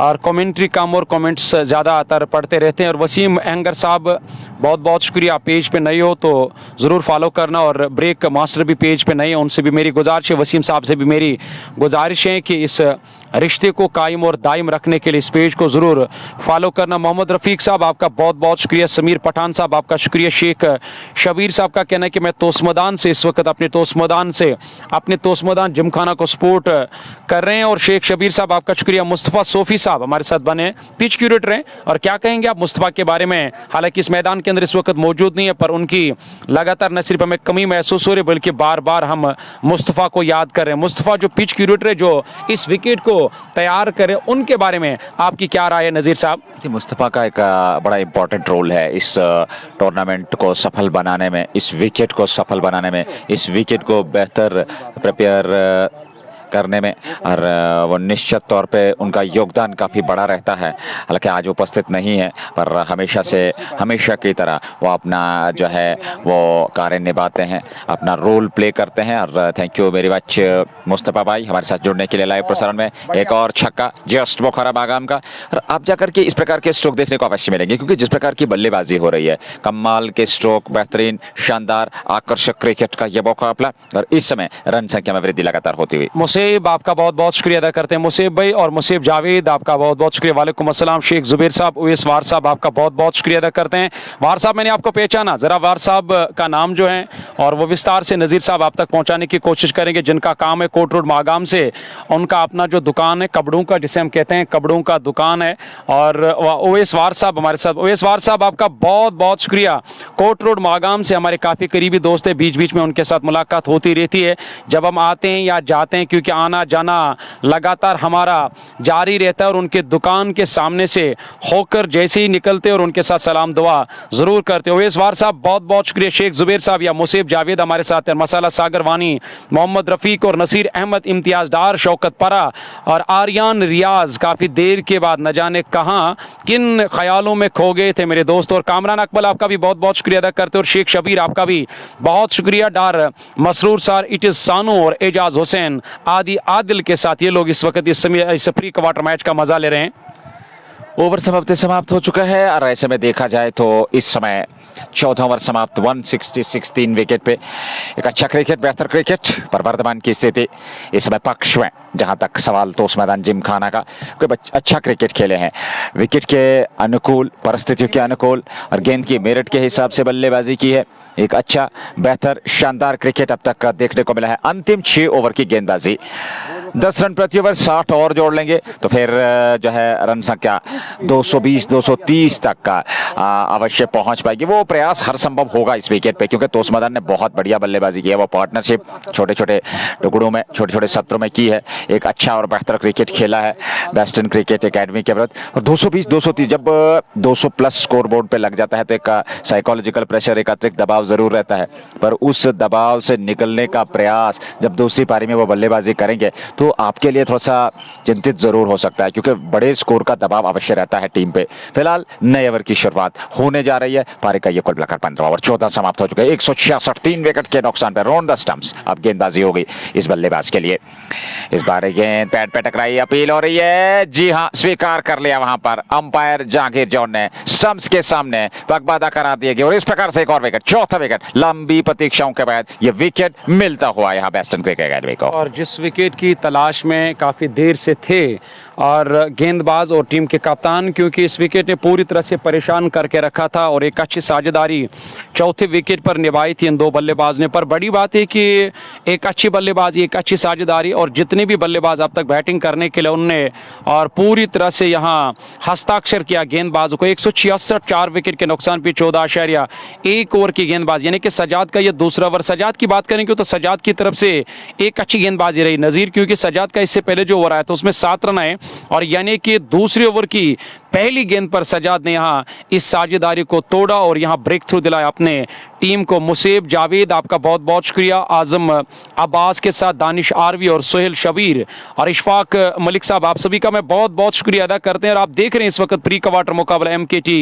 और कमेंट्री कम और कमेंट्स ज़्यादातर पढ़ते रहते हैं। और वसीम अहंगर साहब, बहुत बहुत शुक्रिया। पेज पे नए हो तो ज़रूर फॉलो करना, और ब्रेक मास्टर भी पेज पे नए हैं, उनसे भी मेरी गुजारिश है, वसीम साहब से भी मेरी गुजारिश है कि इस रिश्ते को कायम और दायम रखने के लिए इस पेज को ज़रूर फॉलो करना। मोहम्मद रफ़ीक साहब, आपका बहुत बहुत शुक्रिया। समीर पठान साहब, आपका शुक्रिया। शेख शबीर साहब का कहना है कि मैं तोसमदान से इस वक्त अपने तोसमदान जिमखाना को सपोर्ट कर रहे हैं। और शेख शबीर साहब, आपका शुक्रिया। मुस्तफ़ा सोफ़ी साहब हमारे साथ बने, पिच क्यूरेटर हैं, और क्या कहेंगे आप मुस्तफ़ा के बारे में? हालांकि इस मैदान के अंदर इस वक्त मौजूद नहीं है, पर उनकी लगातार न सिर्फ हमें कमी महसूस हो रही बल्कि बार बार हम मुस्तफ़ा को याद कर रहे हैं। मुस्तफ़ा जो पिच क्यूरेटर है, जो इस विकेट को तैयार करे, उनके बारे में आपकी क्या राय है नज़ीर साहब? मुस्तफ़ा का एक बड़ा इंपॉर्टेंट रोल है इस टूर्नामेंट को सफल बनाने में, इस विकेट को सफल बनाने में, इस विकेट को बेहतर प्रिपेयर करने में, और वो निश्चित तौर पे उनका योगदान काफ़ी बड़ा रहता है। हालांकि आज उपस्थित नहीं है, पर हमेशा की तरह वो अपना जो है वो कार्य निभाते हैं, अपना रोल प्ले करते हैं। और thank you very much Mustafa भाई हमारे साथ जुड़ने के लिए लाइव प्रसारण में। एक और छक्का जस्ट बोखरा बागाम का, और आप जाकर के इस प्रकार के स्ट्रोक देखने को अवश्य मिलेंगे, क्योंकि जिस प्रकार की बल्लेबाजी हो रही है, कमाल के स्ट्रोक, बेहतरीन, शानदार, आकर्षक क्रिकेट का ये मुकाबला, और इस समय रन संख्या में वृद्धि लगातार होती हुई। मुसेब, आपका बहुत बहुत शुक्रिया अदा करते हैं मुसेब भाई। और मुसेब जावेद, आपका बहुत बहुत शुक्रिया। वालेकुम अस्सलाम। शेख जुबैर साहब, उवैस वार साहब, आपका बहुत बहुत शुक्रिया अदा करते हैं। वार साहब, मैंने आपको पहचाना, ज़रा वार साहब का नाम जो है और वो विस्तार से नज़ीर साहब आप तक पहुंचाने की कोशिश करेंगे, जिनका काम है कोट रोड मागाम से उनका अपना जो दुकान है कपड़ों का, जिसे हम कहते हैं कपड़ों का दुकान है। और उवैस वार साहब हमारे साथ। उवैस वार साहब, आपका बहुत बहुत शुक्रिया। कोट रोड मागाम से हमारे काफ़ी करीबी दोस्त हैं, बीच बीच में उनके साथ मुलाकात होती रहती है जब हम आते हैं या जाते हैं, क्योंकि आना जाना लगातार हमारा जारी रहता है। और उनके दुकान के सामने से होकर जैसे ही निकलते और उनके साथ सलाम दुआ जरूर करते। उवैस वार साहब, बहुत बहुत शुक्रिया। शेख जुबैर साहब या मुसेब जावेद हमारे साथ हैं। मसाला सागर वानी, मोहम्मद रफ़ीक और नसीर अहमद, इम्तियाज डार, शौकत परा और आर्यान रियाज काफ़ी देर के बाद न जाने कहाँ किन ख्यालों में खो गए थे मेरे दोस्त। और कामरान अकबल, आपका भी बहुत बहुत शुक्रिया अदा करते। और शेख शबीर, आपका भी बहुत शुक्रिया। डार मसरूर सार, इट इज़ सानू और एजाज हुसैन आदि आदिल के साथ ये लोग इस वक्त इस प्री क्वार्टर मैच का मजा ले रहे हैं। ओवर समाप्त हो चुका है, और ऐसे में देखा जाए तो इस समय 14वां ओवर समाप्त, 166 3 विकेट पे। एक अच्छा क्रिकेट, बेहतर क्रिकेट, पर वर्तमान की स्थिति इस समय पक्ष में जहां तक सवाल तो उस मैदान जिमखाना का, क्योंकि अच्छा क्रिकेट खेले हैं, विकेट के अनुकूल, परिस्थितियों के अनुकूल और गेंद की मेरिट के हिसाब से बल्लेबाजी की है। एक अच्छा, बेहतर, शानदार क्रिकेट अब तक देखने को मिला है। अंतिम 6 ओवर की गेंदबाजी, 10 रन प्रति ओवर, 60 और जोड़ लेंगे तो फिर जो है रन संख्या 220 230 तक का अवश्य पहुंच पाएगी। वो प्रयास हर संभव होगा इस विकेट पे, क्योंकि तोसमदान ने बहुत बढ़िया बल्लेबाजी की है। वो पार्टनरशिप छोटे छोटे टुकड़ों में, छोटे छोटे सत्रों में की है। एक अच्छा और बेहतर क्रिकेट खेला है वेस्टर्न क्रिकेट एकेडमी के विरुद्ध। और 220 230, जब 200 प्लस स्कोर बोर्ड पे लग जाता है तो एक साइकोलॉजिकल प्रेशर, एक अतिरिक्त दबाव जरूर रहता है, पर उस दबाव से निकलने का प्रयास जब दूसरी पारी में वो बल्लेबाजी करेंगे तो आपके लिए थोड़ा सा चिंतित जरूर हो सकता है, क्योंकि बड़े स्कोर का दबाव अवश्य रहता है टीम पे। फिलहाल नए ओवर की शुरुआत होने जा रही है। पारी का ये कुल मिलाकर 15 ओवर 14 समाप्त हो चुके हैं। 166 3 विकेट के नुकसान पर राउंड द स्टंप्स अब गेंदबाजी होगी इस बल्लेबाज के लिए। इस बार गेंद पैड पे टकराई, अपील हो रही है, जी हां, स्वीकार कर लिया वहां पर अंपायर जहांगीर जॉन ने, स्टंप्स के सामने पगबादा करा दिया गया। और इस प्रकार से एक और विकेट, चौथा विकेट, लंबी प्रतीक्षाओं के बाद ये विकेट मिलता हुआ यहां वेस्टर्न क्रिकेट एकेडमी को। और जिस विकेट की तलाश में काफ़ी देर से थे और गेंदबाज और टीम के कप्तान, क्योंकि इस विकेट ने पूरी तरह से परेशान करके रखा था और एक अच्छी साझेदारी चौथे विकेट पर निभाई थी इन दो बल्लेबाज ने। पर बड़ी बात है कि एक अच्छी बल्लेबाजी, एक अच्छी साझेदारी, और जितने भी बल्लेबाज अब तक बैटिंग करने के लिए उनने और पूरी तरह से यहाँ हस्ताक्षर किया गेंदबाजों को। 166 4 विकेट के नुकसान पे 14.1 ओवर की गेंदबाजी, यानी कि सजाद का ये दूसरा ओवर। सजाद की बात करेंगे तो सजाद की तरफ से एक अच्छी गेंदबाजी रही नज़ीर, क्योंकि सजाद का इससे पहले जो ओवर आया था उसमें 7 रन आए, और यानी कि दूसरे ओवर की पहली गेंद पर सजाद ने यहाँ इस साझेदारी को तोड़ा और यहाँ ब्रेक थ्रू दिलाया अपने टीम को। मुसेब जावेद आपका बहुत बहुत शुक्रिया, आजम अब्बास के साथ दानिश आरवी और सोहेल शबीर और इशफाक मलिक साहब, आप सभी का मैं बहुत बहुत शुक्रिया अदा करते हैं। और आप देख रहे हैं इस वक्त प्री क्वार्टर मुकाबला MKT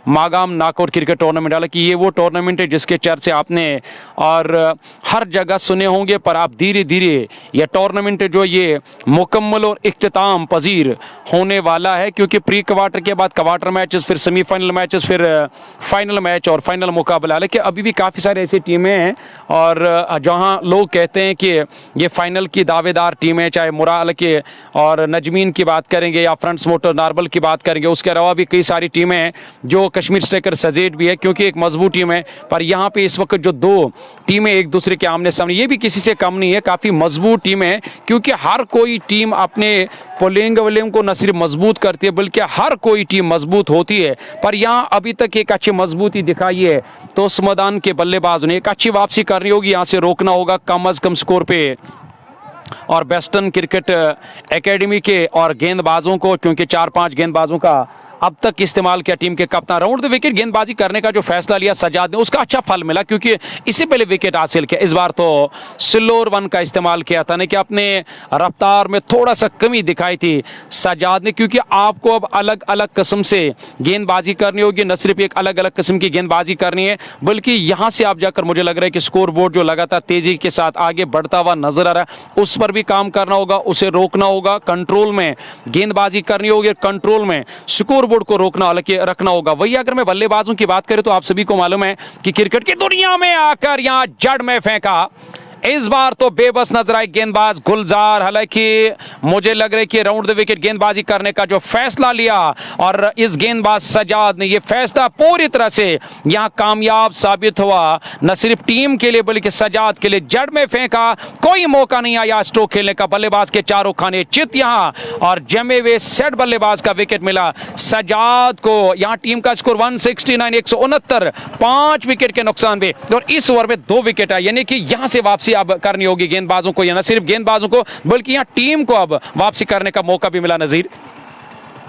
Magam knockout cricket tournament. हालांकि ये वो टूर्नामेंट है जिसके चर्चे आपने और हर जगह सुने होंगे, पर आप धीरे धीरे यह टूर्नामेंट जो ये मुकम्मल और इख्तिताम पजीर होने वाला है, क्योंकि प्री क्वार्टर के बाद क्वार्टर मैचेस, फिर सेमीफाइनल मैचेस, फिर फाइनल मैच और फाइनल मुकाबला। हालांकि अभी भी काफ़ी सारी ऐसी टीमें हैं और जहां लोग कहते हैं कि ये फाइनल की दावेदार टीमें, चाहे मुराल के और नजमीन की बात करेंगे या फ्रंट्स मोटर नार्बल की बात करेंगे, उसके अलावा भी कई सारी टीमें हैं जो कश्मीर स्ट्राइकर सजेट भी है, क्योंकि एक मजबूत टीम है। पर यहाँ पे इस वक्त जो दो टीमें एक दूसरे के आमने सामने, ये भी किसी से कम नहीं है, काफ़ी मजबूत टीम है, क्योंकि हर कोई टीम अपने पोलिंग वलिंग को न सिर्फ मजबूत करती है बल्कि हर कोई टीम मजबूत होती है। पर यहाँ अभी तक एक अच्छी मजबूती दिखाई है तो उस मैदान के बल्लेबाजों ने एक अच्छी वापसी करनी होगी, यहाँ से रोकना होगा कम अज कम स्कोर पे। और वेस्टर्न क्रिकेट एकेडमी के और गेंदबाजों को, क्योंकि 4-5 गेंदबाजों का अब तक इस्तेमाल किया टीम के कप्तान, राउंड द विकेट गेंदबाजी करने का जो फैसला लिया सजाद ने, उसका अच्छा फल मिला, क्योंकि इससे पहले विकेट हासिल किया। इस बार तो स्लोअर वन का इस्तेमाल किया था, कि अपने रफ्तार में थोड़ा सा कमी दिखाई थी सजाद ने, क्योंकि आपको अब अलग अलग किस्म से गेंदबाजी करनी होगी, न सिर्फ एक अलग अलग किस्म की गेंदबाजी करनी है, बल्कि यहाँ से आप जाकर मुझे लग रहा है कि स्कोर बोर्ड जो लगातार तेजी के साथ आगे बढ़ता हुआ नजर आ रहा है, उस पर भी काम करना होगा, उसे रोकना होगा, कंट्रोल में गेंदबाजी करनी होगी, कंट्रोल में स्कोर बोर्ड को रोकना हालांकि रखना होगा। वही अगर मैं बल्लेबाजों की बात करें तो आप सभी को मालूम है कि क्रिकेट की दुनिया में आकर यहां जड़ में फेंका, इस बार तो बेबस नजर आए गेंदबाज गुलजार। हालांकि मुझे लग रहा है कि राउंड द विकेट गेंदबाजी करने का जो फैसला लिया और इस गेंदबाज सजाद ने ये फैसला पूरी तरह से यहां कामयाब साबित हुआ, न सिर्फ टीम के लिए बल्कि सजाद के लिए। जड़ में फेंका, कोई मौका नहीं आया स्ट्रोक खेलने का, बल्लेबाज के चारों खाने चित यहां और जमे हुए सेट बल्लेबाज का विकेट मिला सजाद को। यहां टीम का स्कोर 169 169 5 विकेट के नुकसान पे, और इस ओवर में 2 विकेट आए, यानी कि यहां से वापसी अब करनी होगी गेंदबाजों को, या न सिर्फ गेंदबाजों को बल्कि यहां टीम को अब वापसी करने का मौका भी मिला। नजीर,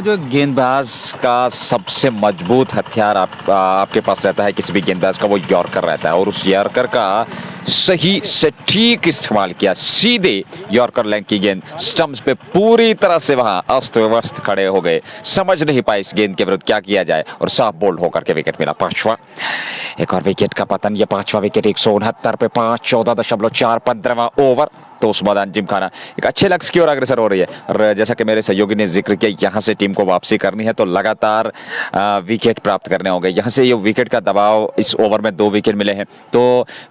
जो गेंदबाज का सबसे मजबूत हथियार आपके पास रहता है किसी भी गेंदबाज का, वो यॉर्कर रहता है, और उस यॉर्कर का सही सटीक इस्तेमाल किया। सीधे यॉर्कर लेंथ की गेंद स्टंप्स पे पूरी तरह से वहां अस्त व्यवस्थ खड़े हो गए, समझ नहीं पाए इस गेंद के विरुद्ध क्या किया जाए, और साफ बोल्ड होकर के विकेट मिला। 5वां एक और विकेट का पतन, ये 5वां विकेट 169 पे 5 14.4 15वां ओवर। तो उस्मान जिमखाना एक अच्छे लक्ष्य की ओर अग्रसर हो रही है, और जैसा कि मेरे सहयोगी ने जिक्र किया, यहाँ से टीम को वापसी करनी है तो लगातार विकेट प्राप्त करने होंगे। यहाँ से ये विकेट का दबाव, इस ओवर में 2 विकेट मिले हैं तो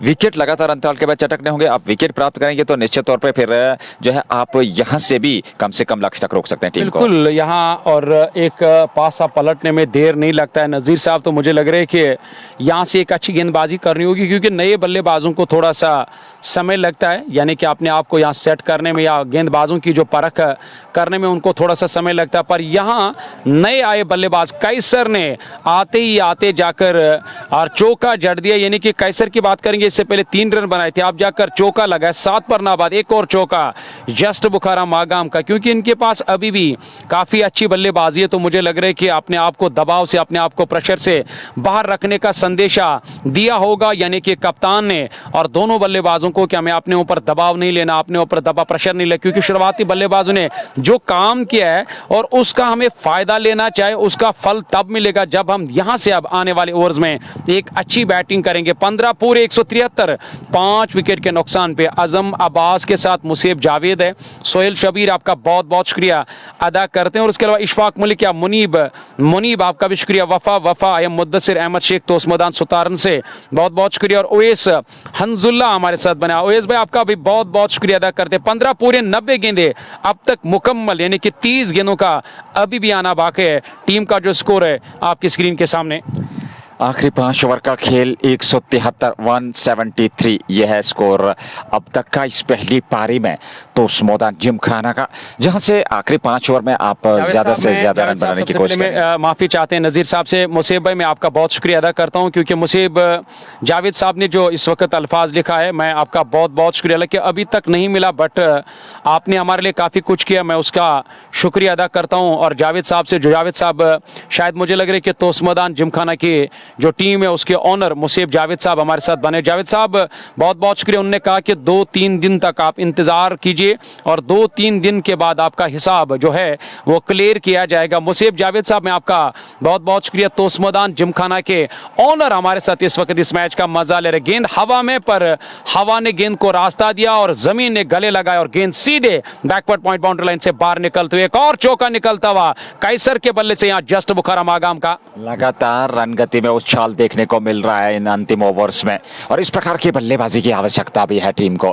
विकेट लगातार अंतराल के बाद चटकने होंगे। आप विकेट प्राप्त करेंगे तो निश्चित तौर पर फिर जो है आप यहाँ से भी कम से कम लक्ष्य तक रोक सकते हैं टीम को। बिल्कुल, यहाँ और एक पासा पलटने में देर नहीं लगता है नजीर साहब। तो मुझे लग रहा है कि यहाँ से एक अच्छी गेंदबाजी करनी होगी, क्योंकि नए बल्लेबाजों को थोड़ा सा समय लगता है, यानी कि अपने आपको यहाँ सेट करने में या गेंदबाजों की जो परख करने में उनको थोड़ा सा समय लगता है। पर यहाँ नए आए बल्लेबाज कैसर ने आते ही आते जाकर और चौका जड़ दिया, यानी कि कैसर की बात करेंगे, इससे पहले 3 रन बनाए थे, आप जाकर चौका लगाए 7 पर ना बाद एक और चौका जस्ट बुखारा मागाम का, क्योंकि इनके पास अभी भी काफ़ी अच्छी बल्लेबाजी है। तो मुझे लग रहा है कि अपने आप को दबाव से, अपने आप को प्रेशर से बाहर रखने का संदेशा दिया होगा, यानी कि कप्तान ने और दोनों बल्लेबाजों को, कि हमें अपने ऊपर दबाव नहीं लेना, अपने ऊपर दबाव प्रेशर नहीं लेना, क्योंकि शुरुआती बल्लेबाजों ने जो काम किया है और उसका हमें फायदा लेना चाहिए, उसका फल तब मिलेगा जब हम यहां से अब आने वाले ओवर्स में एक अच्छी बैटिंग करेंगे। 15 पूरे 173 5 विकेट के नुकसान पे आजम अब्बास के साथ मुसेब जावेद है, सोहेल शबीर आपका बहुत बहुत शुक्रिया अदा करते हैं, और उसके अलावा इशफाक मलिक या मुनीब आपका भी शुक्रिया, वफा या मुद्दसिर अहमद शेख तो उस्मान सुतारन से बहुत बहुत शुक्रिया, और ओएस हंजुल्ला हमारे साथ बने। ओएस भाई आपका भी बहुत बहुत शुक्रिया अदा करते हैं। 15 पूरे 90 गेंदे अब तक मुकम्मल, यानी कि 30 गेंदों का अभी भी आना बाकी है। टीम का जो स्कोर है आपकी स्क्रीन के सामने। आखिरी 5 ओवर का खेल 173 173 यह है स्कोर अब तक का इस पहली पारी में तोस्मोदा जिमखाना का, जहां से आखिरी 5 ओवर में आप ज्यादा से ज्यादा रन बनाने की कोशिश करें। माफी चाहते हैं नजीर साहब से। मुसीब भाई मैं आपका बहुत शुक्रिया अदा करता हूं, क्योंकि मुसीब जावेद साहब ने जो इस वक्त अल्फाज लिखा है, मैं आपका बहुत बहुत शुक्रिया, कि अभी तक नहीं मिला बट आपने हमारे लिए काफ़ी कुछ किया, मैं उसका शुक्रिया अदा करता हूं। और जावेद साहब से, जो जावेद साहब शायद मुझे लग रहा है कि तोस्मोदान जिमखाना की जो टीम है उसके ऑनर मुसीब जावेद साहब हमारे साथ बने। जावेद साहब बहुत बहुत शुक्रिया। उन्होंने कहा कि 2-3 दिन तक आप इंतज़ार कीजिए और 2-3 दिन के बाद आपका हिसाब जो है वो क्लियर किया जाएगा। मुसीब जावेद साहब मैं आपका बहुत बहुत शुक्रिया। तोस्मोदान जिमखाना के ऑनर हमारे साथ इस वक्त इस मैच का मजा ले रहे। गेंद हवा में, पर हवा ने गेंद को रास्ता दिया और जमीन ने गले लगाया और गेंद सीधे बैकवर्ड पॉइंट बाउंड्री लाइन से बाहर निकलते हुए एक और चौका निकलता हुआ कैसर के बल्ले से यहाँ जस्ट बुखाराम आगाम का लगातार रन गति में उछाल देखने को मिल रहा है इन अंतिम ओवर्स में, और इस प्रकार की बल्लेबाजी की आवश्यकता भी है टीम को।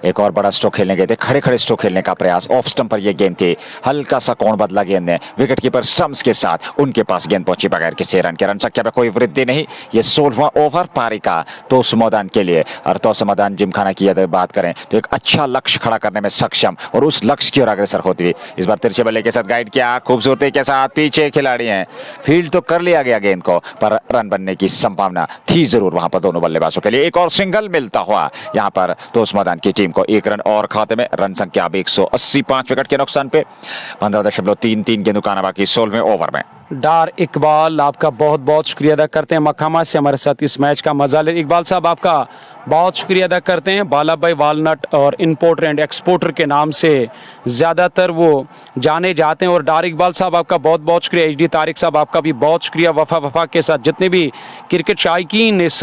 एक और बड़ा स्ट्रोक खेलने गए थे, खड़े खड़े स्ट्रोक खेलने का प्रयास, ऑफ स्टंप पर यह गेंद थी, हल्का सा कोण बदला गेंद ने, विकेट कीपर स्टंप्स के साथ उनके पास गेंद पहुंची बगैर किसी रन के। रन संख्या में कोई वृद्धि नहीं। ये 16वां ओवर पारी का तोस्मोदान के लिए, और तोस्मोदान जिमखाना की यदि बात करें तो एक अच्छा लक्ष्य खड़ा करने में सक्षम और उस लक्ष्य की ओर अग्रसर होती हुई इस बार तिरछे बल्ले के साथ गाइड किया, खूबसूरती के साथ पीछे खिलाड़ी हैं, फील्ड तो कर लिया गया गेंद को, पर रन बनने की संभावना थी जरूर वहां पर दोनों बल्लेबाजों के लिए। एक और सिंगल मिलता हुआ यहां पर तोस्मोदान की टीम को 1 रन और खाते में। रन संख्या अब 185 विकेट के नुकसान पे 15.33 गेंदों का आना बाकी 16वें ओवर में। डार इकबाल आपका बहुत बहुत शुक्रिया अदा करते हैं, मकामा से हमारे साथ इस मैच का मजा ले। इकबाल साहब आपका बहुत शुक्रिया अदा करते हैं। बाला भाई वालनट और इंपोर्टर एंड एक्सपोर्टर के नाम से ज़्यादातर वो जाने जाते हैं। और डार इकबाल साहब आपका बहुत बहुत शुक्रिया। HD तारिक साहब आपका भी बहुत शुक्रिया। वफा के साथ जितने भी क्रिकेट शायकीन इस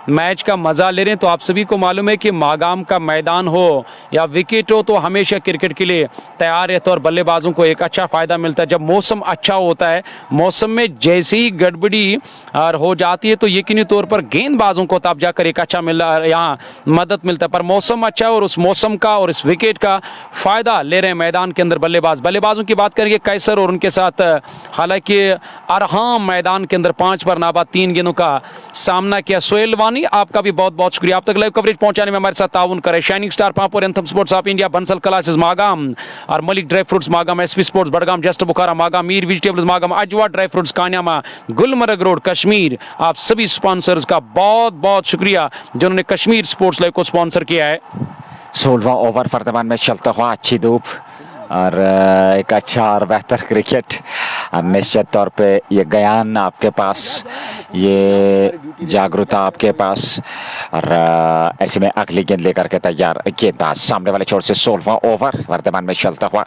मैच का मज़ा ले रहे हैं, तो आप सभी को मालूम है कि मागाम का मैदान हो या विकेट हो, तो हमेशा क्रिकेट के लिए तैयार रहता है और बल्लेबाजों को एक अच्छा फ़ायदा मिलता है। जब मौसम अच्छा होता है, मौसम में जैसी ही गड़बड़ी हो जाती है तो यकीनी तौर पर गेंदबाजों को तब जाकर एक अच्छा यहाँ मदद मिलता है। पर मौसम अच्छा है और उस मौसम का और इस विकेट का फ़ायदा ले रहे हैं मैदान के अंदर बल्लेबाजों की बात करेंगे कैसर और उनके साथ हालांकि अरहाम मैदान के अंदर 5 पर नाबाद 3 गेंदों का सामना किया। सोहेल वानी आपका भी बहुत बहुत शुक्रिया। आप तक लाइव कवरेज पहुंचाने में हमारे साथ ताउन करें। Shining star Pampore, anthem sports of India, Bansal classes Magam और Malik dry fruits Magam, SP sports Budgam, just Bukhara Magam, Mir vegetables Magam, Ajwa dry fruits Kaniyama, Gulmarg road Kashmir. आप सभी स्पॉन्सर्स का बहुत बहुत शुक्रिया जिन्होंने कश्मीर स्पोर्ट्स लाइव को स्पॉन्सर किया है। 16वां ओवर वर्तमान में चलता हुआ, अच्छी धूप और एक अच्छा और बेहतर क्रिकेट, और निश्चित तौर पे ये ज्ञान आपके पास, ये जागरूकता आपके पास, और ऐसे में अगली गेंद लेकर के तैयार गेंदबाज सामने वाले छोर से 16वां ओवर वर्तमान में चलता हुआ,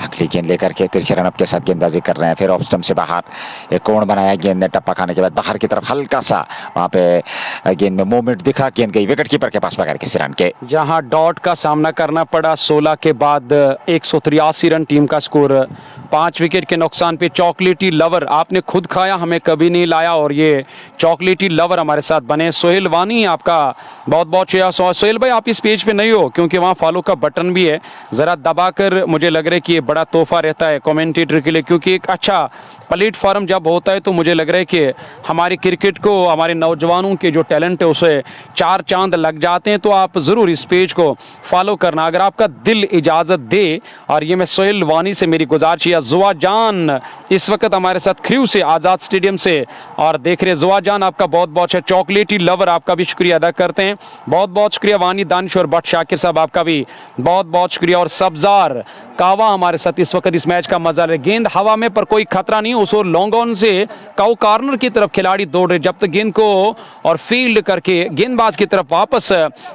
अगली गेंद लेकर के तिरछे रन के साथ गेंदबाजी कर रहे हैं। फिर ऑफ स्टंप से बाहर एक कोण बनाया, गेंद ने टप्पा खाने के बाद बाहर की तरफ हल्का सा वहां पे गेंद में मूवमेंट दिखा, गेंद गई विकेट कीपर के पास बगैर किसी रन के। जहां डॉट का सामना करना पड़ा 16 के बाद 183 रन टीम का स्कोर, 5 विकेट के नुकसान पे। चॉकलेटी लवर आपने खुद खाया, हमें कभी नहीं लाया, और ये चॉकलेटी लवर हमारे साथ बने। सोहेल वानी आपका बहुत बहुत शुक्रिया। सोहेल भाई आप इस पेज पे नहीं हो क्योंकि वहाँ फॉलो का बटन भी है, ज़रा दबाकर, मुझे लग रहा है कि ये बड़ा तोहफा रहता है कमेंटेटर के लिए, क्योंकि एक अच्छा प्लेटफॉर्म जब होता है तो मुझे लग रहा है कि हमारे क्रिकेट को, हमारे नौजवानों के जो टैलेंट है उसे 4 चांद लग जाते हैं। तो आप ज़रूर इस पेज को फॉलो करना अगर आपका दिल इजाज़त दे। और ये मैं सोहेल वानी से मेरी गुजारिश है। जुआ जान इस वक्त हमारे साथ क्रू से, आज़ाद स्टेडियम से, और देख रहे जुआ जान आपका बहुत बहुत है। चॉकलेटी लवर आपका भी शुक्रिया अदा करते हैं, बहुत बहुत शुक्रिया। वानी दानिश और भट्ट शाकिर साहब आपका भी बहुत बहुत शुक्रिया। और सब्जार कावा हमारे साथ इस वक्त इस मैच का मजा ले। गेंद हवा में पर कोई खतरा नहीं, उस और लॉन्ग ऑन से काउ कॉर्नर की तरफ खिलाड़ी दौड़ रहे, जब तक गेंद को और फील्ड करके गेंदबाज की तरफ वापस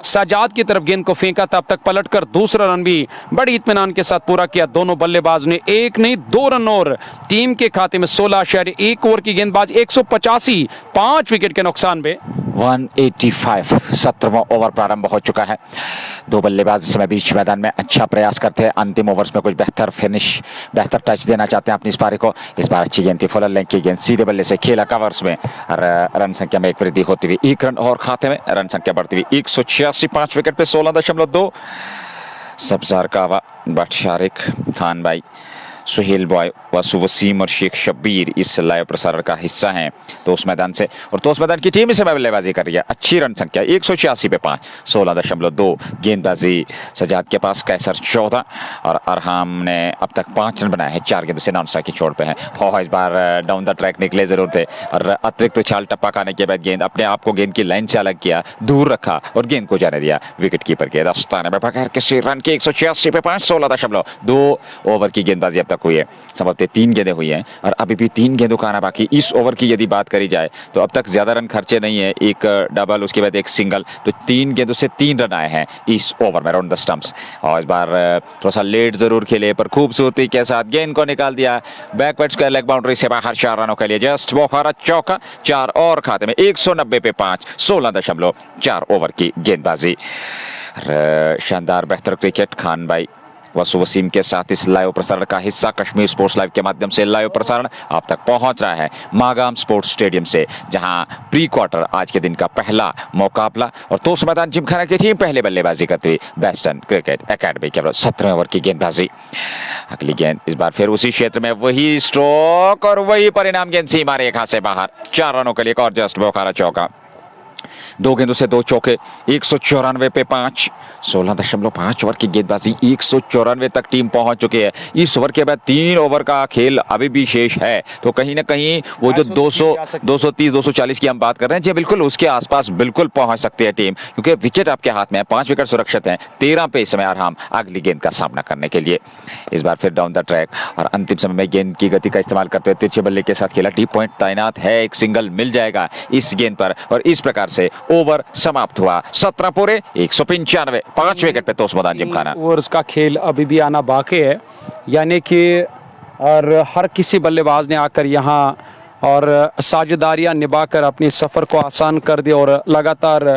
सजाद की तरफ गेंद को फेंका, तब तक पलटकर दूसरा रन भी बड़ी इत्मीनान के साथ पूरा किया। दोनों बल्लेबाज ने 1 नहीं 2 रन और टीम के खाते में 16 1 ओवर की गेंदबाज 185, 5 विकेट के नुकसान पे। 185 17वां ओवर प्रारंभ हो चुका है। दो बल्लेबाज इस समय बीच मैदान में अच्छा प्रयास करते हैं, अंतिम ओवर्स में कुछ बेहतर फिनिश, बेहतर टच देना चाहते हैं अपनी इस पारी को। इस बार अच्छी गेंद थी, फुल लेंथ की गेंद सीधे बल्ले से खेला कवर्स में और रन संख्या में एक वृद्धि होती हुई 1 रन और खाते में, रन संख्या बढ़ती हुई 186, 5 विकेट पे 16.2। सब्जार कावा, बट शारिक, खान भाई, सुहेल बॉय, वासु वसीम और शेख शब्बीर इस लाइव प्रसारण का हिस्सा हैं तोस मैदान से। और तोस मैदान की टीम इस समय बल्लेबाजी कर रही है, अच्छी रन संख्या 186 पे 5, 16.2 गेंदबाजी सजाद के पास, कैसर 14 और अरहाम ने अब तक 5 रन बनाए हैं, 4 गेंदों से नॉन स्ट्राइक की छोड़ पे हैं। इस बार डाउन द ट्रैक निकले जरूर थे और अतिरिक्त छाल टप्पा खाने के बाद गेंद अपने आप को गेंद की लाइन से अलग किया, दूर रखा और गेंद को जाने दिया विकेट कीपर के दस्ताने में बगैर किसी रन के 186 पे 5, 16.2 ओवर की गेंदबाजी अब तक हुई है। संभवतः 3 गेंदें हुई हैं और अभी भी 3 गेंदों का आना बाकी। इस ओवर की यदि बात करी जाए तो अब तक ज्यादा रन खर्चे नहीं है, एक डबल उसके बाद एक सिंगल, तो 3 गेंदों से 3 रन आए हैं इस ओवर में राउंड द स्टंप्स। और इस बार थोड़ा सा लेट जरूर खेले पर खूबसूरती के साथ गेंद को निकाल दिया बैकवर्ड स्क्वायर लेग बाउंड्री से बाहर, 4 रनों के लिए जस्ट बोखारा चौका, 4 और खाते में 190 पे 5, 16.4 ओवर की गेंदबाजी। शानदार बेहतर क्रिकेट, खान भाई, वासु वसीम के साथ इस लाइव प्रसारण का हिस्सा कश्मीर स्पोर्ट्स लाइव के माध्यम से लाइव प्रसारण आप तक पहुंच रहा है मागाम स्पोर्ट्स स्टेडियम से, जहां प्री क्वार्टर आज के दिन का पहला मुकाबला और तोस मैदान जिमखाना की टीम पहले बल्लेबाजी करती हुई वेस्टर्न क्रिकेट एकेडमी के 17वें ओवर की गेंदबाजी। अगली गेंद इस बार फिर उसी क्षेत्र में, वही स्ट्रोक और वही परिणाम, गेंद सीमा रेखा से बाहर, 4 रनों के लिए और जस्ट बोखारा चौका, 2 गेंदों से 2 चौके, 194 पे 5, 16.5 ओवर की गेंदबाजी, 194 तक टीम पहुंच चुकी है। इस ओवर के बाद 3 ओवर का खेल अभी भी शेष है, तो कहीं ना कहीं वो जो 200, 230, 240 की हम बात कर रहे हैं जी, बिल्कुल उसके आसपास बिल्कुल पहुंच सकती है टीम, क्योंकि विकेट आपके हाथ में है, 5 विकेट सुरक्षित हैं। 13 पे इस समय अरहाम अगली गेंद का सामना करने के लिए। इस बार फिर डाउन द ट्रैक और अंतिम समय में गेंद की गति का इस्तेमाल करते हुए तिरछे बल्ले के साथ खेला, डीप पॉइंट तैनात है, एक सिंगल मिल जाएगा इस गेंद पर और इस प्रकार से ओवर समाप्त हुआ। 17 पूरे 195, 5 विकेट पे तोस मैदान जिमखाना। ओवर्स का खेल अभी भी आना बाकी है, यानी कि और हर किसी बल्लेबाज ने आकर यहाँ और साझेदारियां निभाकर अपनी सफ़र को आसान कर दिया और लगातार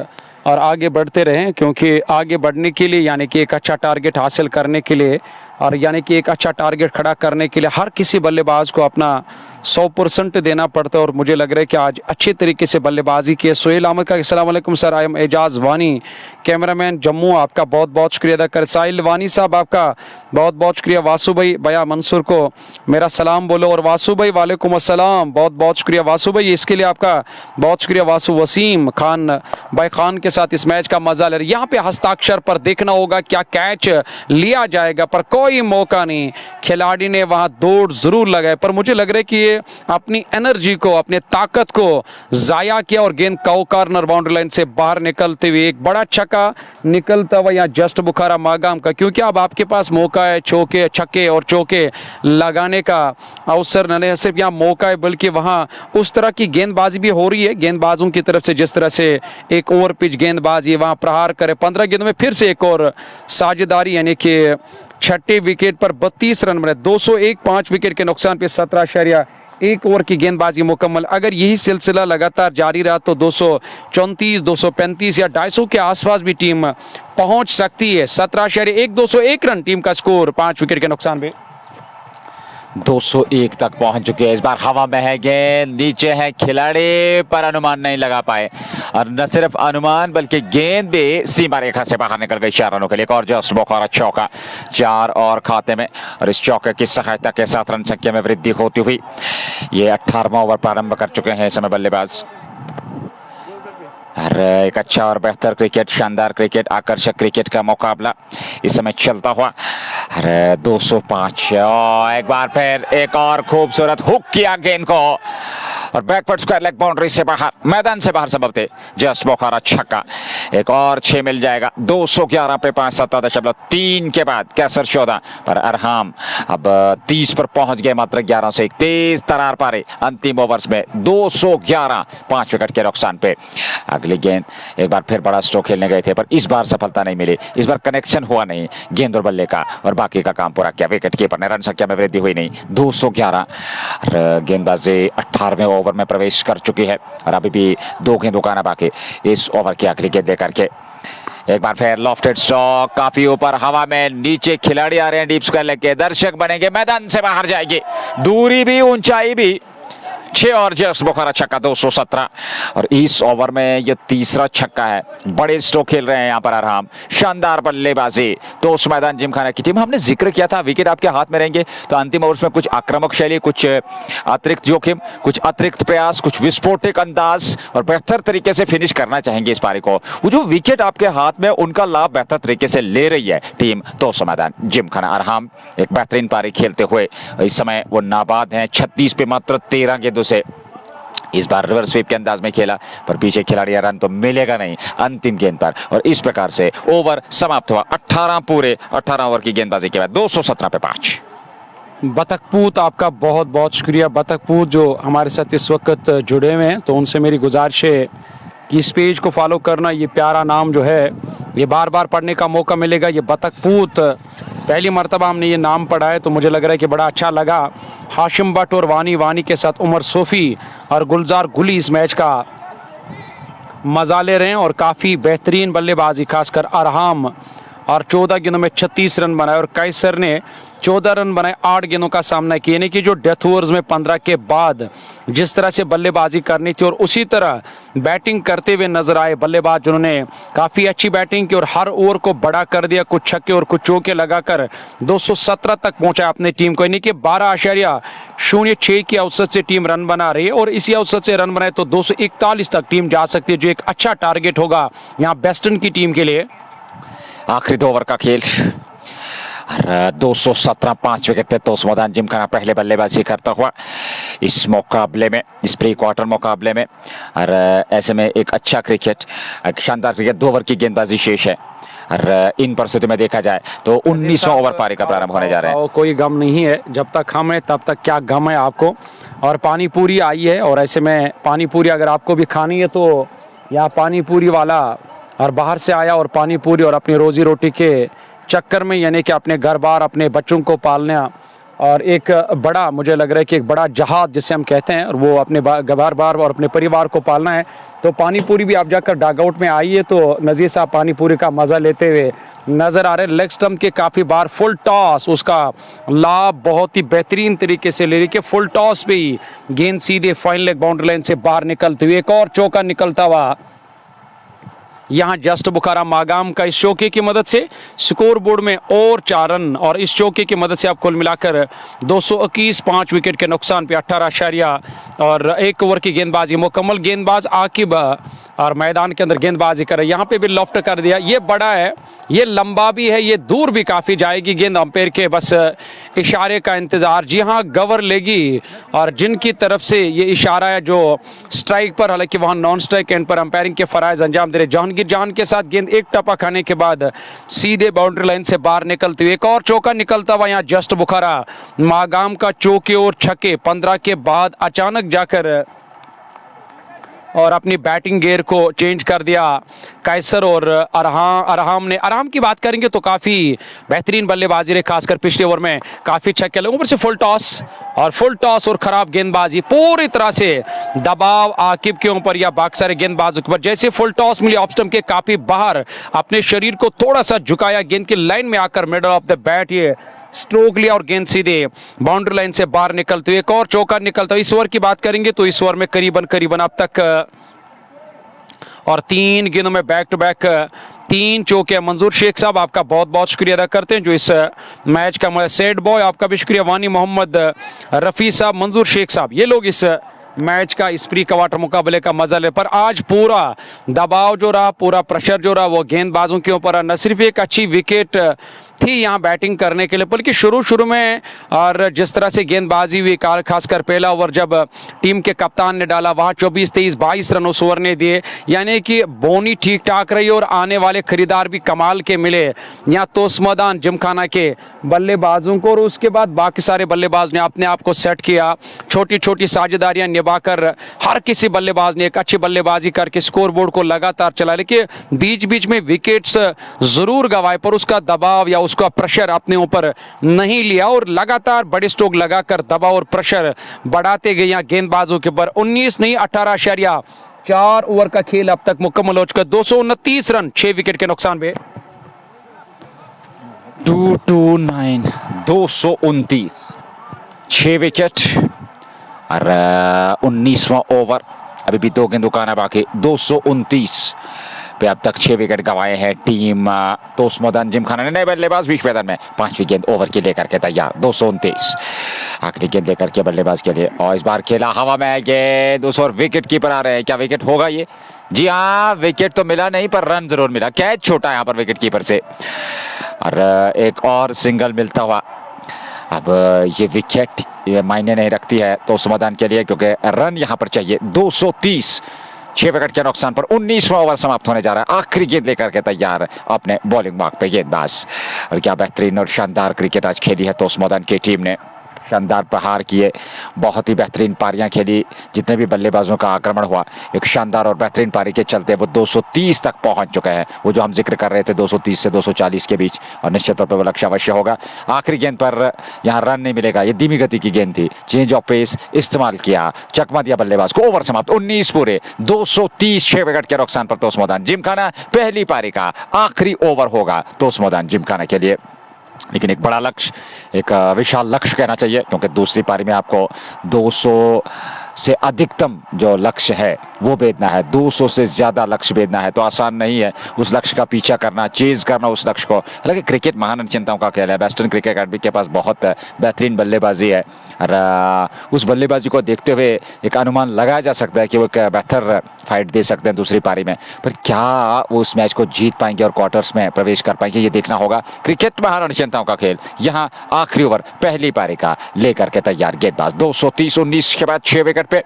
और आगे बढ़ते रहें, क्योंकि आगे बढ़ने के लिए यानी कि एक अच्छा टारगेट हासिल करने के लिए और यानी कि एक अच्छा टारगेट खड़ा करने के लिए हर किसी बल्लेबाज को अपना 100% देना पड़ता है। और मुझे लग रहा है कि आज अच्छे तरीके से बल्लेबाजी की है। सोहेल अहमद का अस्सलाम वालेकुम सर, आई एम एजाज वानी, कैमरामैन जम्मू, आपका बहुत बहुत शुक्रिया अदा कर। साहिल वानी साहब आपका बहुत बहुत शुक्रिया। वासु भाई, भैया मंसूर को मेरा सलाम बोलो। और वासु भाई वालेकुम अस्सलाम, बहुत बहुत शुक्रिया वासु भाई, इसके लिए आपका बहुत शुक्रिया। वासु वसीम खान भाई, खान के साथ इस मैच का मजा ले रहे। यहाँ पे हस्ताक्षर पर देखना होगा क्या कैच लिया जाएगा, पर कोई मौका नहीं, खिलाड़ी ने वहां दौड़ जरूर लगाए, पर मुझे लग रहा है कि अपनी एनर्जी को, अपने ताकत को जाया किया और गेंद काउ कॉर्नर बाउंड्री लाइन से बाहर निकलते हुए एक बड़ा छक्का निकलता हुआ यहाँ जस्ट बुखारा मागाम का, क्योंकि अब आपके पास मौका है छक्के, छक्के और चौके लगाने का अवसर, न सिर्फ यहाँ मौका है बल्कि वहाँ उस तरह की गेंदबाजी भी हो रही है गेंदबाजों की तरफ से, जिस तरह से एक ओवर पिच गेंदबाजी वहाँ प्रहार करे। 15 गेंदों में फिर से एक और साझेदारी, यानी कि 6ठे विकेट पर 32 रन बने, 201, 5 विकेट के नुकसान पे 17.1 ओवर की गेंदबाजी मुकम्मल। अगर यही सिलसिला लगातार जारी रहा तो 234, 235 या 250 के आसपास भी टीम पहुंच सकती है। 17.1, 201 रन टीम का स्कोर, 5 विकेट के नुकसान पे 201 तक पहुंच चुके हैं। इस बार हवा में है गेंद, नीचे है खिलाड़ी, पर अनुमान नहीं लगा पाए और न सिर्फ अनुमान बल्कि गेंद भी सीमा रेखा से बाहर निकल गई। 4 रनों के लिए और जस्ट बोखारा चौका, 4 और खाते में और इस चौके की सहायता के साथ रन संख्या में वृद्धि होती हुई ये 18वां ओवर प्रारंभ कर चुके हैं इस समय बल्लेबाज। और एक अच्छा और बेहतर क्रिकेट, शानदार क्रिकेट, आकर्षक क्रिकेट का मुकाबला इस समय चलता हुआ। अरे 205 और एक बार फिर एक और खूबसूरत हुक किया गेंद को और बैकवर्ड स्क्वायर लेग बाउंड्री से बाहर, मैदान से बाहर संभव थे, जस्ट बोखारा छक्का, एक और 6 मिल जाएगा। 211 पे 5, 17.3 के बाद कैसर 14 पर अरहाम अब 30 पर पहुंच गए, मात्र 11 से एक तेज तरार पारे अंतिम ओवर्स में 211, 5 विकेट के नुकसान पे। अगली गेंद एक बार फिर बड़ा स्ट्रोक खेलने गए थे पर इस बार सफलता नहीं मिली, इस बार कनेक्शन हुआ नहीं गेंद और बल्ले का और बाकी का काम पूरा किया विकेट कीपर ने, रन संख्या में वृद्धि हुई नहीं। 211 गेंदबाजी 18वें ओवर में प्रवेश कर चुकी है और अभी भी 2 गेंदों का बाकी इस ओवर की आखिरी गेंद लेकर के। एक बार फिर लॉफ्टेड स्ट्रोक, काफी ऊपर हवा में, नीचे खिलाड़ी आ रहे हैं डीप स्क्वायर लेके, दर्शक बनेंगे, मैदान से बाहर जाएगी, दूरी भी ऊंचाई भी। 6 और जस्ट बुखारा छक्का 217 और इस ओवर में ये तीसरा छक्का है। बड़े स्ट्रोक खेल रहे हैं यहाँ पर अरहाम, शानदार बल्लेबाजी। तो उस मैदान जिमखाना की टीम, हमने जिक्र किया था विकेट आपके हाथ में रहेंगे तो अंतिम ओवर्स में कुछ आक्रामक शैली, कुछ अतिरिक्त जोखिम, कुछ अतिरिक्त प्रयास, कुछ विस्फोटक अंदाज और बेहतर तरीके से फिनिश करना चाहेंगे इस पारी को। वो जो विकेट आपके हाथ में, उनका लाभ बेहतर तरीके से ले रही है टीम। तो उस मैदान जिमखाना अरहाम एक बेहतरीन पारी खेलते हुए इस समय वो नाबाद हैं। 36 पे मात्र 13 गेंदों से इस बार रिवर्स स्वीप के अंदाज में खेला, पर पीछे खिलाड़ी रन तो मिलेगा नहीं अंतिम गेंद पर। और इस प्रकार से ओवर समाप्त हुआ। 18 ओवर की गेंदबाजी के बाद 217 पे 5। बतकपूत, आपका बहुत बहुत शुक्रिया। बतकपूत जो हमारे साथ इस वक्त जुड़े हुए हैं, तो उनसे मेरी गुजारिश है कि इस पेज को फॉलो करना। ये प्यारा नाम जो है ये बार बार पढ़ने का मौका मिलेगा। ये बतकपूत पहली मर्तबा हमने ये नाम पढ़ा है तो मुझे लग रहा है कि बड़ा अच्छा लगा। हाशिम भट्ट और वानी के साथ उमर सोफ़ी और गुलजार गुली इस मैच का मजा ले रहे हैं और काफ़ी बेहतरीन बल्लेबाजी, खासकर अरहाम और 14 गेंदों में 36 रन बनाए और कैसर ने 14 रन बनाए 8 गेंदों का सामना किया। यानी कि जो डेथ ओवर्स में 15 के बाद जिस तरह से बल्लेबाजी करनी थी और उसी तरह बैटिंग करते हुए नजर आए बल्लेबाज, जिन्होंने काफ़ी अच्छी बैटिंग की और हर ओवर को बड़ा कर दिया, कुछ छक्के और कुछ चौके लगाकर 217 तक पहुंचा अपनी टीम को। यानी कि 12.06 की औसत से टीम रन बना रही है और इसी औसत से रन बनाए तो 241 तक टीम जा सकती है, जो एक अच्छा टारगेट होगा यहाँ वेस्टर्न की टीम के लिए। आखिरी 2 ओवर का खेल और 217 5 विकेट पे तो मैदान जिमखाना पहले बल्लेबाजी करता हुआ इस मुकाबले में, इस प्री क्वार्टर मुकाबले में। और ऐसे में एक अच्छा क्रिकेट, एक शानदार क्रिकेट, 2 ओवर की गेंदबाजी शेष है और इन परिस्थितियों में देखा जाए तो 19वां ओवर पारी का प्रारंभ होने जा रहा है। कोई गम नहीं है, जब तक हम हैं तब तक क्या गम है आपको। और पानी पूरी आई है और ऐसे में पानी पूरी अगर आपको भी खानी है तो यहाँ पानी पूरी वाला और बाहर से आया और पानी पूरी और अपनी रोजी रोटी के चक्कर में, यानी कि अपने घर बार, अपने बच्चों को पालना और एक बड़ा, मुझे लग रहा है कि एक बड़ा जहाज जिसे हम कहते हैं, और वो अपने घर बार और अपने परिवार को पालना है। तो पानी पूरी भी आप जाकर डाग आउट में आइए तो नज़ीर साहब पानी पूरी का मज़ा लेते हुए नज़र आ रहे। लेग स्टम्प के काफ़ी बार फुल टॉस, उसका लाभ बहुत ही बेहतरीन तरीके से ले रही कि फुल टॉस पे ही गेंद सीधे फाइन लेग बाउंड्री लाइन से बाहर निकलते हुए एक और चौका निकलता हुआ यहाँ जस्ट बुखारा मागाम का इस चौके की मदद से स्कोर बोर्ड में और 4 रन और इस चौके की मदद से आप कुल मिलाकर 221 5 विकेट के नुकसान पे 18 और 1 ओवर की गेंदबाजी मुकम्मल। गेंदबाज आकिब और मैदान के अंदर गेंदबाजी कर रहे हैं। यहाँ पे भी लॉफ्ट कर दिया, ये बड़ा है, ये लंबा भी है, ये दूर भी काफ़ी जाएगी गेंद। अंपायर के बस इशारे का इंतज़ार, जी हाँ गवर लेगी और जिनकी तरफ से ये इशारा है जो स्ट्राइक पर, हालांकि वहाँ नॉन स्ट्राइक एंड पर अंपायरिंग के फ़राइज़ अंजाम दे रहे। जहांगीर जान के साथ गेंद एक टपा खाने के बाद सीधे बाउंड्री लाइन से बाहर निकलते हुए एक और चौका निकलता हुआ यहाँ जस्ट बुखारा मागाम का चौके और छक्के 15 के बाद अचानक जाकर और अपनी बैटिंग गेयर को चेंज कर दिया कैसर और अरहाम ने। अरहाम की बात करेंगे तो काफ़ी बेहतरीन बल्लेबाजी रही, खासकर पिछले ओवर में काफ़ी छक्के लगे, ऊपर से फुल टॉस और ख़राब गेंदबाजी, पूरी तरह से दबाव आकिब के ऊपर या बाकी सारे गेंदबाजों के ऊपर। जैसे फुल टॉस मिली ऑफ स्टंप के काफ़ी बाहर, अपने शरीर को थोड़ा सा झुकाया, गेंद की लाइन में आकर मिडल ऑफ द बैट ये स्ट्रोक लिया और गेंद सीधे बाउंड्री लाइन से बाहर निकलते हुए एक और चौका निकलता हुआ। इस ओवर की बात करेंगे तो इस ओवर में करीबन अब तक और 3 गेंदों में बैक टू बैक 3 चौके। मंजूर शेख साहब आपका बहुत बहुत शुक्रिया अदा करते हैं जो इस मैच का सेड बॉय, आपका भी शुक्रिया। वानी मोहम्मद रफ़ी साहब, मंजूर शेख साहब, ये लोग इस मैच का इस प्री क्वार्टर मुकाबले का मजा ले। पर आज पूरा दबाव जो रहा, पूरा प्रेशर जो रहा वो गेंदबाजों के ऊपर। न सिर्फ एक अच्छी विकेट थी यहाँ बैटिंग करने के लिए, बल्कि शुरू में और जिस तरह से गेंदबाजी हुई, खासकर पहला ओवर जब टीम के कप्तान ने डाला वहाँ 24 23 22 रन उस ओवर ने दिए, यानी कि बोनी ठीक ठाक रही और आने वाले खरीदार भी कमाल के मिले यहाँ तोसमैदान जिमखाना के बल्लेबाजों को। और उसके बाद बाकी सारे बल्लेबाज ने अपने आप को सेट किया, छोटी छोटी साझेदारियां निभाकर हर किसी बल्लेबाज ने एक अच्छी बल्लेबाजी करके स्कोर बोर्ड को लगातार चला। लेकिन बीच बीच में विकेट्स जरूर गंवाए पर उसका दबाव या उसका प्रेशर अपने ऊपर नहीं लिया और लगातार बड़े स्ट्रोक लगाकर दबाव और प्रेशर बढ़ाते गए यहाँ गेंदबाजों के ऊपर। 19 नहीं 18.4 ओवर का खेल अब तक मुकम्मल हो चुका। 229 रन 6 विकेट के नुकसान पे। 229 229 6 विकेट और 19वां ओवर, अभी भी 2 गेंदों का आना बाकी। 229 पे अब तक 6 विकेट गंवाए हैं टीम तोस्मोदान जिमखाना ने। नए बल्लेबाज बीच मैदान में 5वीं गेंद ओवर के लेकर के तैयार। 229 आखिरी गेंद लेकर के बल्लेबाज के लिए, और इस बार खेला हवा में गेंद उस और विकेट कीपर आ रहे हैं। क्या विकेट होगा ये? जी हाँ, विकेट तो मिला नहीं पर रन जरूर मिला। कैच छोटा यहाँ पर विकेट कीपर से, और एक और सिंगल मिलता हुआ। अब ये विकेट ये मायने नहीं रखती है तोस्मोदान के लिए, क्योंकि रन यहाँ पर चाहिए। 230 6 विकेट के नुकसान पर 19वां ओवर समाप्त होने जा रहा है। आखिरी गेंद लेकर के तैयार अपने बॉलिंग मार्क पे गेंदबाज। और क्या बेहतरीन और शानदार क्रिकेट आज खेली है तोस्मोदान की टीम ने। शानदार प्रहार किए, बहुत ही बेहतरीन पारियां खेली। जितने भी बल्लेबाजों का आक्रमण हुआ, एक शानदार और बेहतरीन पारी के चलते वो 230 तक पहुंच चुके हैं। वो जो हम जिक्र कर रहे थे 230 से 240 के बीच, और निश्चित तौर पर वो लक्ष्य अवश्य होगा। आखिरी गेंद पर यहाँ रन नहीं मिलेगा, ये धीमी गति की गेंद थी। चेंज ऑफ पेस इस्तेमाल किया, चकमा दिया बल्लेबाज को। ओवर समाप्त 19 पूरे 230 6 विकेट के नुकसान पर तोस्मोदान जिमखाना। पहली पारी का आखिरी ओवर होगा तोस्मोदान जिमखाना के लिए, लेकिन एक बड़ा लक्ष्य, एक विशाल लक्ष्य कहना चाहिए, क्योंकि दूसरी पारी में आपको 200 से अधिकतम जो लक्ष्य है वो भेदना है। 200 से ज्यादा लक्ष्य भेदना है तो आसान नहीं है। उस लक्ष्य का पीछा करना, चेज करना उस लक्ष्य को। हालांकि क्रिकेट महान चिंताओं का खेल है। वेस्टर्न क्रिकेट अकादमी के पास बहुत बेहतरीन बल्लेबाजी है, और उस बल्लेबाजी को देखते हुए एक अनुमान लगाया जा सकता है कि वो एक बेहतर फाइट दे सकते हैं दूसरी पारी में। पर क्या वो उस मैच को जीत पाएंगे और क्वार्टर्स में प्रवेश कर पाएंगे, ये देखना होगा। क्रिकेट महान अनिश्चितताओं का खेल। यहाँ आखिरी ओवर पहली पारी का लेकर के तैयार गेंदबाज। 230 19 के बाद 6 विकेट पे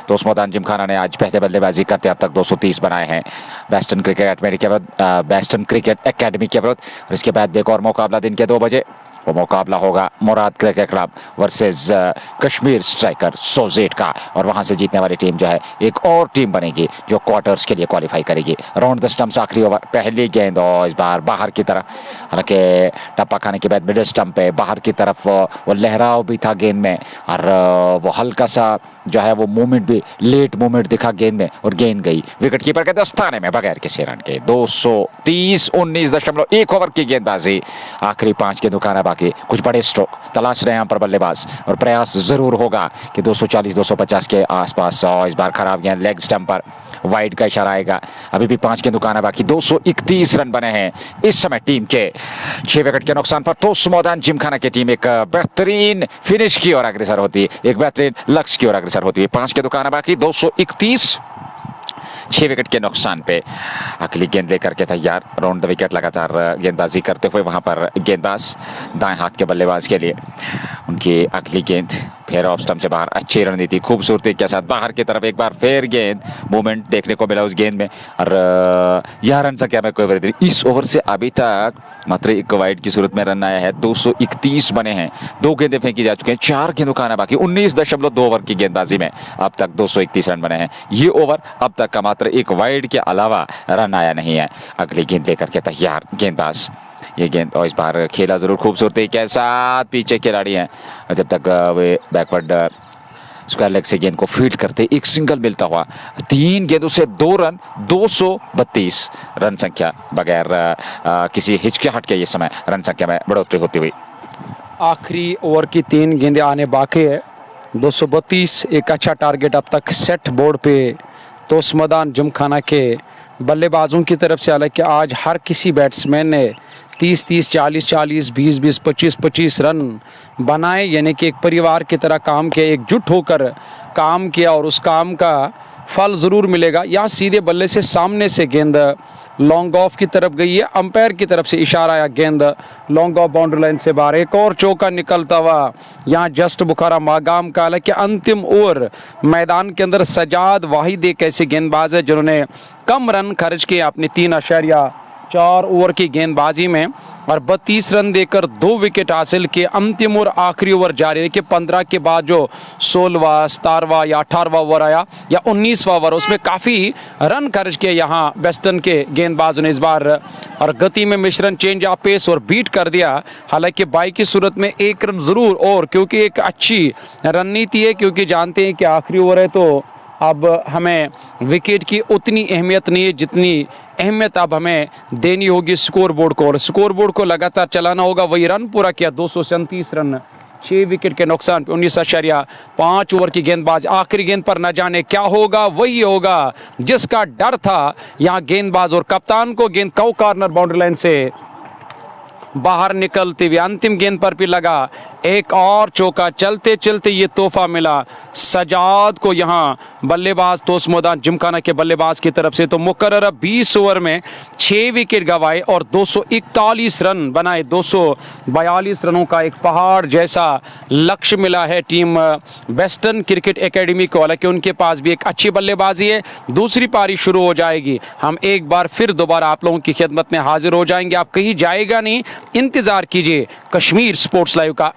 तोस्मोदान जिमखाना ने आज पहले बल्लेबाजी करते अब तक 230 बनाए हैं वेस्टर्न क्रिकेट अकेडमी के विरुद्ध। और इसके बाद एक और मुकाबला दिन के 2 बजे। वो मुकाबला होगा Murad cricket club versus Kashmir striker Sozeith का, और वहां से जीतने वाली टीम जो है एक और टीम बनेगी जो क्वार्टर्स के लिए क्वालिफाई करेगी। राउंड द स्टंप्स आखिरी ओवर, पहली गेंद और इस बार बाहर की तरफ। हालांकि टप्पा खाने के बाद मिडिल स्टंप पे बाहर की तरफ वो लहराव भी था गेंद में, और वो हल्का सा जो है वो मूवमेंट भी, लेट मूवमेंट दिखा गेंद में, और गेंद गई विकेट कीपर के दस्ताने में बगैर किसी रन के। 230 19.1 ओवर की गेंदबाजी। आखिरी 5 गेंदों का बाकी। कुछ बड़े स्ट्रोक तलाश रहे हैं यहाँ पर बल्लेबाज, और प्रयास जरूर होगा कि 240 250 के आसपास। और इस बार खराब गेंद लेग स्टंप पर, वाइड का इशारा आएगा। अभी भी 5 गेंदों का आना बाकी। 231 रन बने हैं इस समय टीम के। 6 विकेट के नुकसान पर तोस्मोदान जिमखाना की टीम एक बेहतरीन फिनिश की ओर अग्रसर होती है, एक बेहतरीन लक्ष्य की ओर अग्रसर होती है। 5 गेंदों का आना बाकी। 231 6 विकेट के नुकसान पे अगली गेंद लेकर के तैयार। राउंड द विकेट लगातार गेंदबाजी करते हुए वहां पर गेंदबाज दाएं हाथ के बल्लेबाज के लिए उनकी अगली गेंद फिर ऑफ स्टंप से बाहर। अच्छी रणनीति, खूबसूरती के साथ बाहर की तरफ एक बार फिर गेंद मूवमेंट देखने को मिला उस गेंद में, और यह रन संख्या में कोई वृद्धि नहीं। इस ओवर से अभी तक मात्र एक वाइड की सूरत में रन आया है। 231 बने हैं, 2 गेंदें फेंकी जा चुकी हैं, 4 गेंदों का आना बाकी। 19.2 ओवर की गेंदबाजी में अब तक 231 रन बने हैं। ये ओवर अब तक का मात्र एक वाइड के अलावा रन आया नहीं है। अगली गेंद लेकर के तैयार गेंदबाज। ये गेंद और इस बार खेला जरूर खूबसूरती के साथ, पीछे खिलाड़ी हैं, जब तक वे बैकवर्ड स्क्वायर लेग से गेंद को फील्ड करते एक सिंगल मिलता हुआ। 3 गेंदों से 2 रन, 232 रन संख्या बगैर किसी हिचकिचाहट के ये समय रन संख्या में बढ़ोतरी होती हुई। आखिरी ओवर की 3 गेंदें आने बाकी है। 232 एक अच्छा टारगेट अब तक सेट बोर्ड पे तोस्मोदान जिमखाना के बल्लेबाजों की तरफ से। हालांकि आज हर किसी बैट्समैन ने 30-30, 40-40, 20-20, 25-25 रन बनाए, यानी कि एक परिवार की तरह काम किया, एकजुट होकर काम किया, और उस काम का फल ज़रूर मिलेगा। यहाँ सीधे बल्ले से सामने से गेंद लॉन्ग ऑफ की तरफ गई है, अंपायर की तरफ से इशारा आया, गेंद लॉन्ग ऑफ बाउंड्री लाइन से बाहर। एक और चौका निकलता हुआ यहाँ जस्ट बुखारा मागाम का। हालांकि अंतिम ओवर मैदान के अंदर सजाद वाहिद एक ऐसे गेंदबाज है जिन्होंने कम रन खर्च किए, अपने 4 ओवर की गेंदबाजी में और 32 रन देकर 2 विकेट हासिल किए। अंतिम और आखिरी ओवर जारी रहे कि 15 के बाद जो 16वां 17वां या 18वां ओवर आया या 19वां ओवर, उसमें काफ़ी रन खर्च किए यहाँ वेस्टर्न के गेंदबाजों ने इस बार और गति में मिश्रण चेंज ऑफ पेस और बीट कर दिया। हालांकि बाई की सूरत में 1 रन ज़रूर, और क्योंकि एक अच्छी रणनीति है, क्योंकि जानते हैं कि आखिरी ओवर है तो अब हमें विकेट की उतनी अहमियत नहीं है जितनी अहमियत अब हमें देनी होगी स्कोर बोर्ड को, और स्कोर बोर्ड को लगातार चलाना होगा। वही रन पूरा किया, 237 रन 6 विकेट के नुकसान पे 19.5 ओवर की गेंदबाज। आखिरी गेंद पर न जाने क्या होगा, वही होगा जिसका डर था यहाँ गेंदबाज और कप्तान को। गेंद कौ कॉर्नर बाउंड्री लाइन से बाहर निकलते हुए अंतिम गेंद पर भी लगा एक और चौका। चलते चलते ये तोहफा मिला सजाद को यहाँ बल्लेबाज तोसमोदान जिमखाना के बल्लेबाज की तरफ से। तो मुकर्रर 20 ओवर में 6 विकेट गंवाए और 241 रन बनाए। 242 रनों का एक पहाड़ जैसा लक्ष्य मिला है टीम वेस्टर्न क्रिकेट एकेडमी को। हालांकि उनके पास भी एक अच्छी बल्लेबाजी है। दूसरी पारी शुरू हो जाएगी, हम एक बार फिर दोबारा आप लोगों की खिदमत में हाजिर हो जाएंगे। आप कहीं जाएगा नहीं, इंतजार कीजिए कश्मीर स्पोर्ट्स लाइव का।